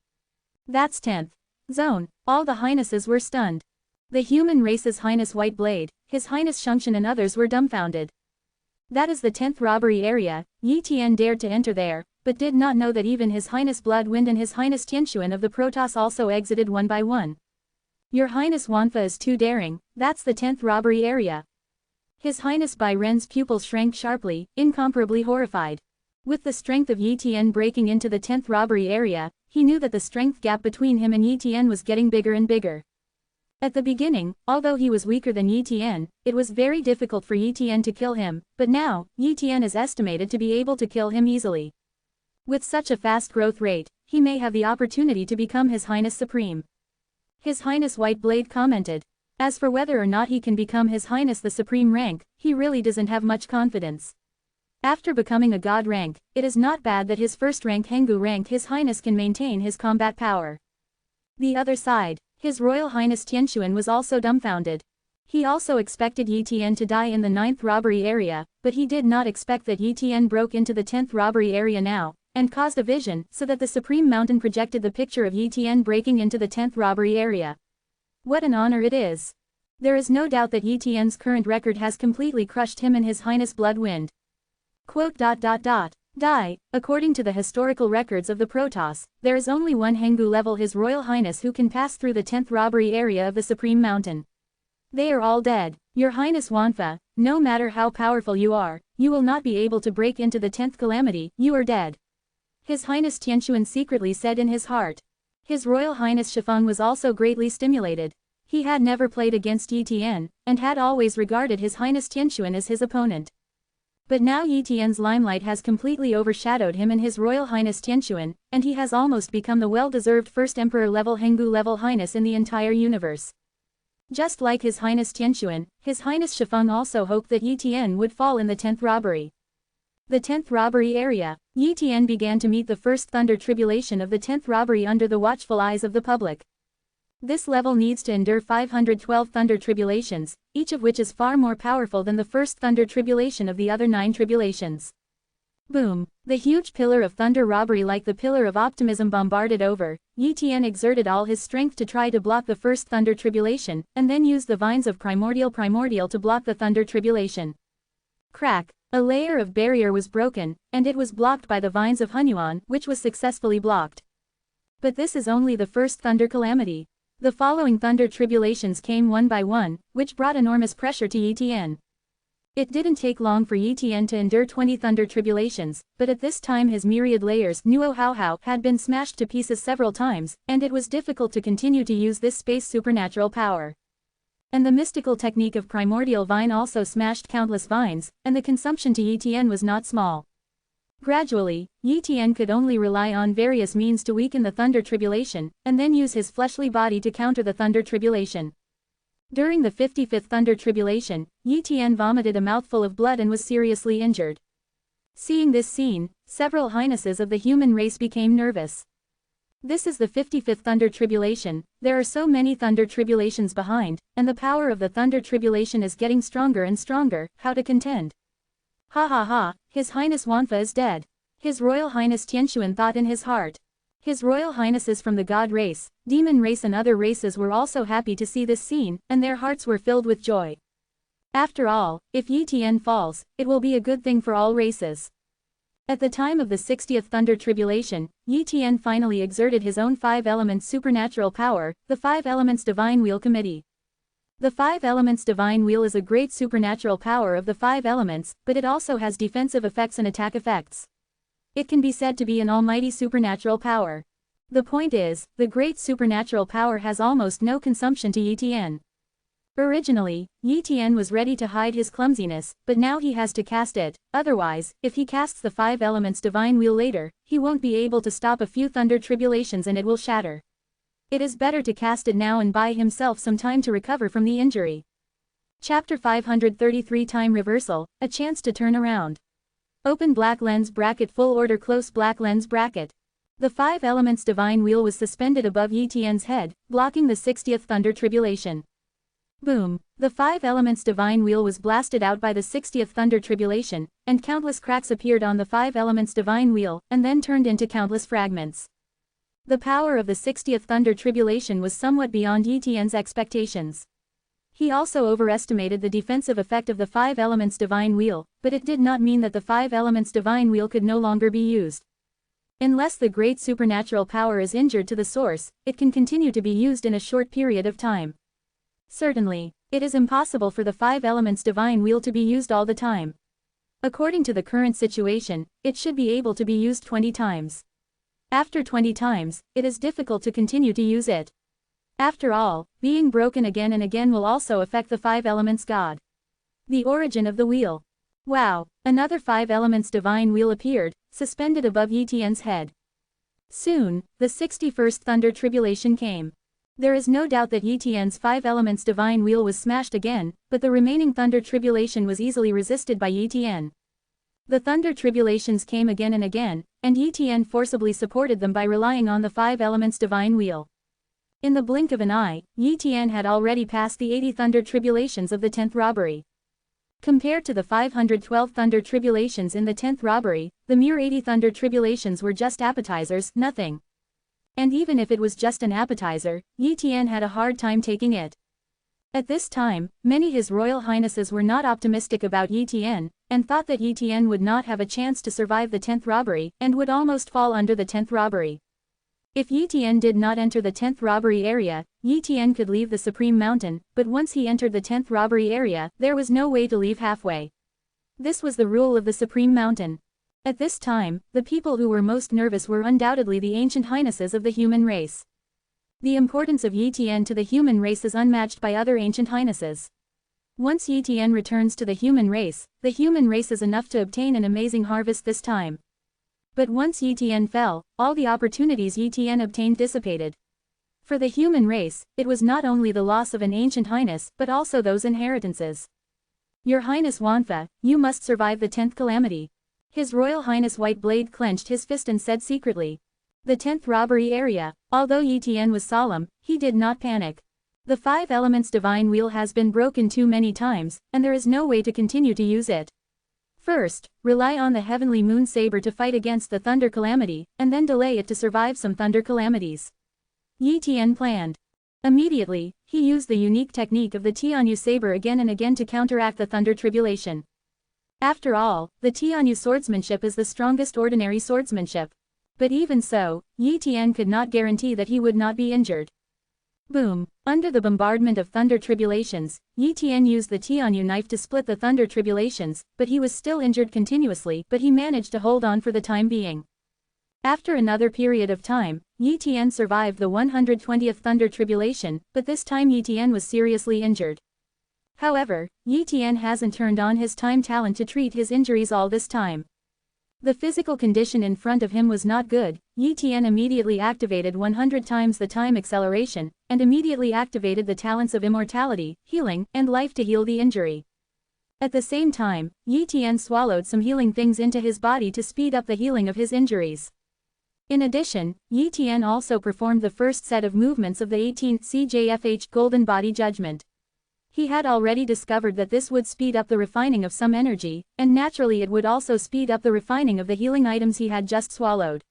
That's 10th zone. All the Highnesses were stunned. The human race's Highness White Blade, His Highness Shungshan and others were dumbfounded. That is the 10th robbery area. Yi Tian dared to enter there, but did not know that even His Highness Bloodwind and His Highness Tianxuan of the Protoss also exited one by one. Your Highness Wanfa is too daring. That's the 10th robbery area. His Highness Bai Ren's pupils shrank sharply, incomparably horrified. With the strength of Yi Tian breaking into the 10th robbery area, he knew that the strength gap between him and Yi Tian was getting bigger and bigger. At the beginning, although he was weaker than Yi Tian, it was very difficult for Yi Tian to kill him, but now, Yi Tian is estimated to be able to kill him easily. With such a fast growth rate, he may have the opportunity to become His Highness Supreme. His Highness White Blade commented. As for whether or not he can become His Highness the Supreme rank, he really doesn't have much confidence. After becoming a god rank, it is not bad that his first rank Hengu rank His Highness can maintain his combat power. The other side, His Royal Highness Tianxuan was also dumbfounded. He also expected Yi Tian to die in the 9th robbery area, but he did not expect that Yi Tian broke into the 10th robbery area now, and caused a vision so that the Supreme Mountain projected the picture of Yi Tian breaking into the 10th robbery area. What an honor it is. There is no doubt that Yi Tian's current record has completely crushed him and His Highness Bloodwind. Die. According to the historical records of the Protoss, there is only one Hengu level His Royal Highness who can pass through the 10th robbery area of the Supreme Mountain. They are all dead. Your Highness Wanfa, no matter how powerful you are, you will not be able to break into the 10th calamity. You are dead. His Highness Tianxuan secretly said in his heart. His Royal Highness Shifeng was also greatly stimulated. He had never played against Yi Tian, and had always regarded His Highness Tianxuan as his opponent. But now Yi Tian's limelight has completely overshadowed him and His Royal Highness Tianxuan, and he has almost become the well-deserved first Emperor-level Hengu level Highness in the entire universe. Just like His Highness Tianxuan, His Highness Shifeng also hoped that Yi Tian would fall in the 10th robbery. The 10th robbery area. Yi Tian began to meet the first thunder tribulation of the 10th robbery under the watchful eyes of the public. This level needs to endure 512 thunder tribulations, each of which is far more powerful than the first thunder tribulation of the other 9 tribulations. Boom! The huge pillar of thunder robbery like the pillar of optimism bombarded over. Yi Tian exerted all his strength to try to block the first thunder tribulation, and then used the vines of primordial to block the thunder tribulation. Crack! A layer of barrier was broken, and it was blocked by the vines of Hunyuan, which was successfully blocked. But this is only the first thunder calamity. The following thunder tribulations came one by one, which brought enormous pressure to Yi Tian. It didn't take long for Yi Tian to endure 20 thunder tribulations, but at this time his myriad layers Nuo Hao had been smashed to pieces several times, and it was difficult to continue to use this space supernatural power. And the mystical technique of primordial vine also smashed countless vines, and the consumption to Yi Tian was not small. Gradually, Yi Tian could only rely on various means to weaken the thunder tribulation, and then use his fleshly body to counter the thunder tribulation. During the 55th thunder tribulation, Yi Tian vomited a mouthful of blood and was seriously injured. Seeing this scene, several highnesses of the human race became nervous. This is the 55th thunder tribulation. There are so many thunder tribulations behind, and the power of the thunder tribulation is getting stronger and stronger. How to contend? Ha, His Highness Wanfa is dead. His Royal Highness Tianxuan thought in his heart. His Royal Highnesses from the God race, Demon race and other races were also happy to see this scene, and their hearts were filled with joy. After all, if Yi Tian falls, it will be a good thing for all races. At the time of the 60th thunder tribulation, Yi Tian finally exerted his own 5 elements supernatural power, the 5 elements divine wheel committee. The 5 elements divine wheel is a great supernatural power of the 5 elements, but it also has defensive effects and attack effects. It can be said to be an almighty supernatural power. The point is, the great supernatural power has almost no consumption to Yi Tian. Originally, Yi Tian was ready to hide his clumsiness, but now he has to cast it. Otherwise, if he casts the 5 elements divine wheel later, he won't be able to stop a few thunder tribulations and it will shatter. It is better to cast it now and buy himself some time to recover from the injury. Chapter 533 Time Reversal, a chance to turn around. Open black lens bracket full order close black lens bracket. The 5 elements divine wheel was suspended above Yi Tian's head, blocking the 60th thunder tribulation. Boom! The 5 elements divine wheel was blasted out by the 60th thunder tribulation, and countless cracks appeared on the 5 elements divine wheel, and then turned into countless fragments. The power of the 60th thunder tribulation was somewhat beyond Yi Tian's expectations. He also overestimated the defensive effect of the 5 elements divine wheel, but it did not mean that the 5 elements divine wheel could no longer be used. Unless the great supernatural power is injured to the source, it can continue to be used in a short period of time. Certainly, it is impossible for the 5 elements divine wheel to be used all the time. According to the current situation, it should be able to be used 20 times. After 20 times, it is difficult to continue to use it. After all, being broken again and again will also affect the 5 elements God. The origin of the wheel. Wow, another 5 elements divine wheel appeared, suspended above Yi Tian's head. Soon, the 61st thunder tribulation came. There is no doubt that Yi Tian's 5 elements divine wheel was smashed again, but the remaining thunder tribulation was easily resisted by Yi Tian. The thunder tribulations came again and again, and Yi Tian forcibly supported them by relying on the 5 elements divine wheel. In the blink of an eye, Yi Tian had already passed the 80 thunder tribulations of the 10th robbery. Compared to the 512 thunder tribulations in the 10th robbery, the mere 80 thunder tribulations were just appetizers, nothing. And even if it was just an appetizer, Yi Tian had a hard time taking it. At this time, many His Royal Highnesses were not optimistic about Yi Tian, and thought that Yi Tian would not have a chance to survive the 10th robbery, and would almost fall under the 10th robbery. If Yi Tian did not enter the 10th robbery area, Yi Tian could leave the Supreme Mountain, but once he entered the 10th robbery area, there was no way to leave halfway. This was the rule of the Supreme Mountain. At this time, the people who were most nervous were undoubtedly the ancient highnesses of the human race. The importance of Yi Tian to the human race is unmatched by other ancient highnesses. Once Yi Tian returns to the human race is enough to obtain an amazing harvest this time. But once Yi Tian fell, all the opportunities Yi Tian obtained dissipated. For the human race, it was not only the loss of an ancient highness, but also those inheritances. Your Highness Wanfa, you must survive the 10th calamity. His Royal Highness White Blade clenched his fist and said secretly. The 10th robbery area. Although Yi Tian was solemn, he did not panic. The 5 elements divine wheel has been broken too many times, and there is no way to continue to use it. First, rely on the heavenly moon saber to fight against the thunder calamity, and then delay it to survive some thunder calamities. Yi Tian planned. Immediately, he used the unique technique of the Tianyu saber again and again to counteract the thunder tribulation. After all, the Tianyu swordsmanship is the strongest ordinary swordsmanship. But even so, Yi Tian could not guarantee that he would not be injured. Boom! Under the bombardment of thunder tribulations, Yi Tian used the Tianyu knife to split the thunder tribulations, but he was still injured continuously, but he managed to hold on for the time being. After another period of time, Yi Tian survived the 120th thunder tribulation, but this time Yi Tian was seriously injured. However, Yi Tian hasn't turned on his time talent to treat his injuries all this time. The physical condition in front of him was not good. Yi Tian immediately activated 100 times the time acceleration, and immediately activated the talents of immortality, healing, and life to heal the injury. At the same time, Yi Tian swallowed some healing things into his body to speed up the healing of his injuries. In addition, Yi Tian also performed the first set of movements of the 18th CJFH Golden Body Judgment. He had already discovered that this would speed up the refining of some energy, and naturally it would also speed up the refining of the healing items he had just swallowed.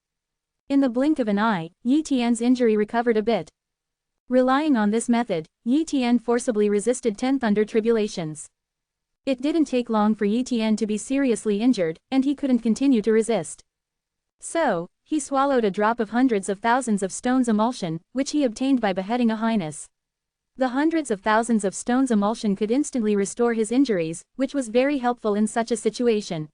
In the blink of an eye, Yi Tian's injury recovered a bit. Relying on this method, Yi Tian forcibly resisted 10 thunder tribulations. It didn't take long for Yi Tian to be seriously injured, and he couldn't continue to resist. So, he swallowed a drop of hundreds of thousands of stones emulsion, which he obtained by beheading a highness. The hundreds of thousands of stones emulsion could instantly restore his injuries, which was very helpful in such a situation.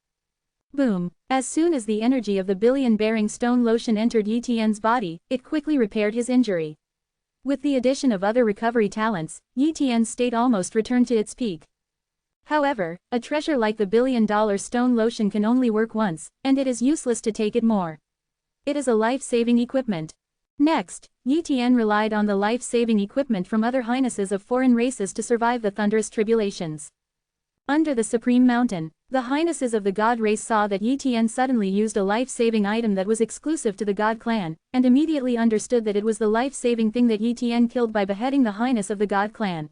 Boom! As soon as the energy of the billion-bearing stone lotion entered Yi Tian's body, it quickly repaired his injury. With the addition of other recovery talents, Yi Tian's state almost returned to its peak. However, a treasure like the billion-dollar stone lotion can only work once, and it is useless to take it more. It is a life-saving equipment. Next, Yi Tian relied on the life-saving equipment from other highnesses of foreign races to survive the thunderous tribulations. Under the Supreme Mountain, the highnesses of the god race saw that Yi Tian suddenly used a life-saving item that was exclusive to the god clan, and immediately understood that it was the life-saving thing that Yi Tian killed by beheading the highness of the god clan.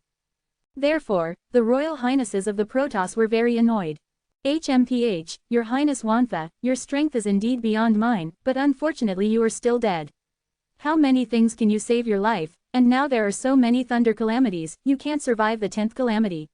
Therefore, the royal highnesses of the Protoss were very annoyed. HMPH, Your Highness Wanfa, your strength is indeed beyond mine, but unfortunately you are still dead. How many things can you save your life, and now there are so many thunder calamities, you can't survive the 10th calamity.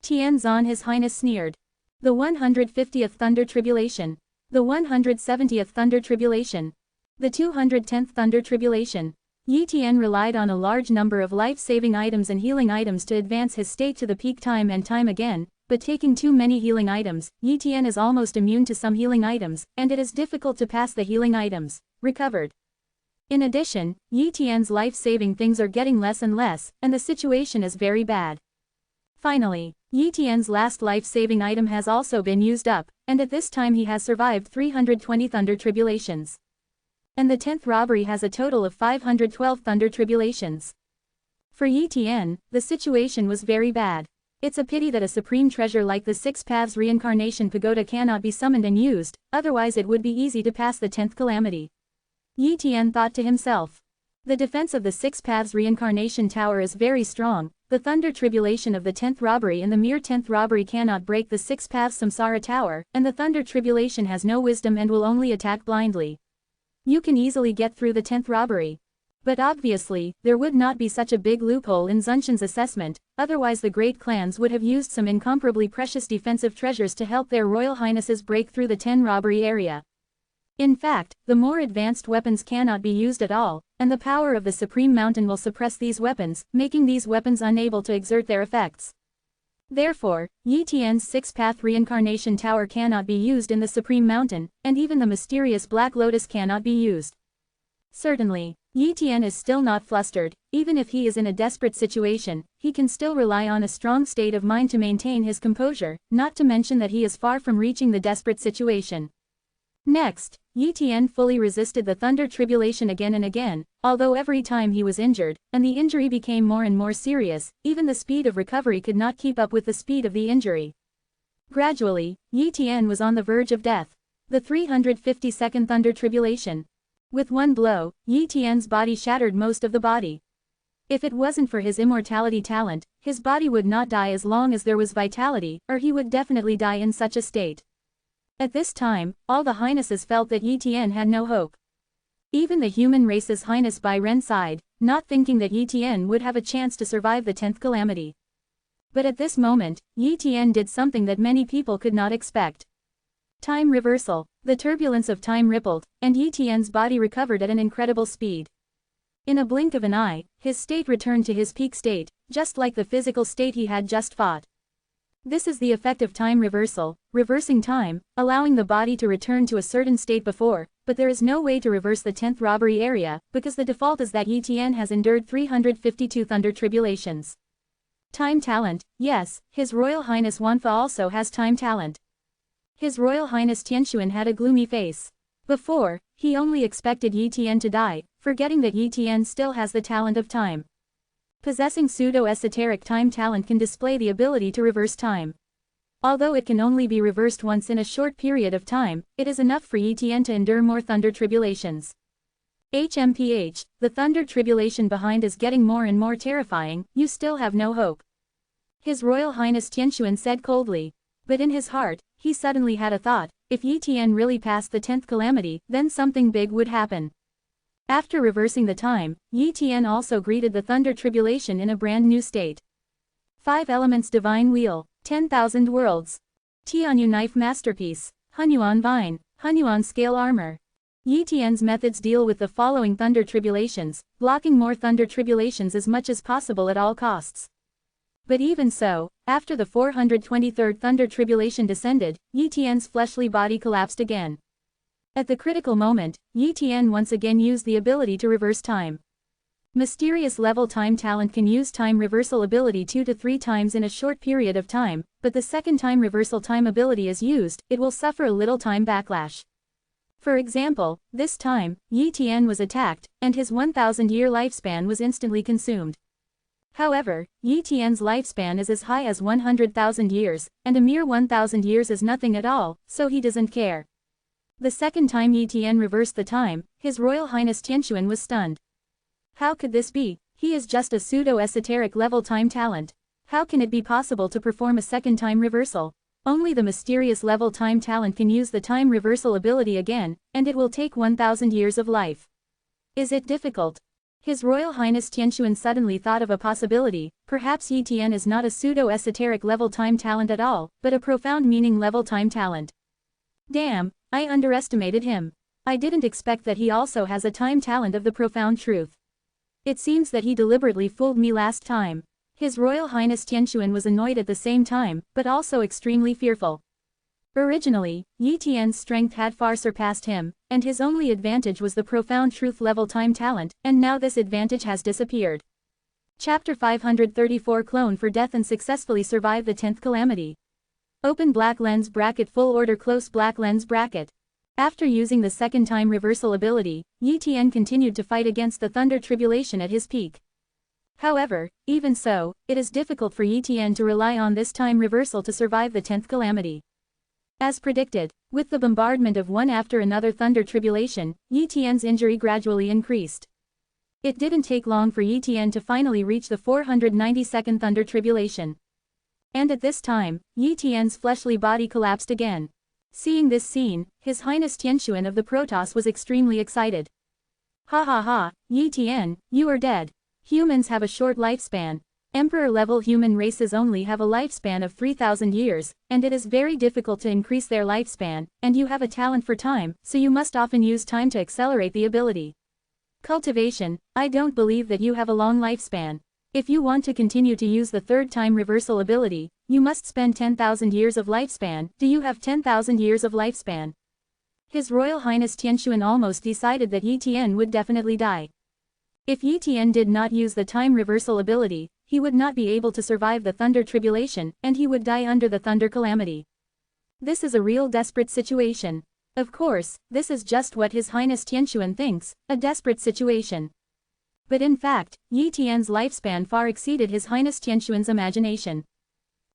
Tianzan His Highness sneered. The 150th Thunder Tribulation. The 170th Thunder Tribulation. The 210th Thunder Tribulation. Yi Tian relied on a large number of life-saving items and healing items to advance his state to the peak time and time again, but taking too many healing items, Yi Tian is almost immune to some healing items, and it is difficult to pass the healing items. Recovered. In addition, Yi Tian's life-saving things are getting less and less, and the situation is very bad. Finally, Yi Tian's last life-saving item has also been used up, and at this time he has survived 320 Thunder Tribulations. And the 10th robbery has a total of 512 Thunder Tribulations. For Yi Tian, the situation was very bad. It's a pity that a supreme treasure like the Six Paths Reincarnation Pagoda cannot be summoned and used, otherwise it would be easy to pass the 10th calamity. Yi Tian thought to himself. The defense of the Six Paths Reincarnation Tower is very strong, the Thunder Tribulation of the 10th robbery and the mere 10th robbery cannot break the Six Paths Samsara Tower, and the Thunder Tribulation has no wisdom and will only attack blindly. You can easily get through the 10th robbery. But obviously, there would not be such a big loophole in Zunshan's assessment, otherwise the great clans would have used some incomparably precious defensive treasures to help their royal highnesses break through the 10 robbery area. In fact, the more advanced weapons cannot be used at all, and the power of the Supreme Mountain will suppress these weapons, making these weapons unable to exert their effects. Therefore, Yi Tian's Six-Path Reincarnation Tower cannot be used in the Supreme Mountain, and even the mysterious Black Lotus cannot be used. Certainly, Yi Tian is still not flustered. Even if he is in a desperate situation, he can still rely on a strong state of mind to maintain his composure, not to mention that he is far from reaching the desperate situation. Next, Yi Tian fully resisted the Thunder Tribulation again and again, although every time he was injured, and the injury became more and more serious, even the speed of recovery could not keep up with the speed of the injury. Gradually, Yi Tian was on the verge of death. The 352nd Thunder Tribulation. With one blow, Yi Tian's body shattered most of the body. If it wasn't for his immortality talent, his body would not die as long as there was vitality, or he would definitely die in such a state. At this time, all the highnesses felt that Yi Tian had no hope. Even the human race's highness Bai Ren sighed, not thinking that Yi Tian would have a chance to survive the 10th calamity. But at this moment, Yi Tian did something that many people could not expect. Time reversal. The turbulence of time rippled, and Yi Tian's body recovered at an incredible speed. In a blink of an eye, his state returned to his peak state, just like the physical state he had just fought. This is the effect of time reversal, reversing time, allowing the body to return to a certain state before, but there is no way to reverse the 10th robbery area, because the default is that Yi Tian has endured 352 Thunder Tribulations. Time talent. Yes, His Royal Highness Wanfa also has time talent. His Royal Highness Tianxuan had a gloomy face. Before, he only expected Yi Tian to die, forgetting that Yi Tian still has the talent of time. Possessing pseudo-esoteric time talent can display the ability to reverse time. Although it can only be reversed once in a short period of time, it is enough for Yi Tian to endure more Thunder Tribulations. HMPH, the Thunder Tribulation behind is getting more and more terrifying, you still have no hope. His Royal Highness Tianxuan said coldly. But in his heart, he suddenly had a thought, if Yi Tian really passed the 10th calamity, then something big would happen. After reversing the time, Yi Tian also greeted the Thunder Tribulation in a brand new state. 5 Elements Divine Wheel, 10,000 Worlds. Tianyu Knife Masterpiece, Hunyuan Vine, Hunyuan Scale Armor. Yi Tian's methods deal with the following Thunder Tribulations, blocking more Thunder Tribulations as much as possible at all costs. But even so, after the 423rd Thunder Tribulation descended, Yi Tian's fleshly body collapsed again. At the critical moment, Yi Tian once again used the ability to reverse time. Mysterious level time talent can use time reversal ability 2 to 3 times in a short period of time, but the second time reversal time ability is used, it will suffer a little time backlash. For example, this time, Yi Tian was attacked, and his 1,000-year lifespan was instantly consumed. However, Yi Tian's lifespan is as high as 100,000 years, and a mere 1,000 years is nothing at all, so he doesn't care. The second time Yi Tian reversed the time, His Royal Highness Tianxuan was stunned. How could this be? He is just a pseudo-esoteric level time talent. How can it be possible to perform a second time reversal? Only the mysterious level time talent can use the time reversal ability again, and it will take 1,000 years of life. Is it difficult? His Royal Highness Tianxuan suddenly thought of a possibility. Perhaps Yi Tian is not a pseudo-esoteric level time talent at all, but a profound meaning level time talent. Damn, I underestimated him. I didn't expect that he also has a time talent of the profound truth. It seems that he deliberately fooled me last time. His Royal Highness Tianxuan was annoyed at the same time, but also extremely fearful. Originally, Yi Tian's strength had far surpassed him, and his only advantage was the profound truth level time talent, and now this advantage has disappeared. Chapter 534 Clone for Death and Successfully Survive the 10th Calamity. Open black lens bracket full order close black lens bracket. After using the second time reversal ability, Yi Tian continued to fight against the Thunder Tribulation at his peak. However, even so, it is difficult for Yi Tian to rely on this time reversal to survive the 10th calamity. As predicted, with the bombardment of one after another Thunder Tribulation, Yi Tian's injury gradually increased. It didn't take long for Yi Tian to finally reach the 492nd Thunder Tribulation. And at this time, Yi Tian's fleshly body collapsed again. Seeing this scene, His Highness Tianxuan of the Protoss was extremely excited. Ha ha ha, Yi Tian, you are dead. Humans have a short lifespan. Emperor-level human races only have a lifespan of 3,000 years, and it is very difficult to increase their lifespan, and you have a talent for time, so you must often use time to accelerate the ability. Cultivation, I don't believe that you have a long lifespan. If you want to continue to use the third time reversal ability, you must spend 10,000 years of lifespan. Do you have 10,000 years of lifespan? His Royal Highness Tianxuan almost decided that Yi Tian would definitely die. If Yi Tian did not use the time reversal ability, he would not be able to survive the Thunder Tribulation, and he would die under the Thunder Calamity. This is a real desperate situation. Of course, this is just what His Highness Tianxuan thinks, a desperate situation. But in fact, Yi Tian's lifespan far exceeded His Highness Tianxuan's imagination.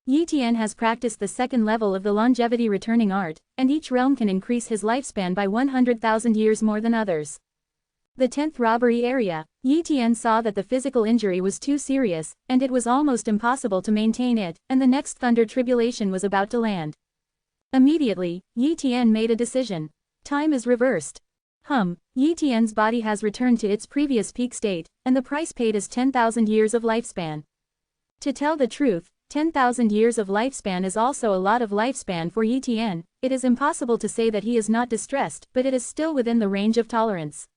Yi Tian has practiced the second level of the longevity returning art, and each realm can increase his lifespan by 100,000 years more than others. The 10th robbery area, Yi Tian saw that the physical injury was too serious, and it was almost impossible to maintain it, and the next Thunder Tribulation was about to land. Immediately, Yi Tian made a decision. Time is reversed. Yi Tian's body has returned to its previous peak state, and the price paid is 10,000 years of lifespan. To tell the truth, 10,000 years of lifespan is also a lot of lifespan for Yi Tian. It is impossible to say that he is not distressed, but it is still within the range of tolerance.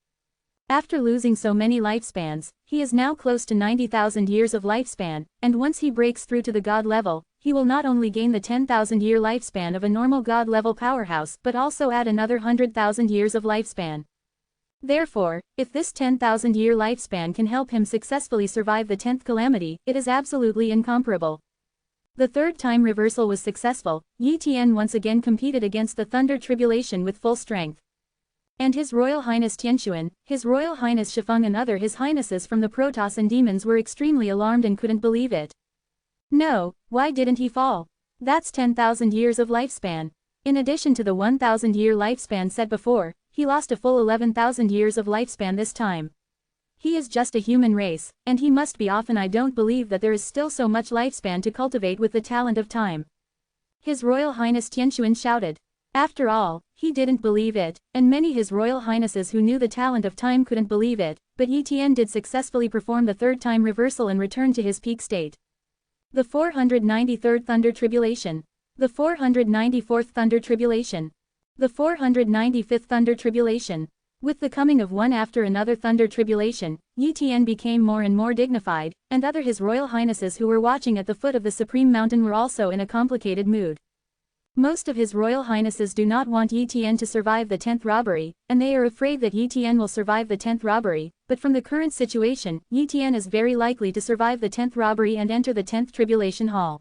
After losing so many lifespans, he is now close to 90,000 years of lifespan, and once he breaks through to the god level, he will not only gain the 10,000-year lifespan of a normal god-level powerhouse but also add another 100,000 years of lifespan. Therefore, if this 10,000-year lifespan can help him successfully survive the 10th calamity, it is absolutely incomparable. The third time reversal was successful. Yi Tian once again competed against the Thunder Tribulation with full strength. And His Royal Highness Tianxuan, His Royal Highness Shifeng and other His Highnesses from the Protoss and Demons were extremely alarmed and couldn't believe it. No, why didn't he fall? That's 10,000 years of lifespan. In addition to the 1,000-year lifespan said before, he lost a full 11,000 years of lifespan this time. He is just a human race, and he must be off, and I don't believe that there is still so much lifespan to cultivate with the talent of time. His Royal Highness Tianxuan shouted. After all, he didn't believe it, and many His Royal Highnesses who knew the talent of time couldn't believe it, but Yi Tian did successfully perform the third time reversal and return to his peak state. The 493rd Thunder Tribulation. The 494th Thunder Tribulation. The 495th Thunder Tribulation. With the coming of one after another Thunder Tribulation, Yi Tian became more and more dignified, and other His Royal Highnesses who were watching at the foot of the Supreme Mountain were also in a complicated mood. Most of His Royal Highnesses do not want Yi Tian to survive the 10th robbery, and they are afraid that Yi Tian will survive the 10th robbery, but from the current situation, Yi Tian is very likely to survive the 10th robbery and enter the 10th Tribulation Hall.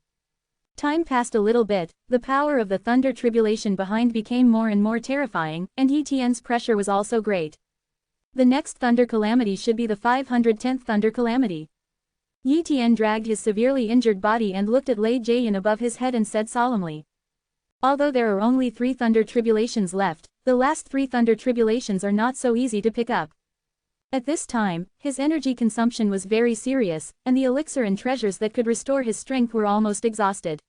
Time passed a little bit, the power of the thunder tribulation behind became more and more terrifying, and Yi Tian's pressure was also great. The next thunder calamity should be the 510th thunder calamity. Yi Tian dragged his severely injured body and looked at Lei Jian above his head and said solemnly. Although there are only 3 thunder tribulations left, the last 3 thunder tribulations are not so easy to pick up. At this time, his energy consumption was very serious, and the elixir and treasures that could restore his strength were almost exhausted.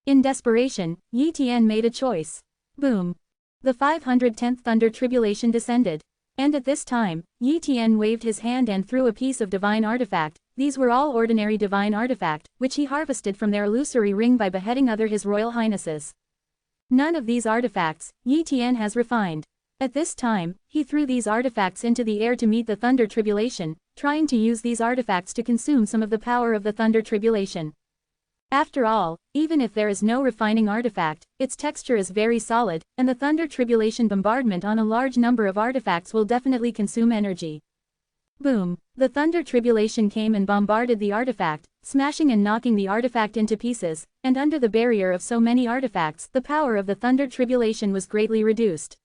In desperation, Yi Tian made a choice. Boom! The 510th thunder tribulation descended. And at this time, Yi Tian waved his hand and threw a piece of divine artifact. These were all ordinary divine artifact, which he harvested from their illusory ring by beheading other his royal highnesses. None of these artifacts, Yi Tian has refined. At this time, he threw these artifacts into the air to meet the thunder tribulation, trying to use these artifacts to consume some of the power of the thunder tribulation. After all, even if there is no refining artifact, its texture is very solid, and the thunder tribulation bombardment on a large number of artifacts will definitely consume energy. Boom! The thunder tribulation came and bombarded the artifact, smashing and knocking the artifact into pieces, and under the barrier of so many artifacts, the power of the thunder tribulation was greatly reduced.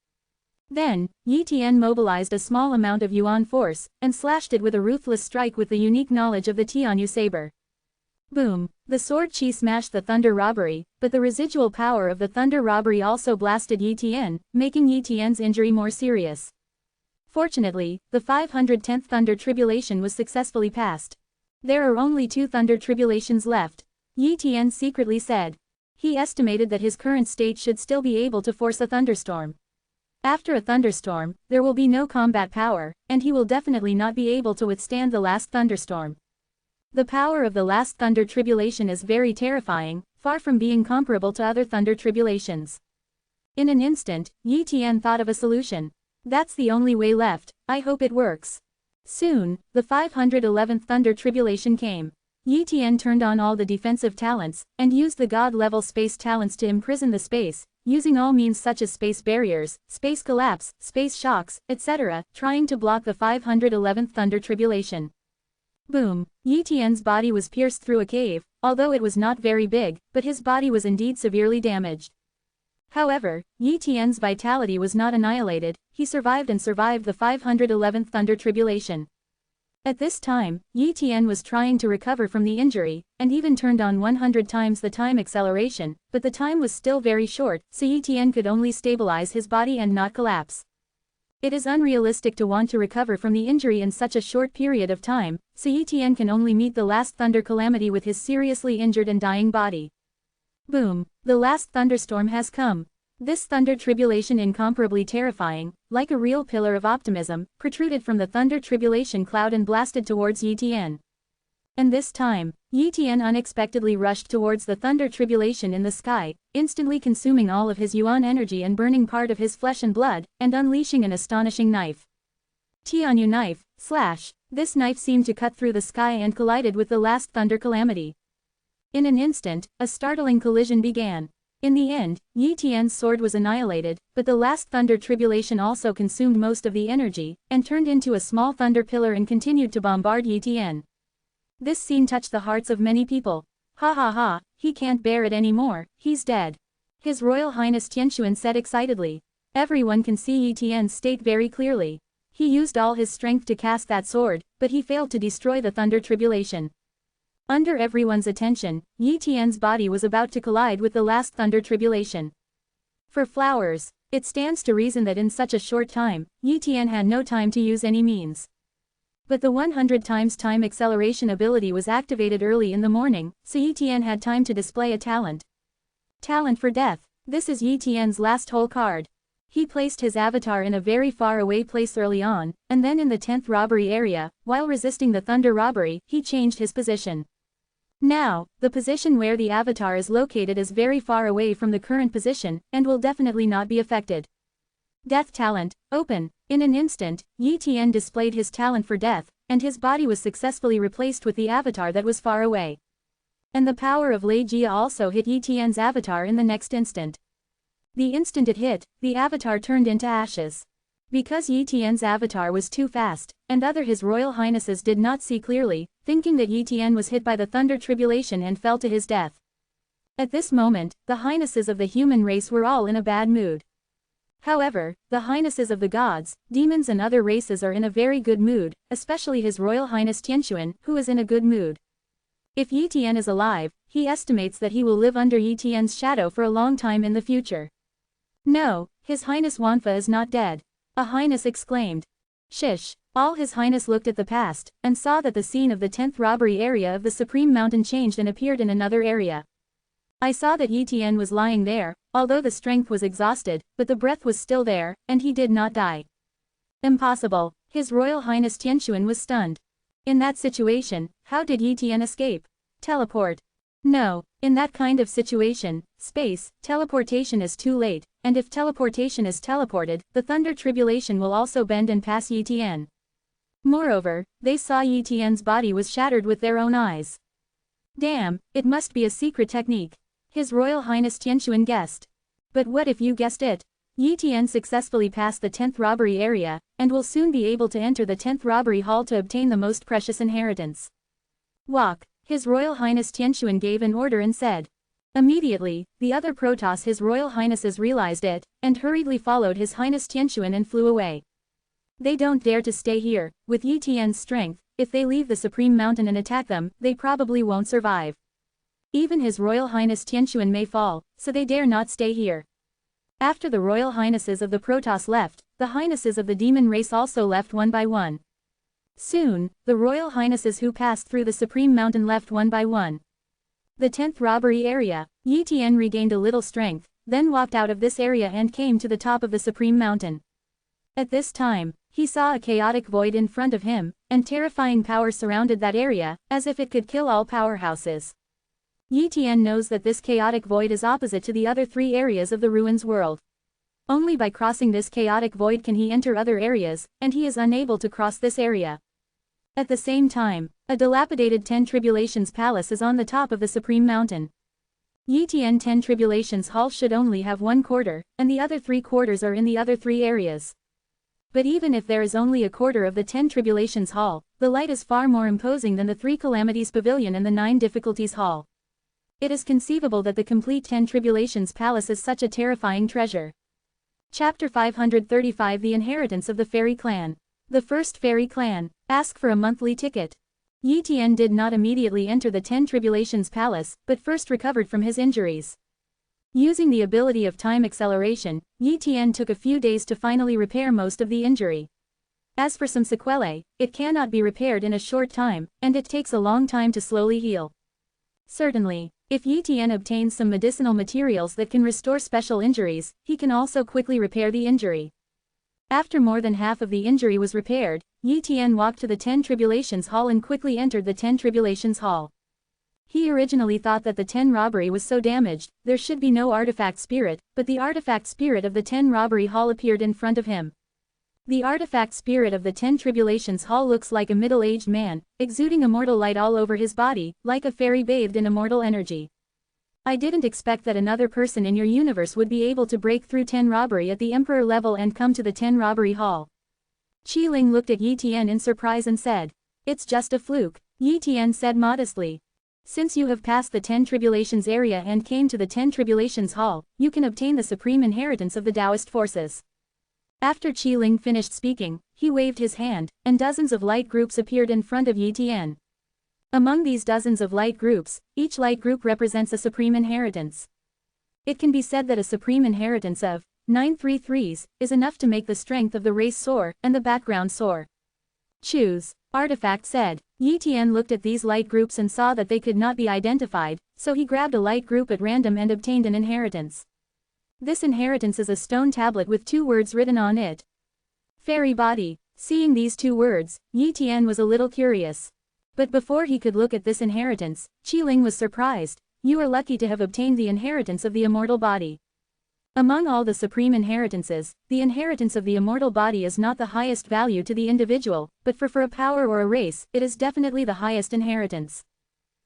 Then, Yi Tian mobilized a small amount of Yuan force, and slashed it with a ruthless strike with the unique knowledge of the Tianyu saber. Boom! The sword chi smashed the thunder robbery, but the residual power of the thunder robbery also blasted Yi Tian, making Yi Tian's injury more serious. Fortunately, the 510th thunder tribulation was successfully passed. There are only 2 thunder tribulations left, Yi Tian secretly said. He estimated that his current state should still be able to force a thunderstorm. After a thunderstorm, there will be no combat power, and he will definitely not be able to withstand the last thunderstorm. The power of the last thunder tribulation is very terrifying, far from being comparable to other thunder tribulations. In an instant, Yi Tian thought of a solution. That's the only way left, I hope it works. Soon, the 511th thunder tribulation came. Yi Tian turned on all the defensive talents, and used the god-level space talents to imprison the space, using all means such as space barriers, space collapse, space shocks, etc., trying to block the 511th thunder tribulation. Boom! Yi Tian's body was pierced through a cave, although it was not very big, but his body was indeed severely damaged. However, Yi Tian's vitality was not annihilated, he survived and survived the 511th thunder tribulation. At this time, Yi Tian was trying to recover from the injury, and even turned on 100 times the time acceleration, but the time was still very short, so Yi Tian could only stabilize his body and not collapse. It is unrealistic to want to recover from the injury in such a short period of time, so Yi Tian can only meet the last thunder calamity with his seriously injured and dying body. Boom! The last thunderstorm has come. This thunder tribulation, incomparably terrifying, like a real pillar of optimism, protruded from the thunder tribulation cloud and blasted towards Yi Tian. And this time, Yi Tian unexpectedly rushed towards the thunder tribulation in the sky, instantly consuming all of his yuan energy and burning part of his flesh and blood, and unleashing an astonishing knife. Tianyu knife, slash! This knife seemed to cut through the sky and collided with the last thunder calamity. In an instant, a startling collision began. In the end, Yi Tian's sword was annihilated, but the last thunder tribulation also consumed most of the energy, and turned into a small thunder pillar and continued to bombard Yi Tian. This scene touched the hearts of many people. Ha ha ha, he can't bear it anymore, he's dead. His Royal Highness Tianshuan said excitedly. Everyone can see Yi Tian's state very clearly. He used all his strength to cast that sword, but he failed to destroy the thunder tribulation. Under everyone's attention, Yi Tian's body was about to collide with the last thunder tribulation. For flowers, it stands to reason that in such a short time, Yi Tian had no time to use any means. But the 100 times time acceleration ability was activated early in the morning, so Yi Tian had time to display a talent. Talent for death. This is Yi Tian's last hole card. He placed his avatar in a very far away place early on, and then in the 10th robbery area, while resisting the thunder robbery, he changed his position. Now, the position where the avatar is located is very far away from the current position, and will definitely not be affected. Death talent, open. In an instant, Yi Tian displayed his talent for death, and his body was successfully replaced with the avatar that was far away. And the power of Lei Jia also hit Yi Tian's avatar in the next instant. The instant it hit, the avatar turned into ashes. Because Yi Tian's avatar was too fast, and other his royal highnesses did not see clearly, thinking that Yi Tian was hit by the thunder tribulation and fell to his death. At this moment, the highnesses of the human race were all in a bad mood. However, the highnesses of the gods, demons and other races are in a very good mood, especially His Royal Highness Tianquan, who is in a good mood. If Yi Tian is alive, he estimates that he will live under Yi Tian's shadow for a long time in the future. No, His Highness Wanfa is not dead. A highness exclaimed. Shish! All His Highness looked at the past, and saw that the scene of the 10th robbery area of the Supreme Mountain changed and appeared in another area. I saw that Yi Tian was lying there, although the strength was exhausted, but the breath was still there, and he did not die. Impossible! His Royal Highness Tianquan was stunned. In that situation, how did Yi Tian escape? Teleport. No, in that kind of situation, space, teleportation is too late, and if teleportation is teleported, the thunder tribulation will also bend and pass Yi Tian. Moreover, they saw Yi Tian's body was shattered with their own eyes. Damn, it must be a secret technique. His Royal Highness Tianquan guessed. But what if you guessed it? Yi Tian successfully passed the 10th robbery area, and will soon be able to enter the 10th robbery hall to obtain the most precious inheritance. Walk. His Royal Highness Tianquan gave an order and said. Immediately, the other Protoss His Royal Highnesses realized it, and hurriedly followed His Highness Tianquan and flew away. They don't dare to stay here. With Yi Tian's strength, if they leave the Supreme Mountain and attack them, they probably won't survive. Even His Royal Highness Tianquan may fall, so they dare not stay here. After the Royal Highnesses of the Protoss left, the Highnesses of the demon race also left one by one. Soon, the Royal Highnesses who passed through the Supreme Mountain left one by one. The 10th robbery area, Yi Tian regained a little strength, then walked out of this area and came to the top of the Supreme Mountain. At this time, he saw a chaotic void in front of him, and terrifying power surrounded that area, as if it could kill all powerhouses. Yi Tian knows that this chaotic void is opposite to the other three areas of the ruins world. Only by crossing this chaotic void can he enter other areas, and he is unable to cross this area. At the same time, a dilapidated 10 Tribulations Palace is on the top of the Supreme Mountain. Yi Tian 10 Tribulations Hall should only have 1/4, and the other 3/4 are in the other three areas. But even if there is only 1/4 of the 10 Tribulations Hall, the light is far more imposing than the 3 Calamities Pavilion and the 9 Difficulties Hall. It is conceivable that the complete 10 Tribulations Palace is such a terrifying treasure. Chapter 535 The Inheritance of the Fairy Clan. The First Fairy Clan. Ask for a monthly ticket. Yi Tian did not immediately enter the 10 Tribulations Palace, but first recovered from his injuries. Using the ability of time acceleration, Yi Tian took a few days to finally repair most of the injury. As for some sequelae, it cannot be repaired in a short time, and it takes a long time to slowly heal. Certainly, if Yi Tian obtains some medicinal materials that can restore special injuries, he can also quickly repair the injury. After more than half of the injury was repaired, Yi Tian walked to the 10 Tribulations Hall and quickly entered the 10 Tribulations Hall. He originally thought that the 10 robbery was so damaged, there should be no artifact spirit, but the artifact spirit of the 10 robbery hall appeared in front of him. The artifact spirit of the 10 Tribulations Hall looks like a middle-aged man, exuding immortal light all over his body, like a fairy bathed in immortal energy. I didn't expect that another person in your universe would be able to break through 10 robbery at the Emperor level and come to the 10 robbery hall. Qi Ling looked at Yi Tian in surprise and said, "It's just a fluke," Yi Tian said modestly. "Since you have passed the 10 Tribulations area and came to the 10 Tribulations Hall, you can obtain the supreme inheritance of the Taoist forces." After Qi Ling finished speaking, he waved his hand, and dozens of light groups appeared in front of Yi Tian. Among these dozens of light groups, each light group represents a supreme inheritance. It can be said that a supreme inheritance of 933s is enough to make the strength of the race soar, and the background soar. Choose. Artifact said. Yi Tian looked at these light groups and saw that they could not be identified, so he grabbed a light group at random and obtained an inheritance. This inheritance is a stone tablet with 2 words written on it. Fairy body. Seeing these 2 words, Yi Tian was a little curious. But before he could look at this inheritance, Qi Ling was surprised. "You are lucky to have obtained the inheritance of the immortal body." Among all the supreme inheritances, the inheritance of the immortal body is not the highest value to the individual, but for a power or a race, it is definitely the highest inheritance.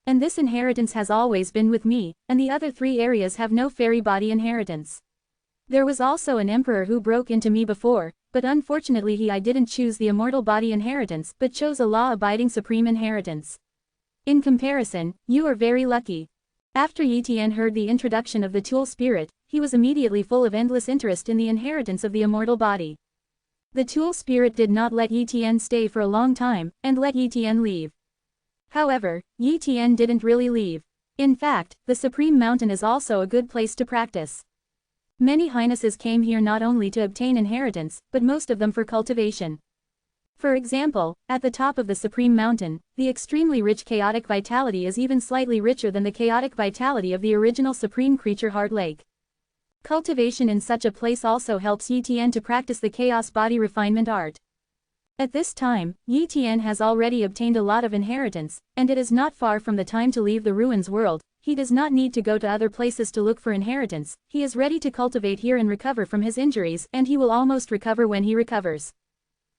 And this inheritance has always been with me, and the other 3 areas have no fairy body inheritance. There was also an emperor who broke into me before, but unfortunately I didn't choose the immortal body inheritance but chose a law-abiding supreme inheritance. In comparison, you are very lucky. After Yi Tian heard the introduction of the Tool Spirit, he was immediately full of endless interest in the inheritance of the immortal body. The Tool Spirit did not let Yi Tian stay for a long time, and let Yi Tian leave. However, Yi Tian didn't really leave. In fact, the Supreme Mountain is also a good place to practice. Many highnesses came here not only to obtain inheritance, but most of them for cultivation. For example, at the top of the Supreme Mountain, the extremely rich chaotic vitality is even slightly richer than the chaotic vitality of the original Supreme Creature Heart Lake. Cultivation in such a place also helps Yi Tian to practice the Chaos Body Refinement Art. At this time, Yi Tian has already obtained a lot of inheritance, and it is not far from the time to leave the Ruins world. He does not need to go to other places to look for inheritance. He is ready to cultivate here and recover from his injuries, and he will almost recover when he recovers.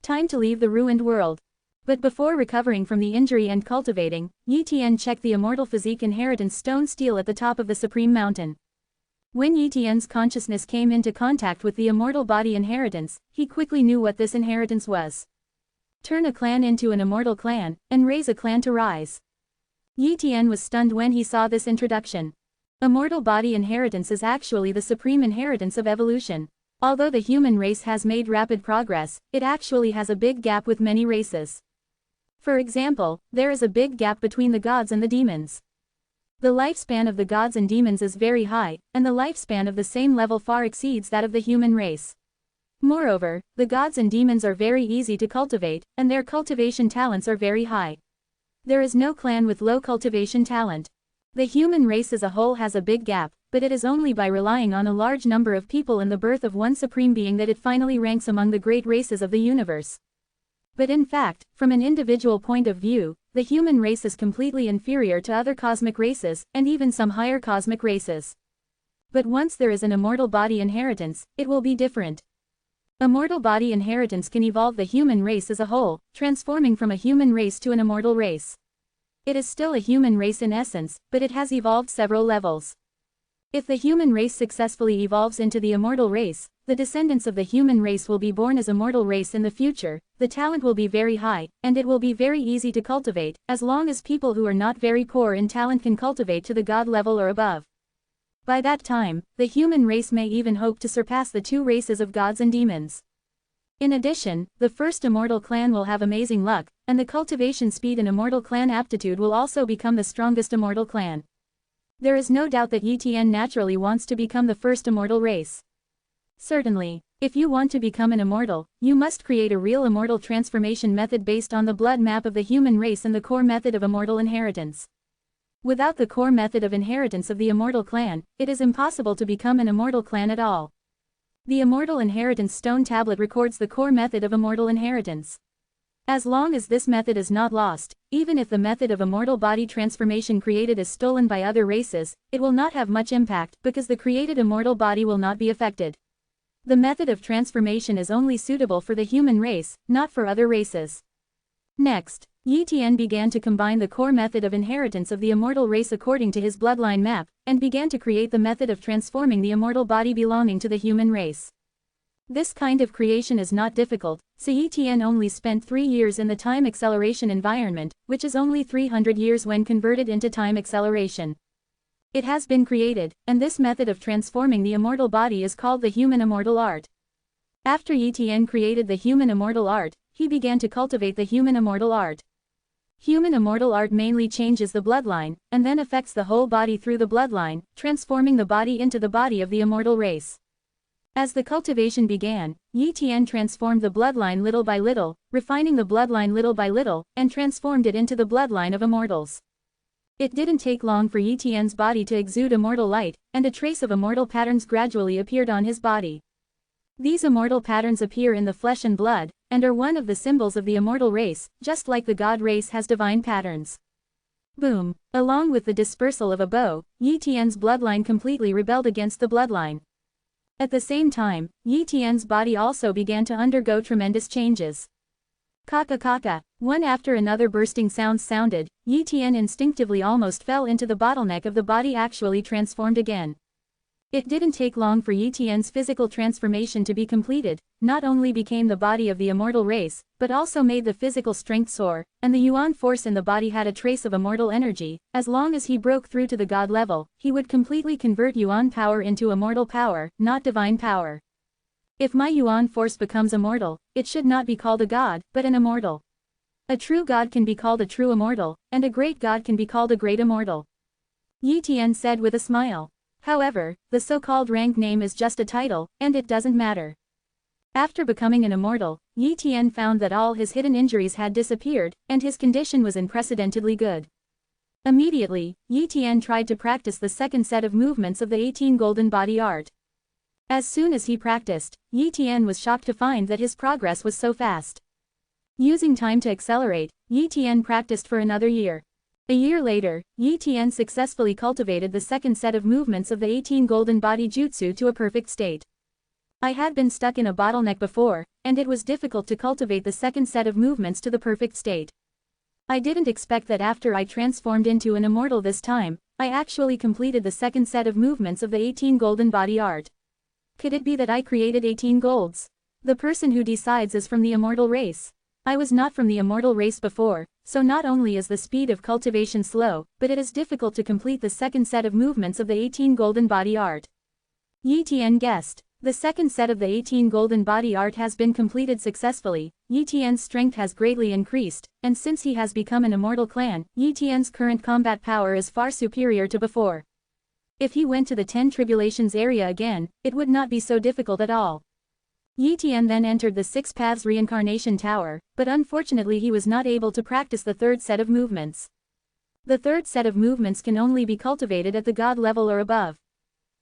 Time to leave the ruined world. But before recovering from the injury and cultivating, Yi Tian checked the Immortal Physique Inheritance Stone Stele at the top of the Supreme Mountain. When Yi Tian's consciousness came into contact with the Immortal Body Inheritance, he quickly knew what this inheritance was. Turn a clan into an immortal clan, and raise a clan to rise. Yi Tian was stunned when he saw this introduction. Immortal Body Inheritance is actually the supreme inheritance of evolution. Although the human race has made rapid progress, it actually has a big gap with many races. For example, there is a big gap between the gods and the demons. The lifespan of the gods and demons is very high, and the lifespan of the same level far exceeds that of the human race. Moreover, the gods and demons are very easy to cultivate, and their cultivation talents are very high. There is no clan with low cultivation talent. The human race as a whole has a big gap, but it is only by relying on a large number of people and the birth of one supreme being that it finally ranks among the great races of the universe. But in fact, from an individual point of view, the human race is completely inferior to other cosmic races, and even some higher cosmic races. But once there is an immortal body inheritance, it will be different. Immortal body inheritance can evolve the human race as a whole, transforming from a human race to an immortal race. It is still a human race in essence, but it has evolved several levels. If the human race successfully evolves into the immortal race, the descendants of the human race will be born as immortal race in the future. The talent will be very high, and it will be very easy to cultivate, as long as people who are not very poor in talent can cultivate to the god level or above. By that time, the human race may even hope to surpass the two races of gods and demons. In addition, the first immortal clan will have amazing luck, and the cultivation speed and immortal clan aptitude will also become the strongest immortal clan. There is no doubt that Yi Tian naturally wants to become the first immortal race. Certainly, if you want to become an immortal, you must create a real immortal transformation method based on the blood map of the human race and the core method of immortal inheritance. Without the core method of inheritance of the immortal clan, it is impossible to become an immortal clan at all. The Immortal Inheritance Stone Tablet records the core method of immortal inheritance. As long as this method is not lost, even if the method of immortal body transformation created is stolen by other races, it will not have much impact because the created immortal body will not be affected. The method of transformation is only suitable for the human race, not for other races. Next, Yi Tian began to combine the core method of inheritance of the immortal race according to his bloodline map, and began to create the method of transforming the immortal body belonging to the human race. This kind of creation is not difficult, so Yi Tian only spent 3 years in the time acceleration environment, which is only 300 years when converted into time acceleration. It has been created, and this method of transforming the immortal body is called the Human Immortal Art. After Yi Tian created the Human Immortal Art, he began to cultivate the Human Immortal Art. Human Immortal Art mainly changes the bloodline, and then affects the whole body through the bloodline, transforming the body into the body of the immortal race. As the cultivation began, Yi Tian transformed the bloodline little by little, refining the bloodline little by little, and transformed it into the bloodline of immortals. It didn't take long for Yi Tian's body to exude immortal light, and a trace of immortal patterns gradually appeared on his body. These immortal patterns appear in the flesh and blood, and are one of the symbols of the immortal race, just like the god race has divine patterns. Boom! Along with the dispersal of a bow, Yi Tian's bloodline completely rebelled against the bloodline. At the same time, Yi Tian's body also began to undergo tremendous changes. Kaka kaka, one after another bursting sounds sounded. Yi Tian instinctively almost fell into the bottleneck of the body actually transformed again. It didn't take long for Yi Tian's physical transformation to be completed, not only became the body of the immortal race, but also made the physical strength soar, and the yuan force in the body had a trace of immortal energy. As long as he broke through to the god level, he would completely convert yuan power into immortal power, not divine power. If my yuan force becomes immortal, it should not be called a god, but an immortal. A true god can be called a true immortal, and a great god can be called a great immortal. Yi Tian said with a smile. However, the so-called rank name is just a title, and it doesn't matter. After becoming an immortal, Yi Tian found that all his hidden injuries had disappeared, and his condition was unprecedentedly good. Immediately, Yi Tian tried to practice the second set of movements of the 18 golden body art. As soon as he practiced, Yi Tian was shocked to find that his progress was so fast. Using time to accelerate, Yi Tian practiced for another year. A year later, Yi Tian successfully cultivated the second set of movements of the 18 golden body jutsu to a perfect state. I had been stuck in a bottleneck before, and it was difficult to cultivate the second set of movements to the perfect state. I didn't expect that after I transformed into an immortal this time, I actually completed the second set of movements of the 18 golden body art. Could it be that I created 18 golds? The person who decides is from the immortal race. I was not from the immortal race before, so not only is the speed of cultivation slow, but it is difficult to complete the second set of movements of the 18 golden body art. Yi Tian guessed. The second set of the 18 golden body art has been completed successfully. Yi Tian's strength has greatly increased, and since he has become an immortal clan, Yi Tian's current combat power is far superior to before. If he went to the 10 tribulations area again, it would not be so difficult at all. Yi Tian then entered the 6 Paths Reincarnation Tower, but unfortunately he was not able to practice the third set of movements. The third set of movements can only be cultivated at the god level or above.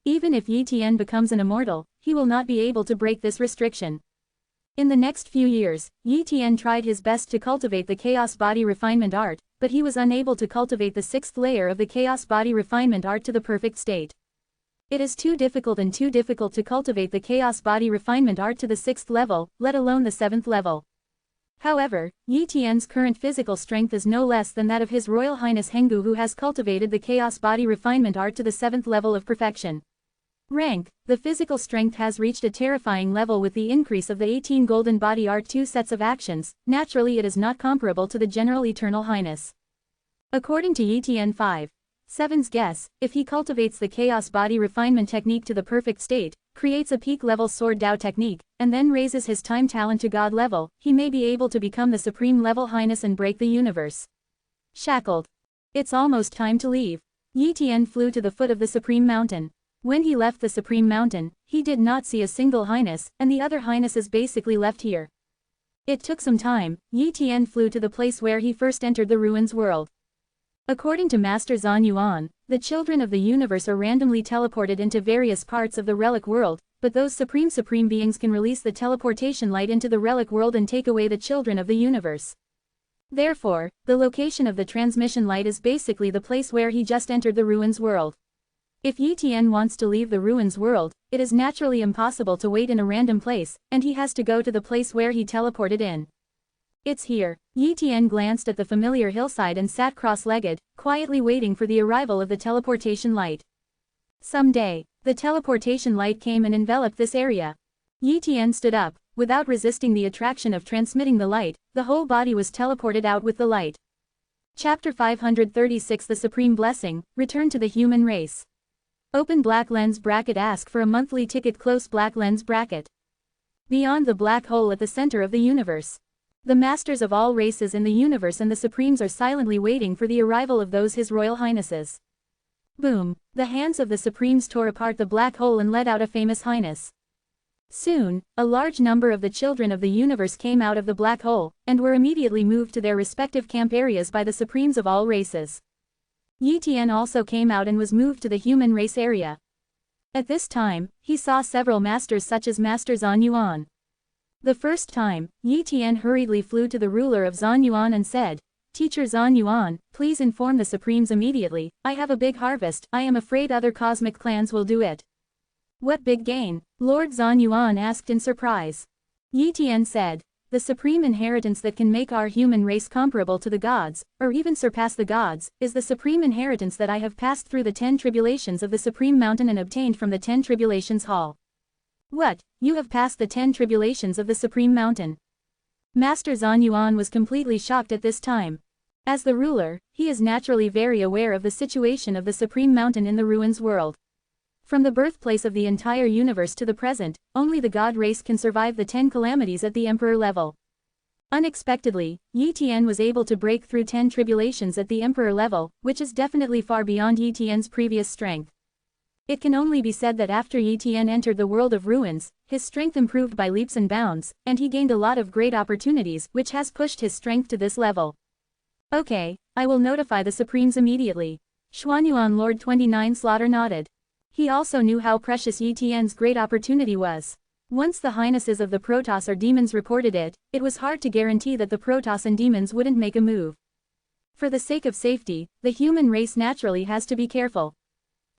Even if Yi Tian becomes an immortal, he will not be able to break this restriction. In the next few years, Yi Tian tried his best to cultivate the Chaos Body Refinement Art, but he was unable to cultivate the 6th layer of the Chaos Body Refinement Art to the perfect state. It is too difficult to cultivate the Chaos Body Refinement Art to the 6th level, let alone the 7th level. However, Yi Tian's current physical strength is no less than that of His Royal Highness Henggu, who has cultivated the Chaos Body Refinement Art to the 7th level of perfection. Rank: the physical strength has reached a terrifying level with the increase of the 18 golden body art 2 sets of actions. Naturally it is not comparable to the General Eternal Highness. According to Yi Tian 5.7's guess, if he cultivates the Chaos Body Refinement technique to the perfect state, creates a peak-level Sword Dao technique, and then raises his time talent to God level, he may be able to become the Supreme Level Highness and break the universe. Shackled. It's almost time to leave. Yi Tian flew to the foot of the Supreme Mountain. When he left the Supreme Mountain, he did not see a single highness, and the other highnesses basically left here. It took some time. Yi Tian flew to the place where he first entered the ruins world. According to Master Zhan Yuan, the children of the universe are randomly teleported into various parts of the relic world, but those supreme beings can release the teleportation light into the relic world and take away the children of the universe. Therefore, the location of the transmission light is basically the place where he just entered the ruins world. If Yi Tian wants to leave the ruins world, it is naturally impossible to wait in a random place, and he has to go to the place where he teleported in. It's here. Yi Tian glanced at the familiar hillside and sat cross-legged, quietly waiting for the arrival of the teleportation light. Someday, the teleportation light came and enveloped this area. Yi Tian stood up. Without resisting the attraction of transmitting the light, the whole body was teleported out with the light. Chapter 536 The Supreme Blessing, Return to the Human Race. Open black lens bracket. Ask for a monthly ticket. Close black lens bracket. Beyond the black hole at the center of the universe. The masters of all races in the universe and the supremes are silently waiting for the arrival of those His Royal Highnesses. Boom! The hands of the supremes tore apart the black hole and let out a famous highness. Soon, a large number of the children of the universe came out of the black hole, and were immediately moved to their respective camp areas by the supremes of all races. Yi Tian also came out and was moved to the human race area. At this time, he saw several masters such as Master Zhan Yuan. The first time, Yi Tian hurriedly flew to the ruler of Zhan Yuan and said, "Teacher Zhan Yuan, please inform the supremes immediately. I have a big harvest. I am afraid other cosmic clans will do it." "What big gain?" Lord Zhan Yuan asked in surprise. Yi Tian said, the supreme inheritance that can make our human race comparable to the gods, or even surpass the gods, is the supreme inheritance that I have passed through the 10 tribulations of the supreme mountain and obtained from the 10 tribulations hall. What, you have passed the 10 tribulations of the supreme mountain? Master Zhan Yuan was completely shocked at this time. As the ruler, he is naturally very aware of the situation of the supreme mountain in the ruins world. From the birthplace of the entire universe to the present, only the god race can survive the 10 calamities at the emperor level. Unexpectedly, Yi Tian was able to break through 10 tribulations at the emperor level, which is definitely far beyond Yi Tian's previous strength. It can only be said that after Yi Tian entered the world of ruins, his strength improved by leaps and bounds, and he gained a lot of great opportunities which has pushed his strength to this level. Okay, I will notify the Supremes immediately. Xuanyuan Lord 29 Slaughter nodded. He also knew how precious Yi Tian's great opportunity was. Once the highnesses of the Protoss or demons reported it, it was hard to guarantee that the Protoss and demons wouldn't make a move. For the sake of safety, the human race naturally has to be careful.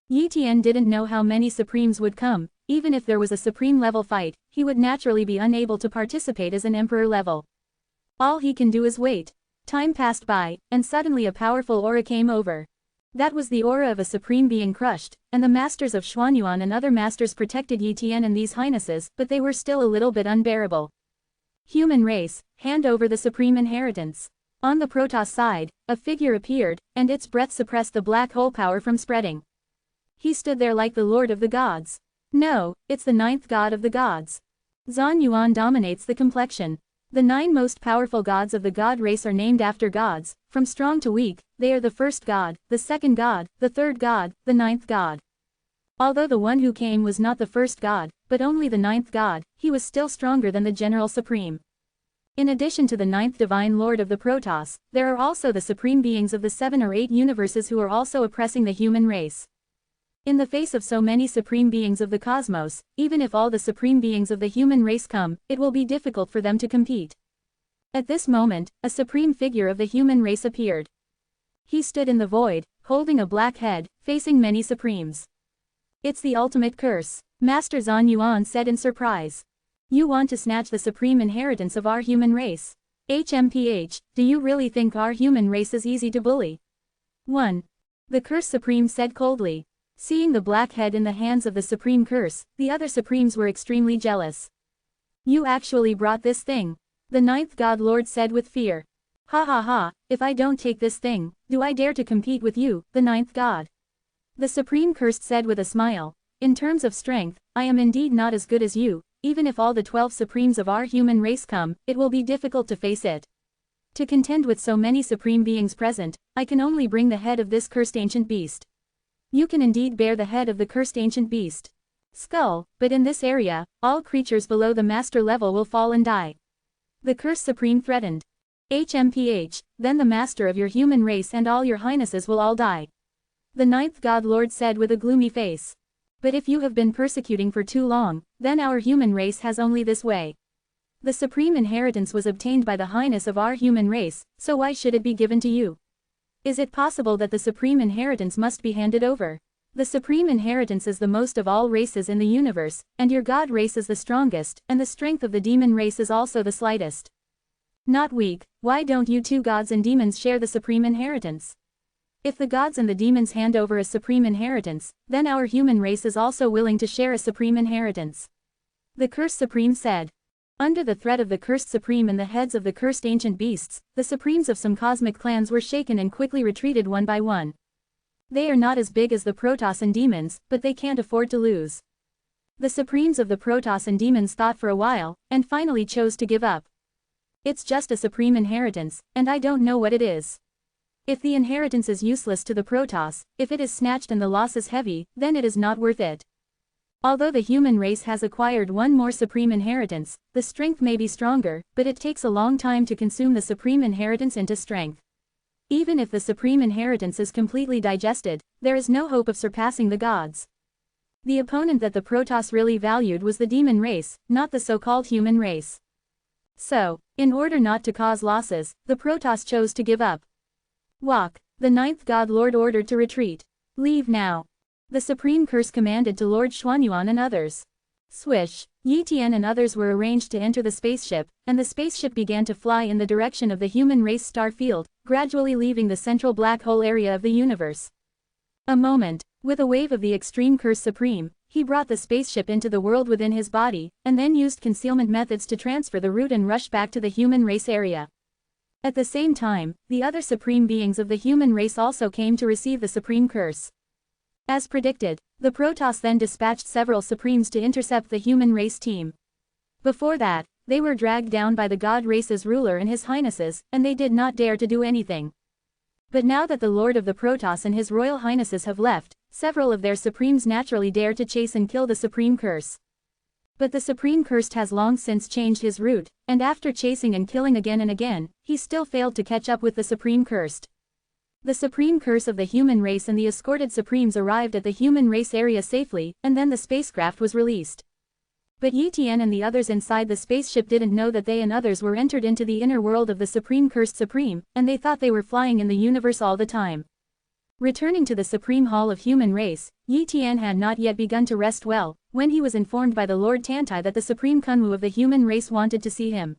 Yi Tian didn't know how many Supremes would come. Even if there was a Supreme level fight, he would naturally be unable to participate as an Emperor level. All he can do is wait. Time passed by, and suddenly a powerful aura came over. That was the aura of a supreme being crushed, and the masters of Xuanyuan and other masters protected Yi Tian and these highnesses, but they were still a little bit unbearable. Human race, hand over the supreme inheritance. On the Protoss side, a figure appeared, and its breath suppressed the black hole power from spreading. He stood there like the lord of the gods. No, it's the 9th god of the gods. Zhan Yuan dominates the complexion. The 9 most powerful gods of the god race are named after gods, from strong to weak. They are the 1st god, the 2nd god, the 3rd god, the 9th god. Although the one who came was not the 1st god, but only the 9th god, he was still stronger than the General Supreme. In addition to the 9th Divine Lord of the Protoss, there are also the supreme beings of the 7 or 8 universes who are also oppressing the human race. In the face of so many supreme beings of the cosmos, even if all the supreme beings of the human race come, it will be difficult for them to compete. At this moment, a supreme figure of the human race appeared. He stood in the void, holding a black head, facing many supremes. It's the ultimate curse, Master Zhan Yuan said in surprise. You want to snatch the supreme inheritance of our human race? HMPH, do you really think our human race is easy to bully? 1. The Curse Supreme said coldly. Seeing the black head in the hands of the Supreme Curse, the other Supremes were extremely jealous. You actually brought this thing, the 9th God Lord said with fear. Ha ha ha, if I don't take this thing, do I dare to compete with you, the 9th God? The Supreme Curse said with a smile. In terms of strength, I am indeed not as good as you. Even if all the 12 Supremes of our human race come, it will be difficult to face it. To contend with so many supreme beings present, I can only bring the head of this cursed ancient beast. You can indeed bear the head of the cursed ancient beast. Skull, but in this area, all creatures below the master level will fall and die. The Curse Supreme threatened. HMPH, then the master of your human race and all your highnesses will all die. The 9th God Lord said with a gloomy face. But if you have been persecuting for too long, then our human race has only this way. The supreme inheritance was obtained by the highness of our human race, so why should it be given to you? Is it possible that the supreme inheritance must be handed over? The supreme inheritance is the most of all races in the universe, and your god race is the strongest, and the strength of the demon race is also the slightest. Not weak, why don't you two gods and demons share the supreme inheritance? If the gods and the demons hand over a supreme inheritance, then our human race is also willing to share a supreme inheritance. The Cursed Supreme said. Under the threat of the Cursed Supreme and the heads of the cursed ancient beasts, the supremes of some cosmic clans were shaken and quickly retreated one by one. They are not as big as the Protoss and demons, but they can't afford to lose. The supremes of the Protoss and demons thought for a while, and finally chose to give up. It's just a supreme inheritance, and I don't know what it is. If the inheritance is useless to the Protoss, if it is snatched and the loss is heavy, then it is not worth it. Although the human race has acquired one more supreme inheritance, the strength may be stronger, but it takes a long time to consume the supreme inheritance into strength. Even if the supreme inheritance is completely digested, there is no hope of surpassing the gods. The opponent that the Protoss really valued was the demon race, not the so-called human race. So, in order not to cause losses, the Protoss chose to give up. Walk, the 9th God Lord ordered to retreat. Leave now. The Supreme Curse commanded to Lord Xuanyuan and others. Swish, Yi Tian and others were arranged to enter the spaceship, and the spaceship began to fly in the direction of the human race star field, gradually leaving the central black hole area of the universe. A moment, with a wave of the extreme curse supreme, he brought the spaceship into the world within his body, and then used concealment methods to transfer the route and rush back to the human race area. At the same time, the other supreme beings of the human race also came to receive the supreme curse. As predicted, the Protoss then dispatched several Supremes to intercept the human race team. Before that, they were dragged down by the God race's ruler and his highnesses, and they did not dare to do anything. But now that the Lord of the Protoss and his royal highnesses have left, several of their Supremes naturally dare to chase and kill the Supreme Curse. But the Supreme Cursed has long since changed his route, and after chasing and killing again and again, he still failed to catch up with the Supreme Cursed. The Supreme Curse of the human race and the escorted Supremes arrived at the human race area safely, and then the spacecraft was released. But Yi Tian and the others inside the spaceship didn't know that they and others were entered into the inner world of the Supreme Cursed Supreme, and they thought they were flying in the universe all the time. Returning to the Supreme Hall of Human Race, Yi Tian had not yet begun to rest well, when he was informed by the Lord Tantai that the Supreme Kunwu of the human race wanted to see him.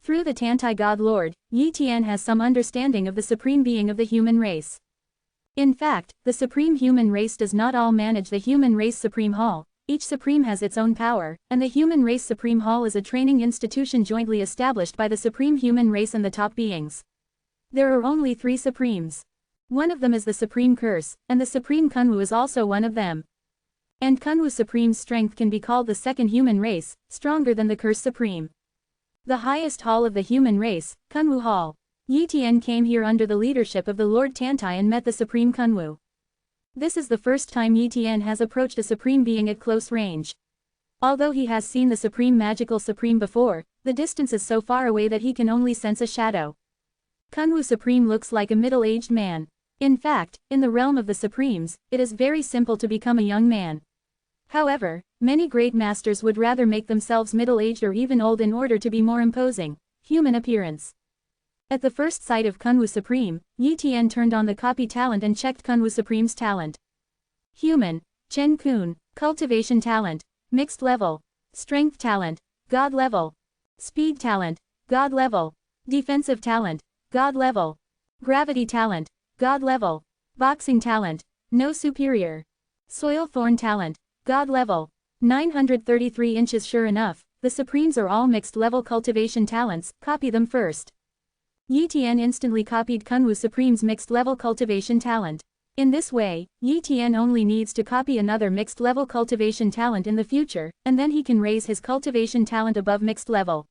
Through the Tantai God Lord, Yi Tian has some understanding of the supreme being of the human race. In fact, the supreme human race does not all manage the human race Supreme Hall. Each supreme has its own power, and the human race Supreme Hall is a training institution jointly established by the supreme human race and the top beings. There are only 3 supremes. One of them is the Supreme Curse, and the Supreme Kunwu is also one of them. And Kunwu Supreme's strength can be called the second human race, stronger than the Curse Supreme. The highest hall of the human race, Kunwu Hall. Yi Tian came here under the leadership of the Lord Tantai and met the Supreme Kunwu. This is the first time Yi Tian has approached a supreme being at close range. Although he has seen the Supreme Magical Supreme before, the distance is so far away that he can only sense a shadow. Kunwu Supreme looks like a middle-aged man. In fact, in the realm of the Supremes, it is very simple to become a young man. However, many great masters would rather make themselves middle-aged or even old in order to be more imposing, human appearance. At the first sight of Kunwu Supreme, Yi Tian turned on the copy talent and checked Kunwu Supreme's talent. Human, Chen Kun, cultivation talent, mixed level, strength talent, God level, speed talent, God level, defensive talent, God level, gravity talent, God level, boxing talent, no superior, soil thorn talent, God level, 933 inches. Sure enough, the Supremes are all mixed level cultivation talents, copy them first. Yi Tian instantly copied Kunwu Supreme's mixed level cultivation talent. In this way, Yi Tian only needs to copy another mixed level cultivation talent in the future, and then he can raise his cultivation talent above mixed level.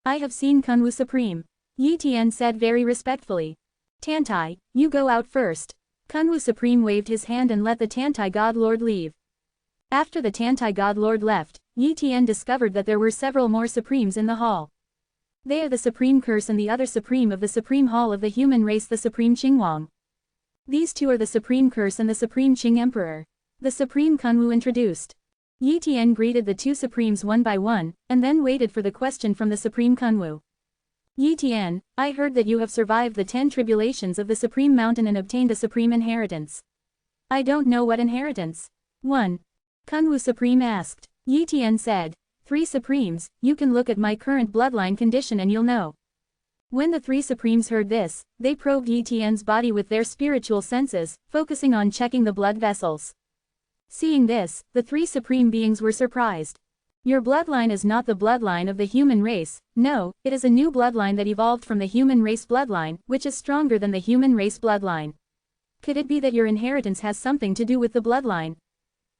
I have seen Kunwu Supreme, Yi Tian said very respectfully. Tantai, you go out first. Kunwu Supreme waved his hand and let the Tantai God Lord leave. After the Tantai God Lord left, Yi Tian discovered that there were several more Supremes in the hall. They are the Supreme Curse and the other Supreme of the Supreme Hall of the human race, the Supreme Qingwang. These two are the Supreme Curse and the Supreme Qing Emperor. The Supreme Kunwu introduced. Yi Tian greeted the 2 Supremes one by one, and then waited for the question from the Supreme Kunwu. Yi Tian, I heard that you have survived the 10 tribulations of the Supreme Mountain and obtained a supreme inheritance. I don't know what inheritance. 1. Kunwu Supreme asked. Yi Tian said, 3 Supremes, you can look at my current bloodline condition and you'll know. When the 3 Supremes heard this, they probed Yi Tian's body with their spiritual senses, focusing on checking the blood vessels. Seeing this, the 3 Supreme beings were surprised. Your bloodline is not the bloodline of the human race, no, it is a new bloodline that evolved from the human race bloodline, which is stronger than the human race bloodline. Could it be that your inheritance has something to do with the bloodline?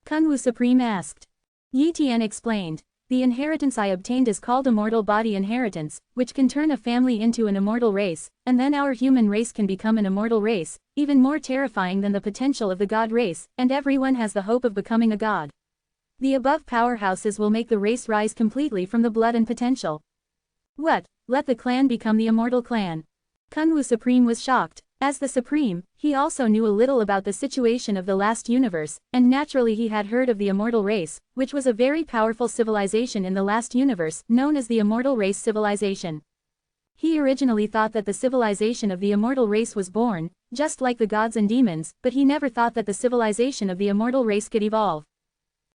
Kunwu Supreme asked. Yi Tian explained, the inheritance I obtained is called immortal body inheritance, which can turn a family into an immortal race, and then our human race can become an immortal race, even more terrifying than the potential of the god race, and everyone has the hope of becoming a god. The above powerhouses will make the race rise completely from the blood and potential. What? Let the clan become the immortal clan. Kunwu Supreme was shocked. As the Supreme, he also knew a little about the situation of the last universe, and naturally he had heard of the immortal race, which was a very powerful civilization in the last universe, known as the immortal race civilization. He originally thought that the civilization of the immortal race was born, just like the gods and demons, but he never thought that the civilization of the immortal race could evolve.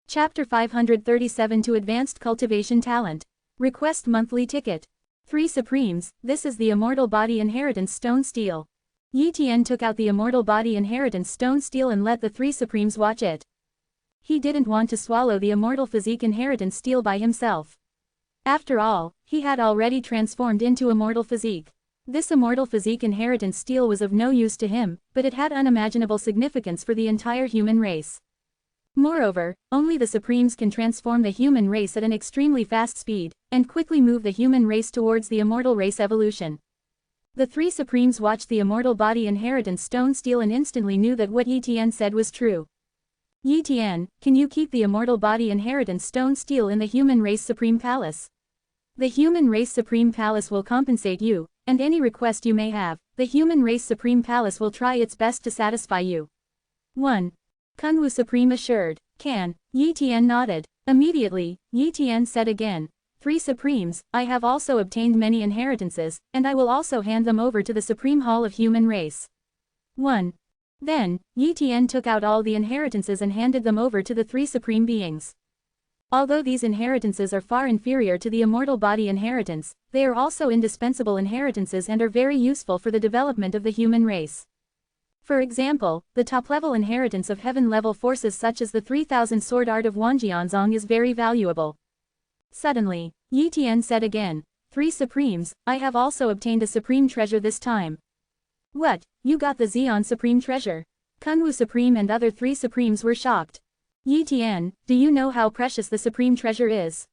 Chapter 537 to Advanced Cultivation Talent. Request Monthly Ticket. 3 Supremes, this is the Immortal Body Inheritance Stone Steel. Yi Tian took out the Immortal Body Inheritance Stone Steel and let the 3 Supremes watch it. He didn't want to swallow the Immortal Physique Inheritance Steel by himself. After all, he had already transformed into Immortal Physique. This Immortal Physique Inheritance Steel was of no use to him, but it had unimaginable significance for the entire human race. Moreover, only the Supremes can transform the human race at an extremely fast speed, and quickly move the human race towards the immortal race evolution. The 3 Supremes watched the Immortal Body Inheritance Stone Steel and instantly knew that what Yi Tian said was true. Yi Tian, can you keep the Immortal Body Inheritance Stone Steel in the Human Race Supreme Palace? The Human Race Supreme Palace will compensate you, and any request you may have, the Human Race Supreme Palace will try its best to satisfy you. 1. Kunwu Supreme assured. Can. Yi Tian nodded. Immediately, Yi Tian said again, 3 Supremes, I have also obtained many inheritances, and I will also hand them over to the Supreme Hall of Human Race. 1. Then, Yi Tian took out all the inheritances and handed them over to the 3 Supreme Beings. Although these inheritances are far inferior to the Immortal Body Inheritance, they are also indispensable inheritances and are very useful for the development of the human race. For example, the top-level inheritance of heaven-level forces such as the 3000 Sword Art of Wanjianzong is very valuable. Suddenly, Yi Tian said again, 3 Supremes, I have also obtained a Supreme Treasure this time. What, you got the Xian Supreme Treasure? Kunwu Supreme and other 3 Supremes were shocked. Yi Tian, do you know how precious the Supreme Treasure is?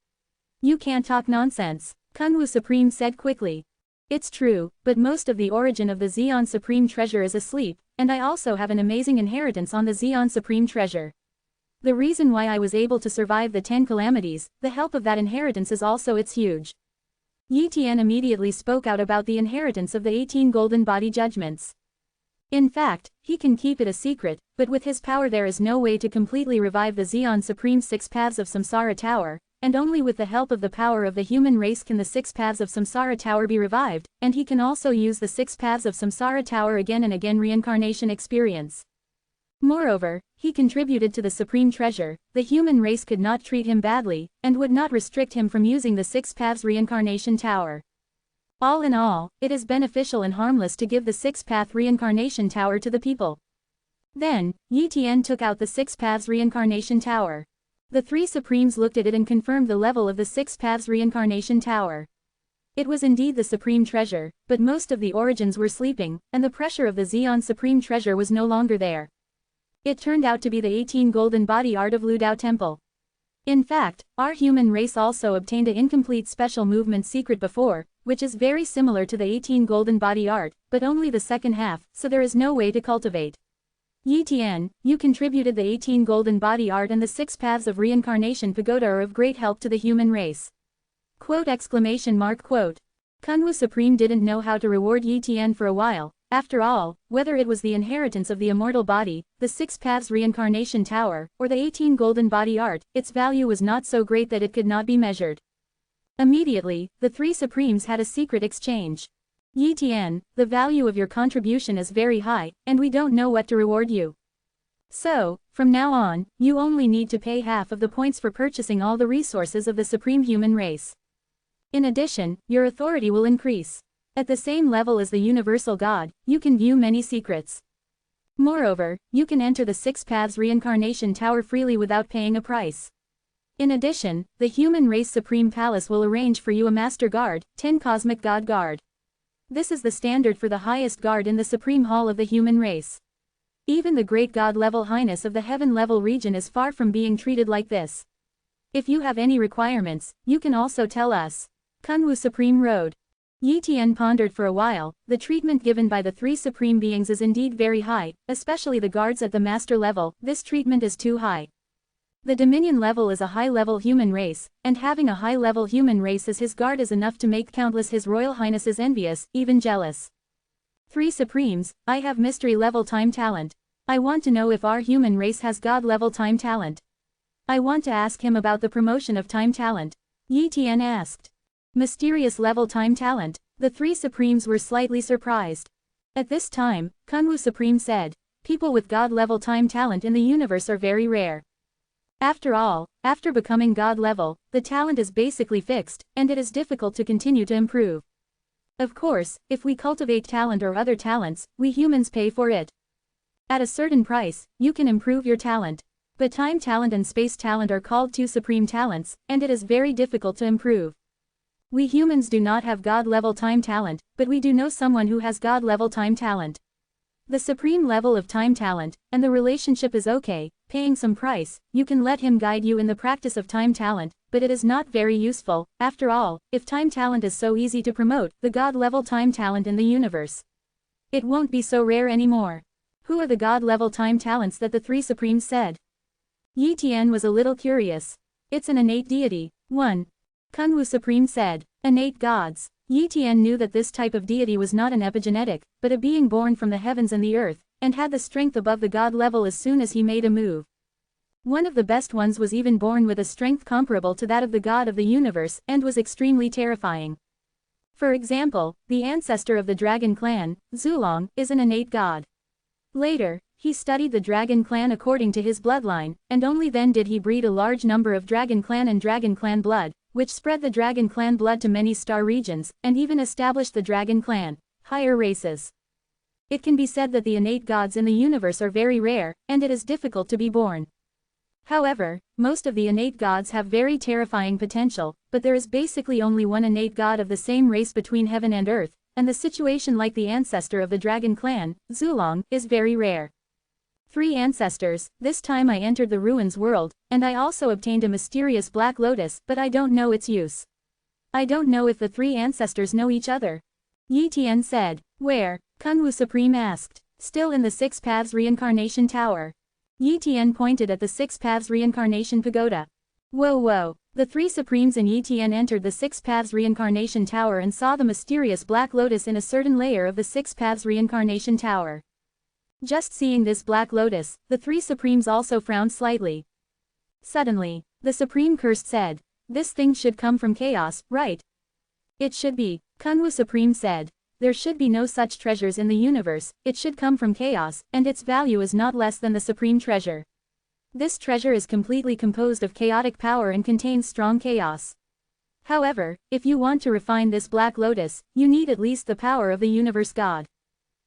You can't talk nonsense, Kunwu Supreme said quickly. It's true, but most of the origin of the Xian Supreme Treasure is asleep, and I also have an amazing inheritance on the Xian Supreme Treasure. The reason why I was able to survive the 10 calamities, the help of that inheritance is also it's huge. Yi Tian immediately spoke out about the inheritance of the 18 golden body judgments. In fact, he can keep it a secret, but with his power there is no way to completely revive the Xian Supreme 6 Paths of Samsara Tower, and only with the help of the power of the human race can the 6 Paths of Samsara Tower be revived, and he can also use the 6 Paths of Samsara Tower again and again reincarnation experience. Moreover, he contributed to the Supreme Treasure, the human race could not treat him badly, and would not restrict him from using the 6 Paths Reincarnation Tower. All in all, it is beneficial and harmless to give the 6 Path Reincarnation Tower to the people. Then, Yi Tian took out the 6 Paths Reincarnation Tower. The 3 Supremes looked at it and confirmed the level of the 6 Paths Reincarnation Tower. It was indeed the Supreme Treasure, but most of the origins were sleeping, and the pressure of the Xian Supreme Treasure was no longer there. It turned out to be the 18 Golden Body Art of Ludao Temple. In fact, our human race also obtained an incomplete special movement secret before, which is very similar to the 18 Golden Body Art, but only the second half, so there is no way to cultivate. Yi Tian, you contributed the 18 Golden Body Art and the 6 Paths of Reincarnation Pagoda are of great help to the human race. Quote exclamation mark quote. Kunwu Supreme didn't know how to reward Yi Tian for a while. After all, whether it was the inheritance of the immortal body, the 6 Paths Reincarnation Tower, or the 18 Golden Body Art, its value was not so great that it could not be measured. Immediately, the 3 Supremes had a secret exchange. Yi Tian, the value of your contribution is very high, and we don't know what to reward you. So, from now on, you only need to pay half of the points for purchasing all the resources of the supreme human race. In addition, your authority will increase. At the same level as the universal God, you can view many secrets. Moreover, you can enter the 6 Paths Reincarnation Tower freely without paying a price. In addition, the Human Race Supreme Palace will arrange for you a Master Guard, 10 Cosmic God Guard. This is the standard for the highest guard in the Supreme Hall of the human race. Even the great God-level highness of the heaven-level region is far from being treated like this. If you have any requirements, you can also tell us. Kunwu Supreme Road. Yi Tian pondered for a while. The treatment given by the 3 supreme beings is indeed very high, especially the guards at the master level. This treatment is too high. The Dominion level is a high-level human race, and having a high-level human race as his guard is enough to make countless His Royal Highnesses envious, even jealous. 3 Supremes, I have mystery-level time talent. I want to know if our human race has God-level time talent. I want to ask him about the promotion of time talent. Yi Tian asked. Mysterious level time talent. The 3 Supremes were slightly surprised. At this time, Kunwu Supreme said, people with God-level time talent in the universe are very rare. After all, after becoming God level, the talent is basically fixed, and it is difficult to continue to improve. Of course, if we cultivate talent or other talents, we humans pay for it. At a certain price, you can improve your talent. But time talent and space talent are called two supreme talents, and it is very difficult to improve. We humans do not have God-level time talent, but we do know someone who has God-level time talent. The supreme level of time talent, and the relationship is okay, paying some price, you can let him guide you in the practice of time talent, but it is not very useful. After all, if time talent is so easy to promote, the God-level time talent in the universe, it won't be so rare anymore. Who are the God-level time talents that the three supremes said? Yi Tian was a little curious. It's an innate deity. 1. Kunwu Supreme said, innate gods. Yi Tian knew that this type of deity was not an epigenetic, but a being born from the heavens and the earth, and had the strength above the god level as soon as he made a move. One of the best ones was even born with a strength comparable to that of the god of the universe and was extremely terrifying. For example, the ancestor of the dragon clan, Zulong, is an innate god. Later, he studied the dragon clan according to his bloodline, and only then did he breed a large number of dragon clan and dragon clan blood, which spread the dragon clan blood to many star regions, and even established the dragon clan, higher races. It can be said that the innate gods in the universe are very rare, and it is difficult to be born. However, most of the innate gods have very terrifying potential, but there is basically only one innate god of the same race between heaven and earth, and the situation like the ancestor of the dragon clan, Zulong, is very rare. 3 ancestors, this time I entered the ruins world, and I also obtained a mysterious black lotus, but I don't know its use. I don't know if the 3 ancestors know each other. Yi Tian said. Where? Kunwu Supreme asked. Still in the 6 Paths Reincarnation Tower. Yi Tian pointed at the 6 Paths Reincarnation Pagoda. Whoa. The 3 Supremes and Yi Tian entered the 6 Paths Reincarnation Tower and saw the mysterious black lotus in a certain layer of the 6 Paths Reincarnation Tower. Just seeing this black lotus, the 3 Supremes also frowned slightly. Suddenly, the Supreme cursed said, this thing should come from chaos, right? It should be, Kunwu Supreme said. There should be no such treasures in the universe, it should come from chaos, and its value is not less than the supreme treasure. This treasure is completely composed of chaotic power and contains strong chaos. However, if you want to refine this black lotus, you need at least the power of the universe god.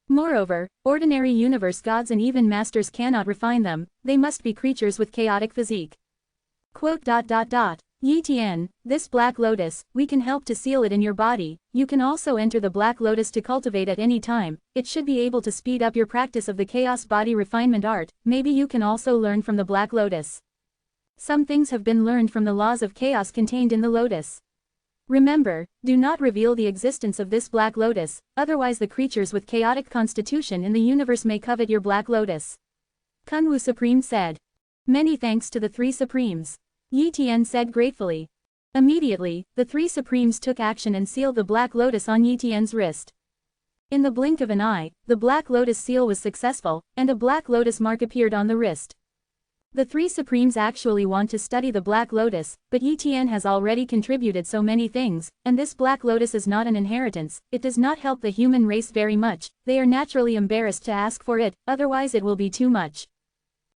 Moreover, ordinary universe gods and even masters cannot refine them, they must be creatures with chaotic physique. Quote. Yi Tian, this black lotus, we can help to seal it in your body, you can also enter the black lotus to cultivate at any time, it should be able to speed up your practice of the chaos body refinement art, maybe you can also learn from the black lotus. Some things have been learned from the laws of chaos contained in the lotus. Remember, do not reveal the existence of this black lotus, otherwise the creatures with chaotic constitution in the universe may covet your black lotus. Kunwu Supreme said. Many thanks to the 3 Supremes. Yi Tian said gratefully. Immediately, the 3 Supremes took action and sealed the black lotus on Yi Tian's wrist. In the blink of an eye, the black lotus seal was successful, and a black lotus mark appeared on the wrist. The 3 Supremes actually want to study the black lotus, but Yi Tian has already contributed so many things, and this black lotus is not an inheritance, it does not help the human race very much, they are naturally embarrassed to ask for it, otherwise it will be too much.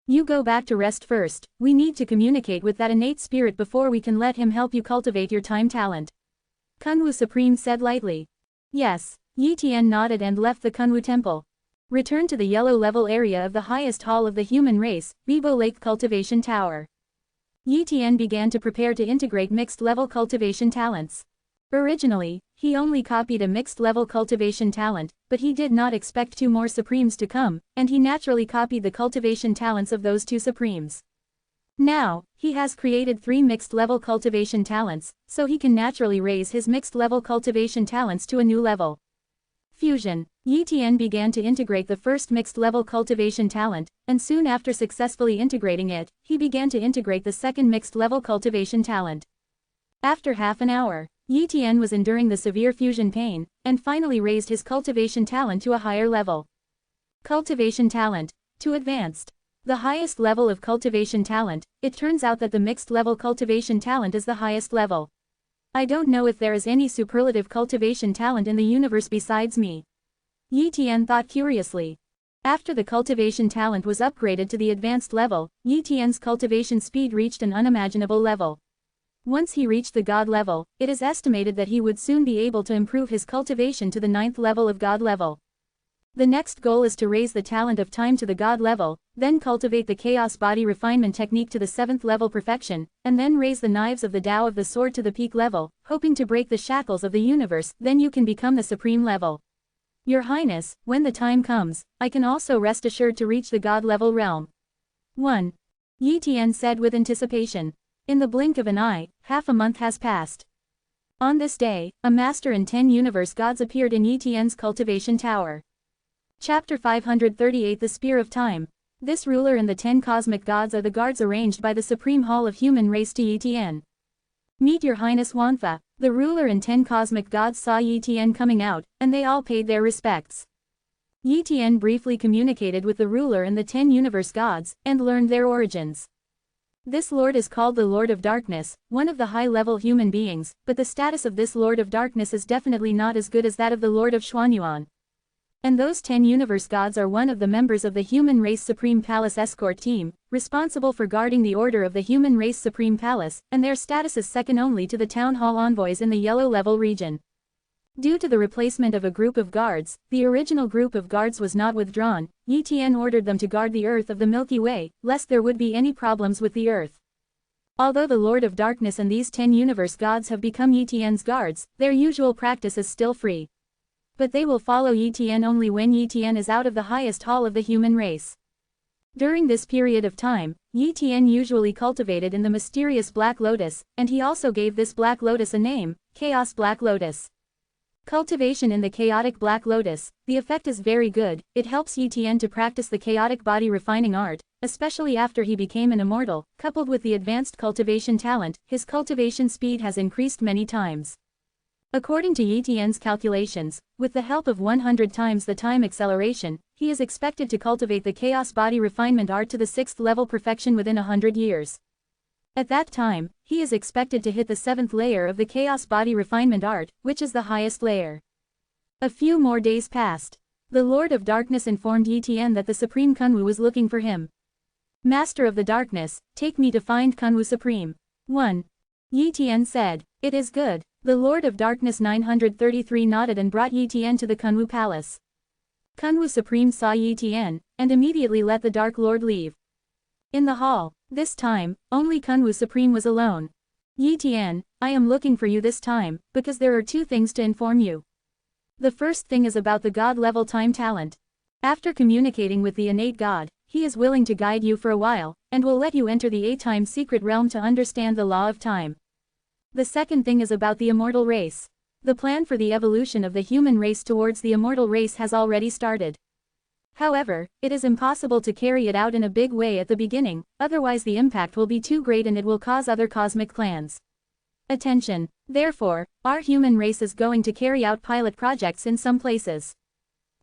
You go back to rest first, we need to communicate with that innate spirit before we can let him help you cultivate your time talent. Kunwu Supreme said lightly. Yes. Yi Tian nodded and left the Kunwu temple. Return to the yellow level area of the highest hall of the human race, Bibo Lake Cultivation Tower. Yi Tian began to prepare to integrate mixed-level cultivation talents. Originally, he only copied a mixed-level cultivation talent, but he did not expect 2 more Supremes to come, and he naturally copied the cultivation talents of those 2 Supremes. Now, he has created 3 mixed-level cultivation talents, so he can naturally raise his mixed-level cultivation talents to a new level. Fusion. Yi Tian began to integrate the first mixed-level cultivation talent, and soon after successfully integrating it, he began to integrate the second mixed-level cultivation talent. After half an hour, Yi Tian was enduring the severe fusion pain, and finally raised his cultivation talent to a higher level. Cultivation talent. To advanced. The highest level of cultivation talent, it turns out that the mixed-level cultivation talent is the highest level. I don't know if there is any superlative cultivation talent in the universe besides me. Yi Tian thought curiously. After the cultivation talent was upgraded to the advanced level, Yi Tian's cultivation speed reached an unimaginable level. Once he reached the God level, it is estimated that he would soon be able to improve his cultivation to the 9th level of God level. The next goal is to raise the talent of time to the God level, then cultivate the chaos body refinement technique to the 7th level perfection, and then raise the knives of the Tao of the sword to the peak level, hoping to break the shackles of the universe. Then you can become the supreme level. Your Highness, when the time comes, I can also rest assured to reach the God level realm. 1. Yi Tian said with anticipation. In the blink of an eye, half a month has passed. On this day, a master and 10 universe gods appeared in Yi Tian's cultivation tower. Chapter 538 The Spear of Time. This ruler and the 10 cosmic gods are the guards arranged by the Supreme Hall of Human Race to Yi Tian. Meet Your Highness Wanfa. The ruler and 10 cosmic gods saw Yi Tian coming out, and they all paid their respects. Yi Tian briefly communicated with the ruler and the 10 universe gods, and learned their origins. This lord is called the Lord of Darkness, one of the high-level human beings, but the status of this Lord of Darkness is definitely not as good as that of the Lord of Xuanyuan. And those 10 universe gods are one of the members of the Human Race Supreme Palace escort team, responsible for guarding the order of the Human Race Supreme Palace, and their status is second only to the Town Hall envoys in the yellow level region. Due to the replacement of a group of guards, the original group of guards was not withdrawn. Yi Tian ordered them to guard the Earth of the Milky Way, lest there would be any problems with the Earth. Although the Lord of Darkness and these 10 universe gods have become Yi Tian's guards, their usual practice is still free. But they will follow Yi Tian only when Yi Tian is out of the highest hall of the human race. During this period of time, Yi Tian usually cultivated in the mysterious Black Lotus, and he also gave this Black Lotus a name, Chaos Black Lotus. Cultivation in the chaotic Black Lotus, the effect is very good. It helps Yi Tian to practice the chaotic body refining art, especially after he became an immortal. Coupled with the advanced cultivation talent, his cultivation speed has increased many times. According to Yi Tian's calculations, with the help of 100 times the time acceleration, he is expected to cultivate the chaos body refinement art to the 6th level perfection within 100 years. At that time, he is expected to hit the 7th layer of the chaos body refinement art, which is the highest layer. A few more days passed. The Lord of Darkness informed Yi Tian that the Supreme Kunwu was looking for him. Master of the Darkness, take me to find Kunwu Supreme. 1. Yi Tian said, it is good. The Lord of Darkness 933 nodded and brought Yi Tian to the Kunwu Palace. Kunwu Supreme saw Yi Tian, and immediately let the Dark Lord leave. In the hall, this time, only Kunwu Supreme was alone. Yi Tian, I am looking for you this time, because there are 2 things to inform you. The first thing is about the God-level time talent. After communicating with the innate God, he is willing to guide you for a while, and will let you enter the A-time secret realm to understand the law of time. The second thing is about the immortal race. The plan for the evolution of the human race towards the immortal race has already started. However, it is impossible to carry it out in a big way at the beginning, otherwise the impact will be too great and it will cause other cosmic clans. Attention! Therefore, our human race is going to carry out pilot projects in some places.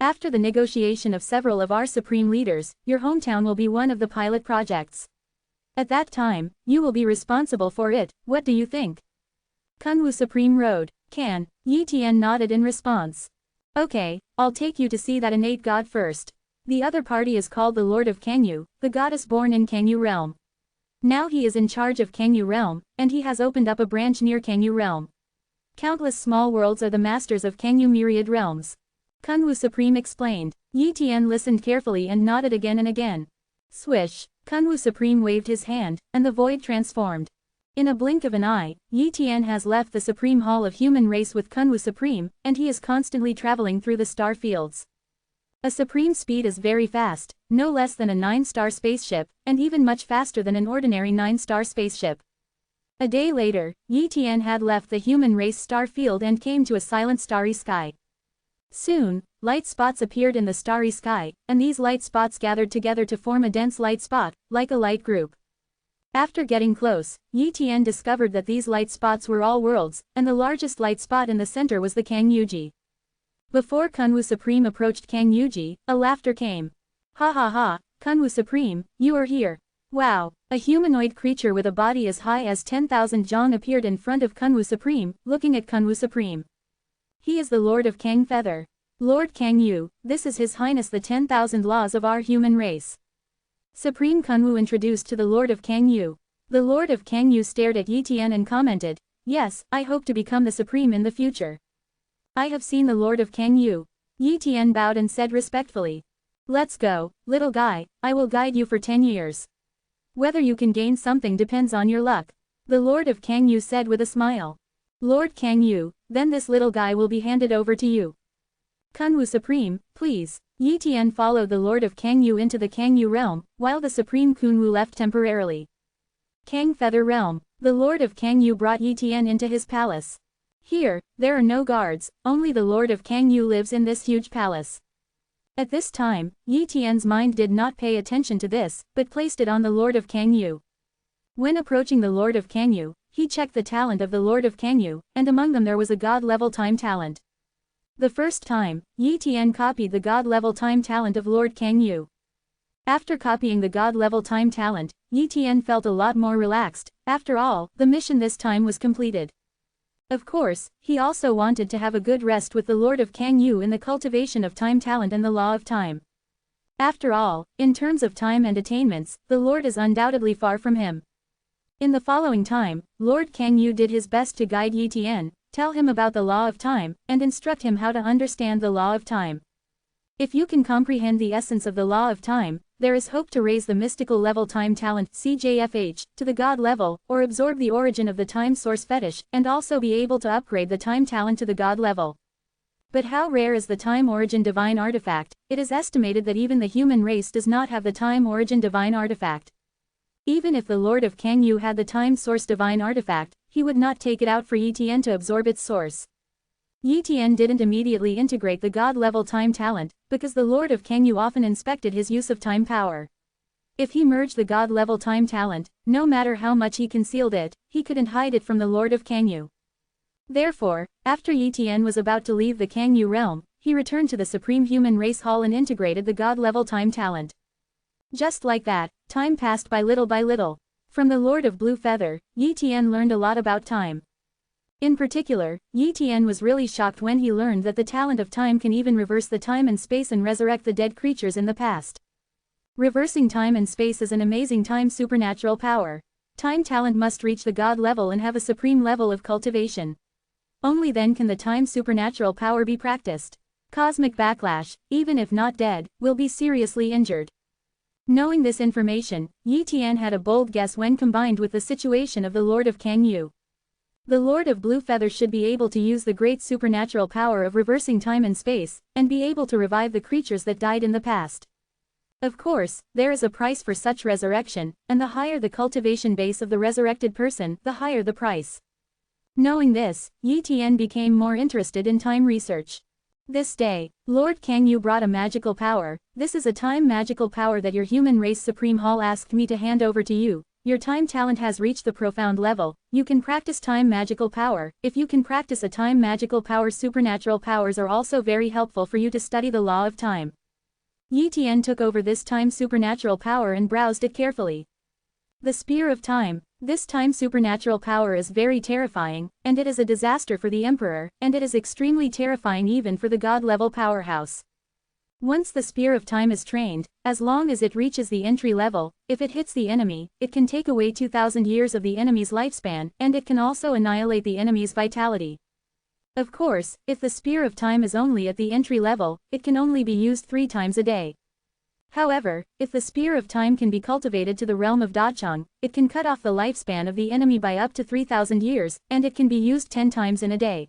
After the negotiation of several of our supreme leaders, your hometown will be one of the pilot projects. At that time, you will be responsible for it. What do you think? Kunwu Supreme Road. Can. Yi Tian nodded in response. Okay, I'll take you to see that innate god first. The other party is called the Lord of Kangyu, the goddess born in Kangyu realm. Now he is in charge of Kangyu realm, and he has opened up a branch near Kangyu realm. Countless small worlds are the masters of Kangyu myriad realms. Kunwu Supreme explained. Yi Tian listened carefully and nodded again and again. Swish! Kunwu Supreme waved his hand, and the void transformed. In a blink of an eye, Yi Tian has left the Supreme Hall of Human Race with Kunwu Supreme, and he is constantly traveling through the star fields. A supreme speed is very fast, no less than a 9-star spaceship, and even much faster than an ordinary 9-star spaceship. A day later, Yi Tian had left the human race star field and came to a silent starry sky. Soon, light spots appeared in the starry sky, and these light spots gathered together to form a dense light spot, like a light group. After getting close, Yi Tian discovered that these light spots were all worlds, and the largest light spot in the center was the Kangyuji. Before Kunwu Supreme approached Kangyuji, a laughter came. Ha ha ha, Kunwu Supreme, you are here. Wow! A humanoid creature with a body as high as 10,000 jong appeared in front of Kunwu Supreme, looking at Kunwu Supreme. He is the Lord of Kang Feather. Lord Kang Yu, this is His Highness the 10,000 laws of our human race. Supreme Kunwu introduced to the Lord of Kang Yu. The Lord of Kang Yu stared at Yi Tian and commented, "Yes, I hope to become the Supreme in the future." "I have seen the Lord of Kang Yu." Yi Tian bowed and said respectfully. "Let's go, little guy, I will guide you for 10 years. Whether you can gain something depends on your luck," the Lord of Kang Yu said with a smile. "Lord Kang Yu, then this little guy will be handed over to you." "Kunwu Supreme, please." Yi Tian followed the Lord of Kang Yu into the Kang Yu realm, while the Supreme Kunwu left temporarily. Kang Feather Realm. The Lord of Kang Yu brought Yi Tian into his palace. Here, there are no guards, only the Lord of Kang Yu lives in this huge palace. At this time, Yi Tian's mind did not pay attention to this, but placed it on the Lord of Kang Yu. When approaching the Lord of Kang Yu, he checked the talent of the Lord of Kang Yu, and among them there was a God-level time talent. The first time, Yi Tian copied the God-level time talent of Lord Kang Yu. After copying the God-level time talent, Yi Tian felt a lot more relaxed. After all, the mission this time was completed. Of course, he also wanted to have a good rest with the Lord of Kang Yu in the cultivation of time talent and the law of time. After all, in terms of time and attainments, the Lord is undoubtedly far from him. In the following time, Lord Kang Yu did his best to guide Yi Tian, tell him about the law of time, and instruct him how to understand the law of time. If you can comprehend the essence of the law of time, there is hope to raise the mystical level time talent CJFH to the God level, or absorb the origin of the time source fetish, and also be able to upgrade the time talent to the God level. But how rare is the time origin divine artifact? It is estimated that even the human race does not have the time origin divine artifact. Even if the Lord of Kang Yu had the time source divine artifact, he would not take it out for Yi Tian to absorb its source. Yi Tian didn't immediately integrate the God-level time talent, because the Lord of Kang Yu often inspected his use of time power. If he merged the God-level time talent, no matter how much he concealed it, he couldn't hide it from the Lord of Kang Yu. Therefore, after Yi Tian was about to leave the Kang Yu realm, he returned to the Supreme Human Race Hall and integrated the God-level time talent. Just like that, time passed by little. From the Lord of Blue Feather, Yi Tian learned a lot about time. In particular, Yi Tian was really shocked when he learned that the talent of time can even reverse the time and space and resurrect the dead creatures in the past. Reversing time and space is an amazing time supernatural power. Time talent must reach the God level and have a supreme level of cultivation. Only then can the time supernatural power be practiced. Cosmic backlash, even if not dead, will be seriously injured. Knowing this information, Yi Tian had a bold guess when combined with the situation of the Lord of Kang Yu. The Lord of Blue Feather should be able to use the great supernatural power of reversing time and space, and be able to revive the creatures that died in the past. Of course, there is a price for such resurrection, and the higher the cultivation base of the resurrected person, the higher the price. Knowing this, Yi Tian became more interested in time research. This day, Lord Kang Yu brought a magical power. This is a time magical power that your human race Supreme Hall asked me to hand over to you. Your time talent has reached the profound level. You can practice time magical power. If you can practice a time magical power, supernatural powers are also very helpful for you to study the law of time. Yi Tian took over this time supernatural power and browsed it carefully. The Spear of Time. This time supernatural power is very terrifying, and it is a disaster for the Emperor, and it is extremely terrifying even for the God-level powerhouse. Once the Spear of Time is trained, as long as it reaches the entry level, if it hits the enemy, it can take away 2,000 years of the enemy's lifespan, and it can also annihilate the enemy's vitality. Of course, if the Spear of Time is only at the entry level, it can only be used 3 times a day. However, if the Spear of Time can be cultivated to the realm of Dachang, it can cut off the lifespan of the enemy by up to 3,000 years, and it can be used 10 times in a day.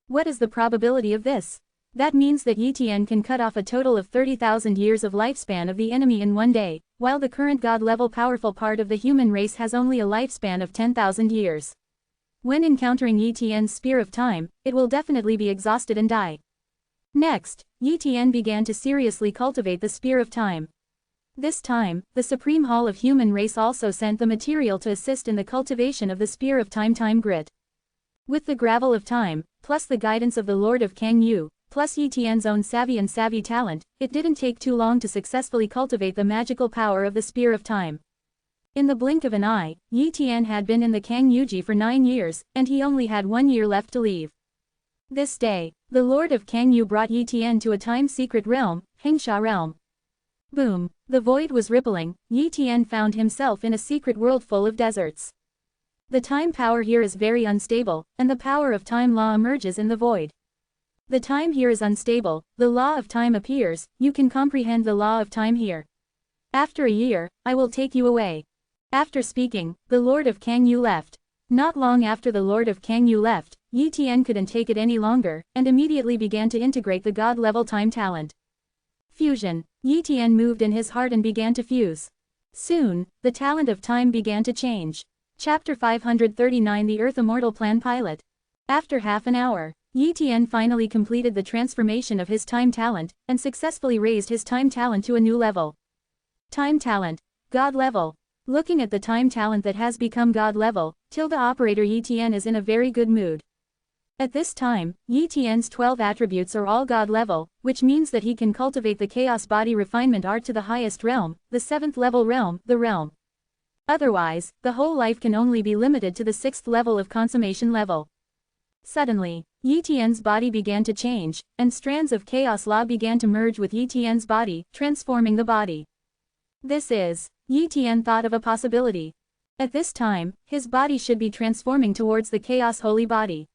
What is the probability of this? That means that Yi Tian can cut off a total of 30,000 years of lifespan of the enemy in one day, while the current God-level powerful part of the human race has only a lifespan of 10,000 years. When encountering Yi Tian's Spear of Time, it will definitely be exhausted and die. Next, Yi Tian began to seriously cultivate the Spear of Time. This time, the Supreme Hall of Human Race also sent the material to assist in the cultivation of the Spear of Time Grit. With the Gravel of Time, plus the guidance of the Lord of Kang Yu, plus Yi Tian's own savvy talent, it didn't take too long to successfully cultivate the magical power of the Spear of Time. In the blink of an eye, Yi Tian had been in the Kang Yuji for 9 years, and he only had 1 year left to leave. This day, The Lord of Kangyu brought Yi Tian to a time-secret realm, Hengsha realm. Boom. The void was rippling. Yi Tian found himself in a secret world full of deserts. The time power here is very unstable, and the power of time law emerges in the void. The time here is unstable, the law of time appears, you can comprehend the law of time here. After a year, I will take you away. After speaking, the Lord of Kangyu left. Not long after the Lord of Kangyu left, Yi Tian couldn't take it any longer, and immediately began to integrate the God-level time talent. Fusion. Yi Tian moved in his heart and began to fuse. Soon, the talent of time began to change. Chapter 539 The Earth Immortal Plan Pilot. After half an hour, Yi Tian finally completed the transformation of his time talent, and successfully raised his time talent to a new level. Time talent. God level. Looking at the time talent that has become God level, Tilda operator Yi Tian is in a very good mood. At this time, Yi Tian's 12 attributes are all God level, which means that he can cultivate the chaos body refinement art to the highest realm, the 7th level realm, the realm. Otherwise, the whole life can only be limited to the 6th level of consummation level. Suddenly, Yi Tian's body began to change, and strands of chaos law began to merge with Yi Tian's body, transforming the body. This is, Yi Tian thought of a possibility. At this time, his body should be transforming towards the chaos holy body.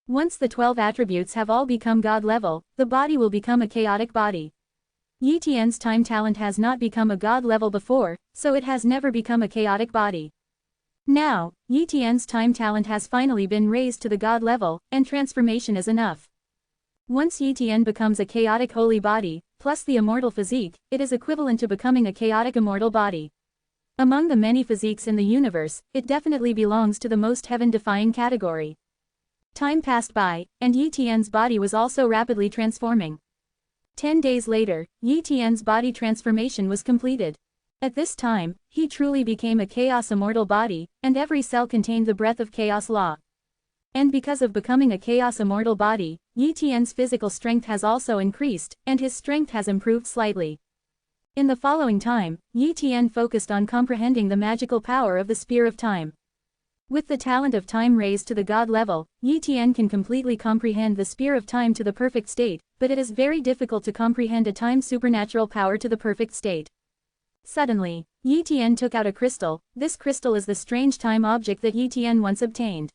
Once the 12 attributes have all become God level, the body will become a chaotic body. Yi Tian's time talent has not become a God level before, so it has never become a chaotic body. Now, Yi Tian's time talent has finally been raised to the God level, and transformation is enough. Once Yi Tian becomes a chaotic holy body, plus the immortal physique, it is equivalent to becoming a chaotic immortal body. Among the many physiques in the universe, it definitely belongs to the most heaven-defying category. Time passed by, and Yi Tian's body was also rapidly transforming. 10 days later, Yi Tian's body transformation was completed. At this time, he truly became a chaos immortal body, and every cell contained the breath of chaos law. And because of becoming a chaos immortal body, Yi Tian's physical strength has also increased, and his strength has improved slightly. In the following time, Yi Tian focused on comprehending the magical power of the Spear of Time. With the talent of time raised to the God level, Yi Tian can completely comprehend the Spear of Time to the perfect state, but it is very difficult to comprehend a time supernatural power to the perfect state. Suddenly, Yi Tian took out a crystal. This crystal is the strange time object that Yi Tian once obtained.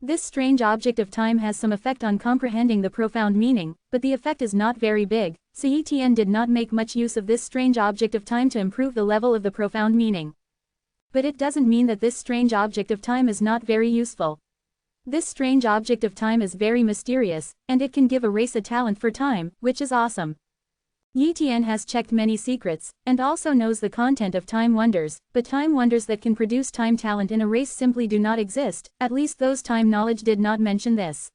This strange object of time has some effect on comprehending the profound meaning, but the effect is not very big, so Yi Tian did not make much use of this strange object of time to improve the level of the profound meaning. But it doesn't mean that this strange object of time is not very useful. This strange object of time is very mysterious, and it can give a race a talent for time, which is awesome. Yi Tian has checked many secrets, and also knows the content of time wonders, but time wonders that can produce time talent in a race simply do not exist, at least those time knowledge did not mention this.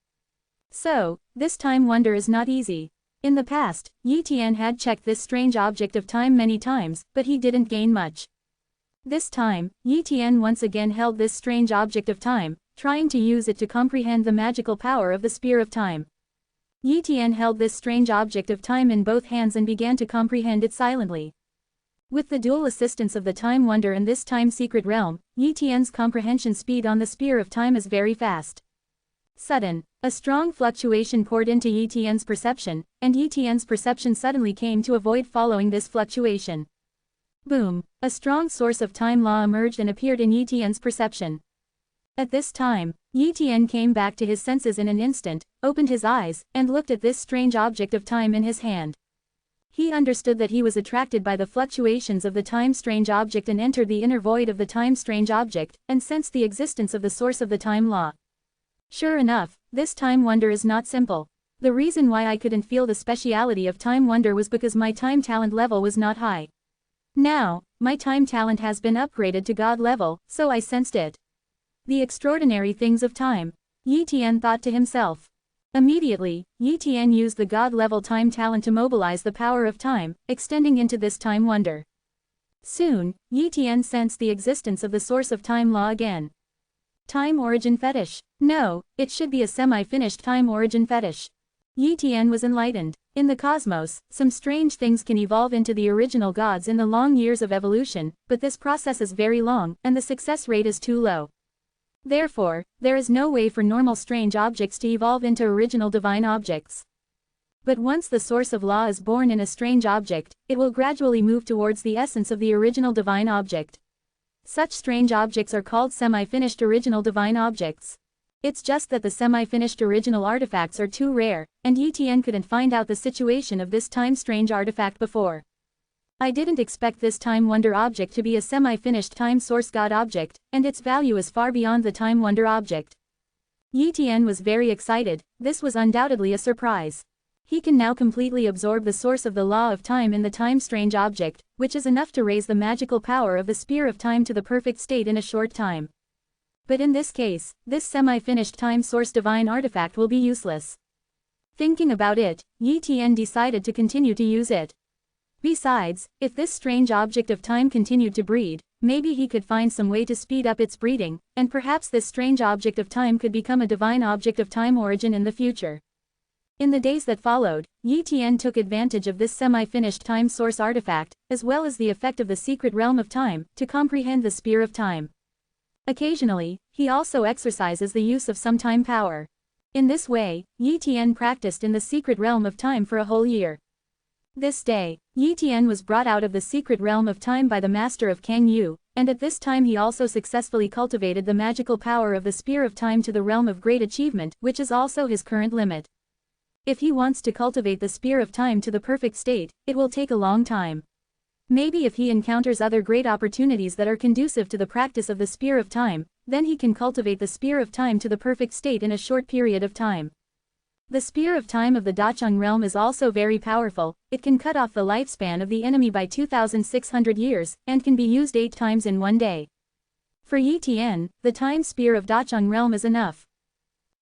So, this time wonder is not easy. In the past, Yi Tian had checked this strange object of time many times, but he didn't gain much. This time, Yi Tian once again held this strange object of time, trying to use it to comprehend the magical power of the Spear of Time. Yi Tian held this strange object of time in both hands and began to comprehend it silently. With the dual assistance of the Time Wonder and this Time Secret Realm, Yi Tian's comprehension speed on the Spear of Time is very fast. Sudden, a strong fluctuation poured into Yi Tian's perception, and Yi Tian's perception suddenly came to a void following this fluctuation. Boom! A strong source of time law emerged and appeared in Yi Tian's perception. At this time, Yi Tian came back to his senses in an instant, opened his eyes, and looked at this strange object of time in his hand. He understood that he was attracted by the fluctuations of the time-strange object and entered the inner void of the time-strange object, and sensed the existence of the source of the time law. Sure enough, this time wonder is not simple. The reason why I couldn't feel the speciality of time wonder was because my time talent level was not high. Now, my time talent has been upgraded to God level, so I sensed it. The extraordinary things of time, Yi Tian thought to himself. Immediately, Yi Tian used the God-level time talent to mobilize the power of time, extending into this time wonder. Soon, Yi Tian sensed the existence of the source of time law again. Time origin fetish. No, it should be a semi-finished time origin fetish. Yi Tian was enlightened. In the cosmos, some strange things can evolve into the original gods in the long years of evolution, but this process is very long, and the success rate is too low. Therefore, there is no way for normal strange objects to evolve into original divine objects. But once the source of law is born in a strange object, it will gradually move towards the essence of the original divine object. Such strange objects are called semi-finished original divine objects. It's just that the semi-finished original artifacts are too rare, and ETN couldn't find out the situation of this time-strange artifact before. I didn't expect this time wonder object to be a semi-finished time source god object, and its value is far beyond the time wonder object. ETN was very excited. This was undoubtedly a surprise. He can now completely absorb the source of the law of time in the time-strange object, which is enough to raise the magical power of the spear of time to the perfect state in a short time. But in this case, this semi-finished time source divine artifact will be useless. Thinking about it, ETN decided to continue to use it. Besides, if this strange object of time continued to breed, maybe he could find some way to speed up its breeding, and perhaps this strange object of time could become a divine object of time origin in the future. In the days that followed, ETN took advantage of this semi-finished time source artifact, as well as the effect of the secret realm of time, to comprehend the spear of time. Occasionally, he also exercises the use of some time power. In this way, ETN practiced in the secret realm of time for a whole year. This day, ETN was brought out of the secret realm of time by the master of Kang Yu, and at this time he also successfully cultivated the magical power of the spear of time to the realm of great achievement, which is also his current limit. If he wants to cultivate the spear of time to the perfect state, it will take a long time. Maybe if he encounters other great opportunities that are conducive to the practice of the spear of time, then he can cultivate the spear of time to the perfect state in a short period of time. The spear of time of the Dacheng realm is also very powerful. It can cut off the lifespan of the enemy by 2,600 years, and can be used 8 times in one day. For ETN, the time spear of Dacheng realm is enough.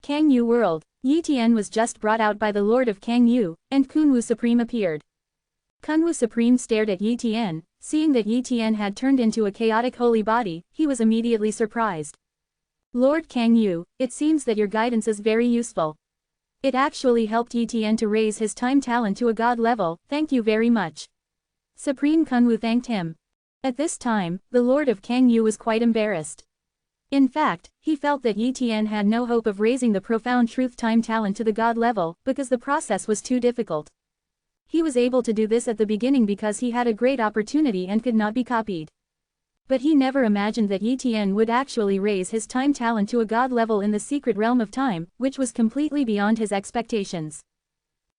Kang Yu world. ETN was just brought out by the Lord of Kang Yu, and Kunwu Supreme appeared. Kunwu Supreme stared at ETN. Seeing that ETN had turned into a chaotic holy body, he was immediately surprised. Lord Kang Yu, it seems that your guidance is very useful. It actually helped ETN to raise his time talent to a god level, thank you very much. Supreme Kunwu thanked him. At this time, the Lord of Kang Yu was quite embarrassed. In fact, he felt that ETN had no hope of raising the profound truth time talent to the god level, because the process was too difficult. He was able to do this at the beginning because he had a great opportunity and could not be copied. But he never imagined that ETN would actually raise his time talent to a god level in the secret realm of time, which was completely beyond his expectations.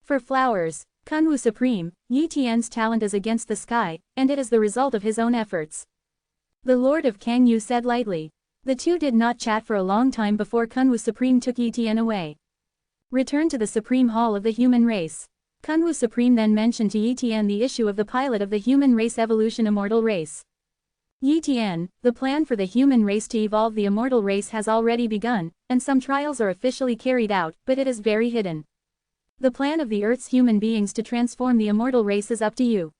For flowers, Kunwu Supreme, ETN's talent is against the sky, and it is the result of his own efforts. The Lord of Kang Yu said lightly. The two did not chat for a long time before Kunwu Supreme took ETN away. Return to the Supreme Hall of the human race. Kunwu Supreme then mentioned to ETN the issue of the pilot of the human race evolution immortal race. ETN, the plan for the human race to evolve the immortal race has already begun, and some trials are officially carried out, but it is very hidden. The plan of the Earth's human beings to transform the immortal race is up to you.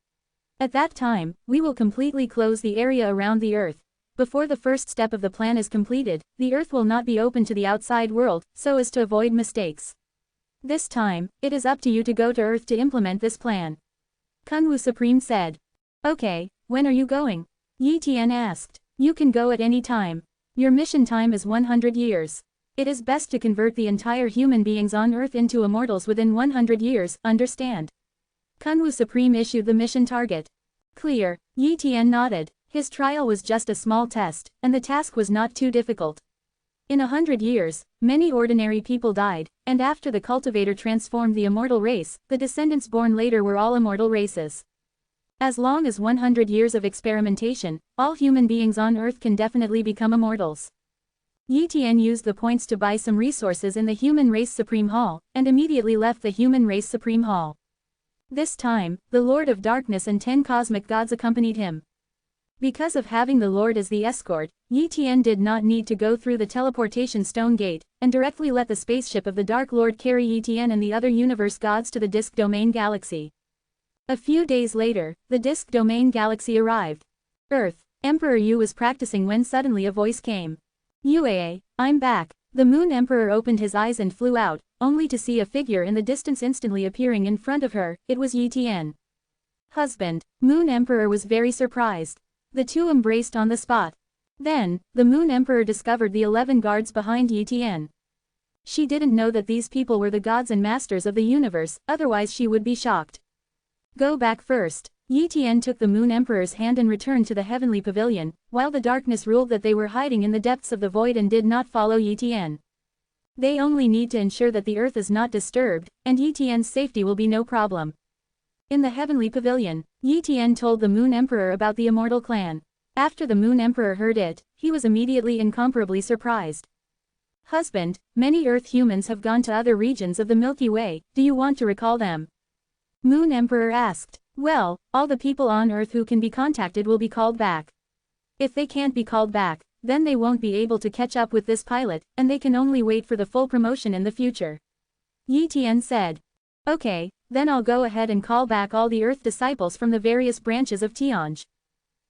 At that time, we will completely close the area around the Earth. Before the first step of the plan is completed, the Earth will not be open to the outside world, so as to avoid mistakes. This time, it is up to you to go to Earth to implement this plan. Kunwu Supreme said. Okay, when are you going? ETN asked. You can go at any time. Your mission time is 100 years. It is best to convert the entire human beings on Earth into immortals within 100 years, understand? Kunwu Supreme issued the mission target. Clear, ETN nodded. His trial was just a small test, and the task was not too difficult. In 100 years, many ordinary people died, and after the cultivator transformed the immortal race, the descendants born later were all immortal races. As long as 100 years of experimentation, all human beings on Earth can definitely become immortals. ETN used the points to buy some resources in the Human Race Supreme Hall, and immediately left the Human Race Supreme Hall. This time, the Lord of Darkness and 10 cosmic gods accompanied him. Because of having the Lord as the escort, ETN did not need to go through the teleportation stone gate, and directly let the spaceship of the Dark Lord carry ETN and the other universe gods to the Disk Domain Galaxy. A few days later, the Disk Domain Galaxy arrived. Earth, Emperor Yu was practicing when suddenly a voice came. UAA, I'm back. The Moon Emperor opened his eyes and flew out, only to see a figure in the distance instantly appearing in front of her. It was ETN. Husband, Moon Emperor was very surprised. The two embraced on the spot. Then, the Moon Emperor discovered the 11 guards behind Yi Tian. She didn't know that these people were the gods and masters of the universe, otherwise she would be shocked. Go back first. Yi Tian took the Moon Emperor's hand and returned to the heavenly pavilion, while the darkness ruled that they were hiding in the depths of the void and did not follow Yi Tian. They only need to ensure that the earth is not disturbed, and Yi Tian's safety will be no problem. In the heavenly pavilion, Yi Tian told the Moon Emperor about the immortal clan. After the Moon Emperor heard it, he was immediately incomparably surprised. Husband, many Earth humans have gone to other regions of the Milky Way, do you want to recall them? Moon Emperor asked. Well, all the people on Earth who can be contacted will be called back. If they can't be called back, then they won't be able to catch up with this pilot, and they can only wait for the full promotion in the future. Yi Tian said. Okay, then I'll go ahead and call back all the Earth disciples from the various branches of Tianj.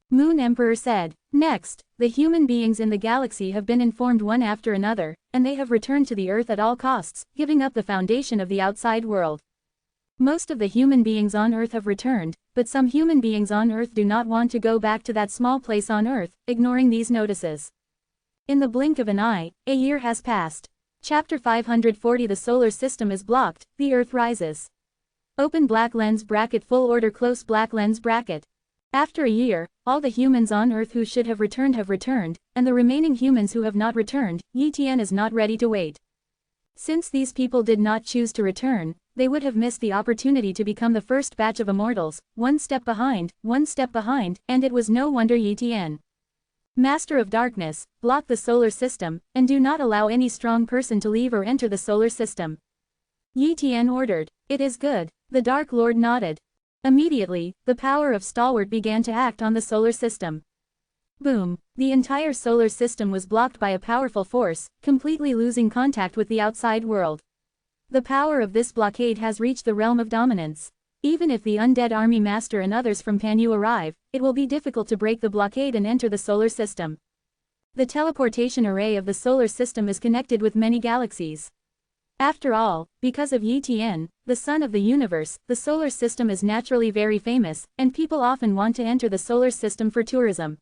Moon Emperor said. Next, the human beings in the galaxy have been informed one after another, and they have returned to the Earth at all costs, giving up the foundation of the outside world. Most of the human beings on Earth have returned, but some human beings on Earth do not want to go back to that small place on Earth, ignoring these notices. In the blink of an eye, a year has passed. Chapter 540. The solar system is blocked, the Earth rises. Open black lens bracket full order close black lens bracket. After a year, all the humans on Earth who should have returned, and the remaining humans who have not returned, Yi Tian is not ready to wait. Since these people did not choose to return, they would have missed the opportunity to become the first batch of immortals, one step behind, and it was no wonder Yi Tian. Master of Darkness, block the solar system, and do not allow any strong person to leave or enter the solar system. Yi Tian ordered. It is good. The Dark Lord nodded. Immediately, the power of Stalwart began to act on the solar system. Boom! The entire solar system was blocked by a powerful force, completely losing contact with the outside world. The power of this blockade has reached the realm of dominance. Even if the Undead Army Master and others from Panyu arrive, it will be difficult to break the blockade and enter the solar system. The teleportation array of the solar system is connected with many galaxies. After all, because of Yi Tian, the sun of the universe, the solar system is naturally very famous, and people often want to enter the solar system for tourism.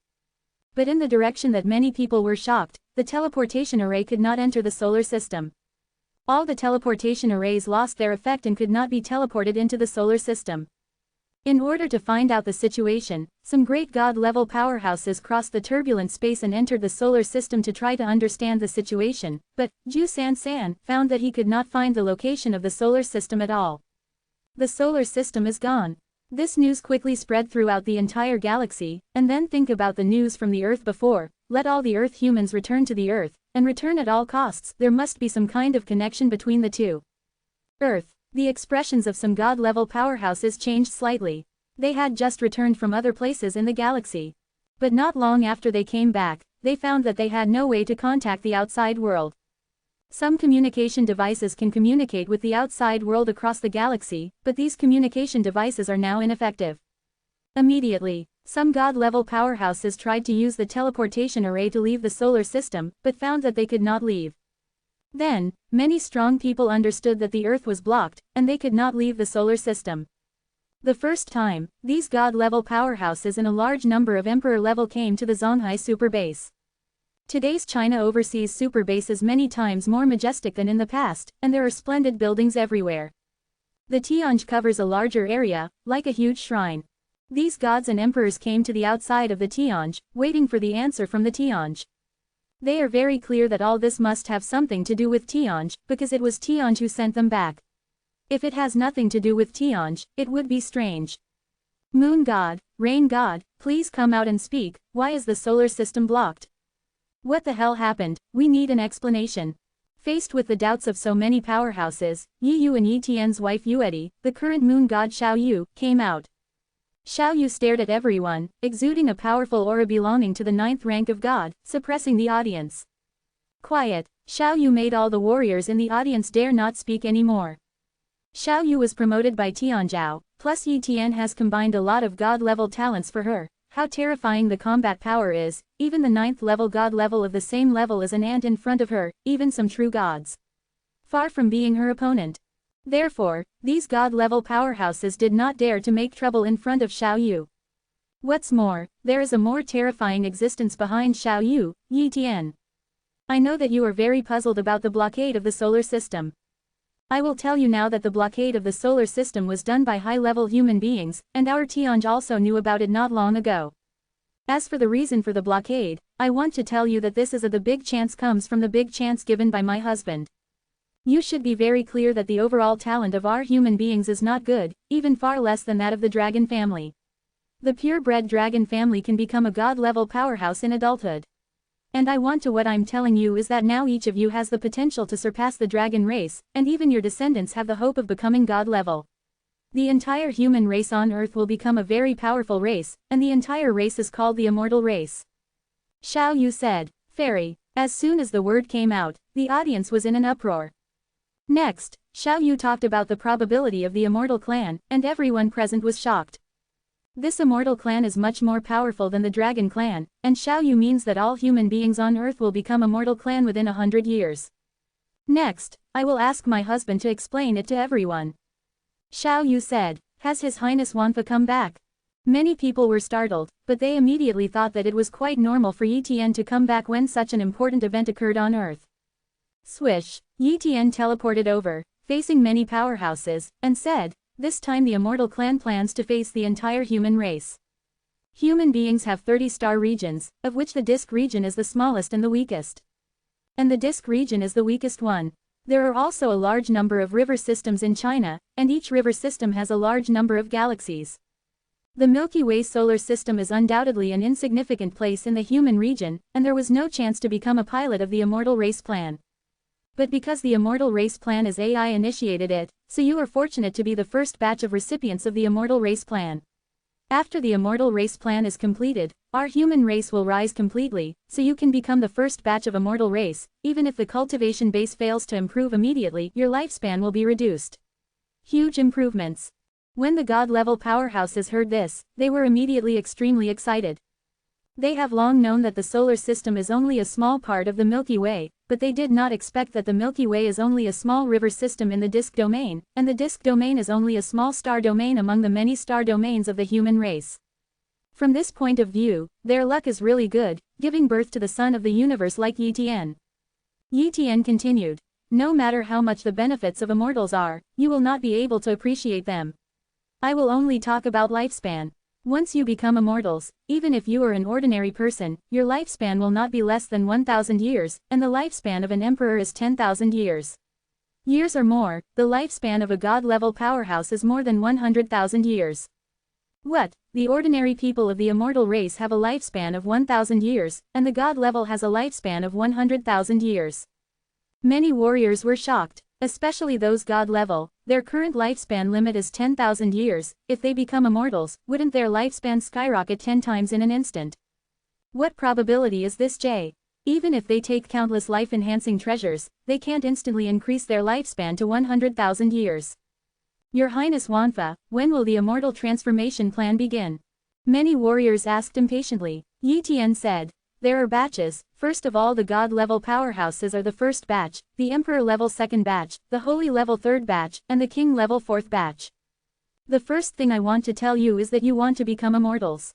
But in the direction that many people were shocked, the teleportation array could not enter the solar system. All the teleportation arrays lost their effect and could not be teleported into the solar system. In order to find out the situation, some great god-level powerhouses crossed the turbulent space and entered the solar system to try to understand the situation, but Ju San found that he could not find the location of the solar system at all. The solar system is gone. This news quickly spread throughout the entire galaxy, and then think about the news from the Earth before. Let all the Earth humans return to the Earth, and return at all costs. There must be some kind of connection between the two. Earth. The expressions of some god-level powerhouses changed slightly. They had just returned from other places in the galaxy. But not long after they came back, they found that they had no way to contact the outside world. Some communication devices can communicate with the outside world across the galaxy, but these communication devices are now ineffective. Immediately, some god-level powerhouses tried to use the teleportation array to leave the solar system, but found that they could not leave. Then, many strong people understood that the Earth was blocked, and they could not leave the solar system. The first time, these god-level powerhouses and a large number of emperor level came to the Zonghai superbase. Today's China Overseas Superbase is many times more majestic than in the past, and there are splendid buildings everywhere. The Tianj covers a larger area, like a huge shrine. These gods and emperors came to the outside of the Tianj, waiting for the answer from the Tianj. They are very clear that all this must have something to do with Tianj, because it was Tianj who sent them back. If it has nothing to do with Tianj, it would be strange. Moon God, Rain God, please come out and speak. Why is the solar system blocked? What the hell happened? We need an explanation. Faced with the doubts of so many powerhouses, Yi Yu and Yi Tian's wife Yuedi, the current moon god Xiao Yu, came out. Xiao Yu stared at everyone, exuding a powerful aura belonging to the 9th rank of God, suppressing the audience. Quiet. Xiao Yu made all the warriors in the audience dare not speak anymore. Xiao Yu was promoted by Tianzhao, plus Yi Tian has combined a lot of god-level talents for her. How terrifying the combat power is, even the 9th level god level of the same level as an ant in front of her, even some true gods. Far from being her opponent. Therefore, these god-level powerhouses did not dare to make trouble in front of Xiao Yu. What's more, there is a more terrifying existence behind Xiao Yu, Yi Tian. I know that you are very puzzled about the blockade of the solar system. I will tell you now that the blockade of the solar system was done by high-level human beings, and our Tianj also knew about it not long ago. As for the reason for the blockade, I want to tell you that this is the big chance comes from the big chance given by my husband. You should be very clear that the overall talent of our human beings is not good, even far less than that of the dragon family. The purebred dragon family can become a god-level powerhouse in adulthood. And I want to what I'm telling you is that now each of you has the potential to surpass the dragon race, and even your descendants have the hope of becoming god level. The entire human race on Earth will become a very powerful race, and the entire race is called the immortal race. Xiao Yu said. Fairy. As soon as the word came out, the audience was in an uproar. Next, Xiao Yu talked about the probability of the immortal clan, and everyone present was shocked. This immortal clan is much more powerful than the dragon clan, and Xiao Yu means that all human beings on Earth will become immortal clan within 100 years. Next, I will ask my husband to explain it to everyone. Xiao Yu said, has His Highness Wanfa come back? Many people were startled, but they immediately thought that it was quite normal for Yi Tian to come back when such an important event occurred on Earth. Swish, Yi Tian teleported over, facing many powerhouses, and said, this time the immortal clan plans to face the entire human race. Human beings have 30 star regions, of which the disk region is the smallest and the weakest. And the disk region is the weakest one. There are also a large number of river systems in China, and each river system has a large number of galaxies. The Milky Way solar system is undoubtedly an insignificant place in the human region, and there was no chance to become a pilot of the immortal race plan. But because the immortal race plan is AI initiated it, so you are fortunate to be the first batch of recipients of the immortal race plan. After the immortal race plan is completed, our human race will rise completely, so you can become the first batch of immortal race. Even if the cultivation base fails to improve immediately, your lifespan will be reduced. Huge improvements. When the god-level powerhouses heard this, they were immediately extremely excited. They have long known that the solar system is only a small part of the Milky Way, but they did not expect that the Milky Way is only a small river system in the disk domain, and the disk domain is only a small star domain among the many star domains of the human race. From this point of view, their luck is really good, giving birth to the son of the universe like Yi Tian. Yi Tian continued. No matter how much the benefits of immortals are, you will not be able to appreciate them. I will only talk about lifespan. Once you become immortals, even if you are an ordinary person, your lifespan will not be less than 1,000 years, and the lifespan of an emperor is 10,000 years. Years or more, the lifespan of a god-level powerhouse is more than 100,000 years. What? The ordinary people of the immortal race have a lifespan of 1,000 years, and the god level has a lifespan of 100,000 years. Many warriors were shocked, especially those god level. Their current lifespan limit is 10,000 years. If they become immortals, wouldn't their lifespan skyrocket 10 times in an instant? What probability is this, Jay? Even if they take countless life-enhancing treasures, they can't instantly increase their lifespan to 100,000 years. Your Highness Wanfa, when will the immortal transformation plan begin? Many warriors asked impatiently. Yi Tian said, there are batches. First of all, the god-level powerhouses are the first batch, the emperor-level second batch, the holy-level third batch, and the king-level fourth batch. The first thing I want to tell you is that you want to become immortals.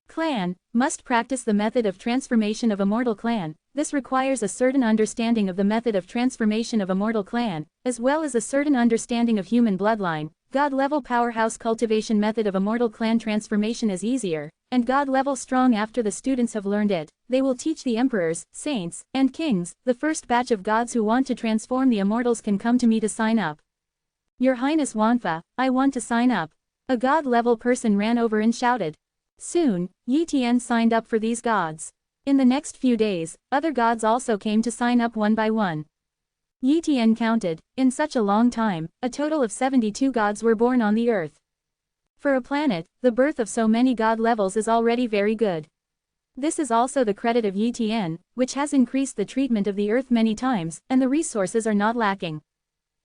Clan must practice the method of transformation of immortal clan. This requires a certain understanding of the method of transformation of immortal clan, as well as a certain understanding of human bloodline. God-level powerhouse cultivation method of immortal clan transformation is easier, and God-level strong. After the students have learned it, they will teach the emperors, saints, and kings. The first batch of gods who want to transform the immortals can come to me to sign up. Your Highness Wanfa, I want to sign up. A God-level person ran over and shouted. Soon, Yi Tian signed up for these gods. In the next few days, other gods also came to sign up one by one. Yi Tian counted, in such a long time, a total of 72 gods were born on the earth. For a planet, the birth of so many god levels is already very good. This is also the credit of Yi Tian, which has increased the treatment of the earth many times, and the resources are not lacking.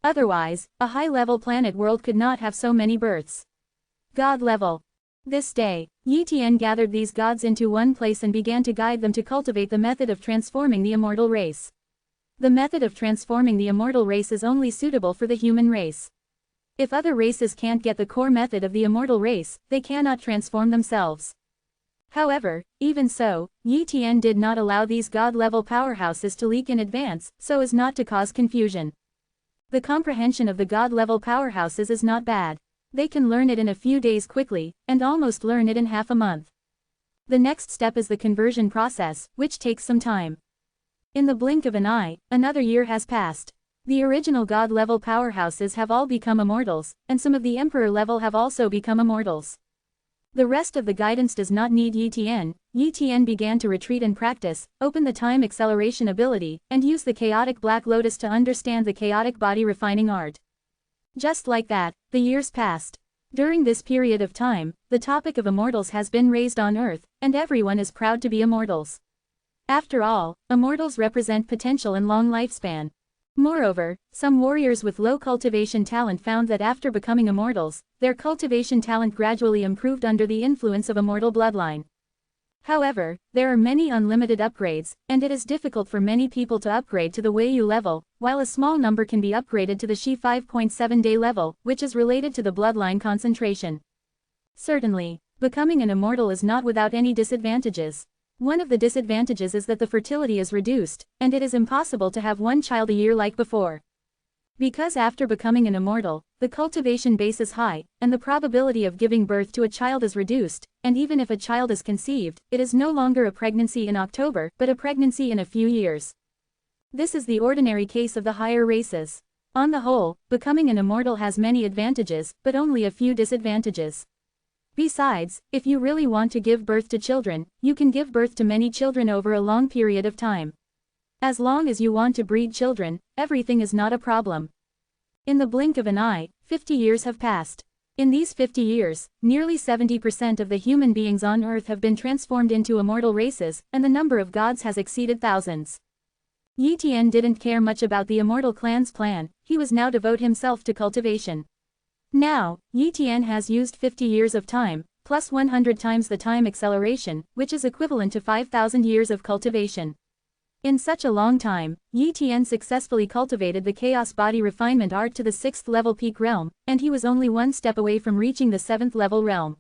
Otherwise, a high-level planet world could not have so many births. God level. This day, Yi Tian gathered these gods into one place and began to guide them to cultivate the method of transforming the immortal race. The method of transforming the immortal race is only suitable for the human race. If other races can't get the core method of the immortal race, they cannot transform themselves. However, even so, Yi Tian did not allow these god-level powerhouses to leak in advance, so as not to cause confusion. The comprehension of the god-level powerhouses is not bad. They can learn it in a few days quickly, and almost learn it in half a month. The next step is the conversion process, which takes some time. In the blink of an eye, another year has passed. The original god-level powerhouses have all become immortals, and some of the emperor level have also become immortals. The rest of the guidance does not need Yi Tian. Yi Tian began to retreat and practice, open the time acceleration ability, and use the chaotic black lotus to understand the chaotic body refining art. Just like that, the years passed. During this period of time, the topic of immortals has been raised on Earth, and everyone is proud to be immortals. After all, immortals represent potential and long lifespan. Moreover, some warriors with low cultivation talent found that after becoming immortals, their cultivation talent gradually improved under the influence of immortal bloodline. However, there are many unlimited upgrades, and it is difficult for many people to upgrade to the Weiyu level, while a small number can be upgraded to the Shi 5.7 day level, which is related to the bloodline concentration. Certainly, becoming an immortal is not without any disadvantages. One of the disadvantages is that the fertility is reduced, and it is impossible to have one child a year like before. Because after becoming an immortal, the cultivation base is high, and the probability of giving birth to a child is reduced, and even if a child is conceived, it is no longer a pregnancy in October, but a pregnancy in a few years. This is the ordinary case of the higher races. On the whole, becoming an immortal has many advantages, but only a few disadvantages. Besides, if you really want to give birth to children, you can give birth to many children over a long period of time. As long as you want to breed children, everything is not a problem. In the blink of an eye, 50 years have passed. In these 50 years, nearly 70% of the human beings on Earth have been transformed into immortal races, and the number of gods has exceeded thousands. Yi Tian didn't care much about the immortal clan's plan, he was now devote himself to cultivation. Now, Yi Tian has used 50 years of time, plus 100 times the time acceleration, which is equivalent to 5,000 years of cultivation. In such a long time, Yi Tian successfully cultivated the chaos body refinement art to the 6th level peak realm, and he was only one step away from reaching the 7th level realm.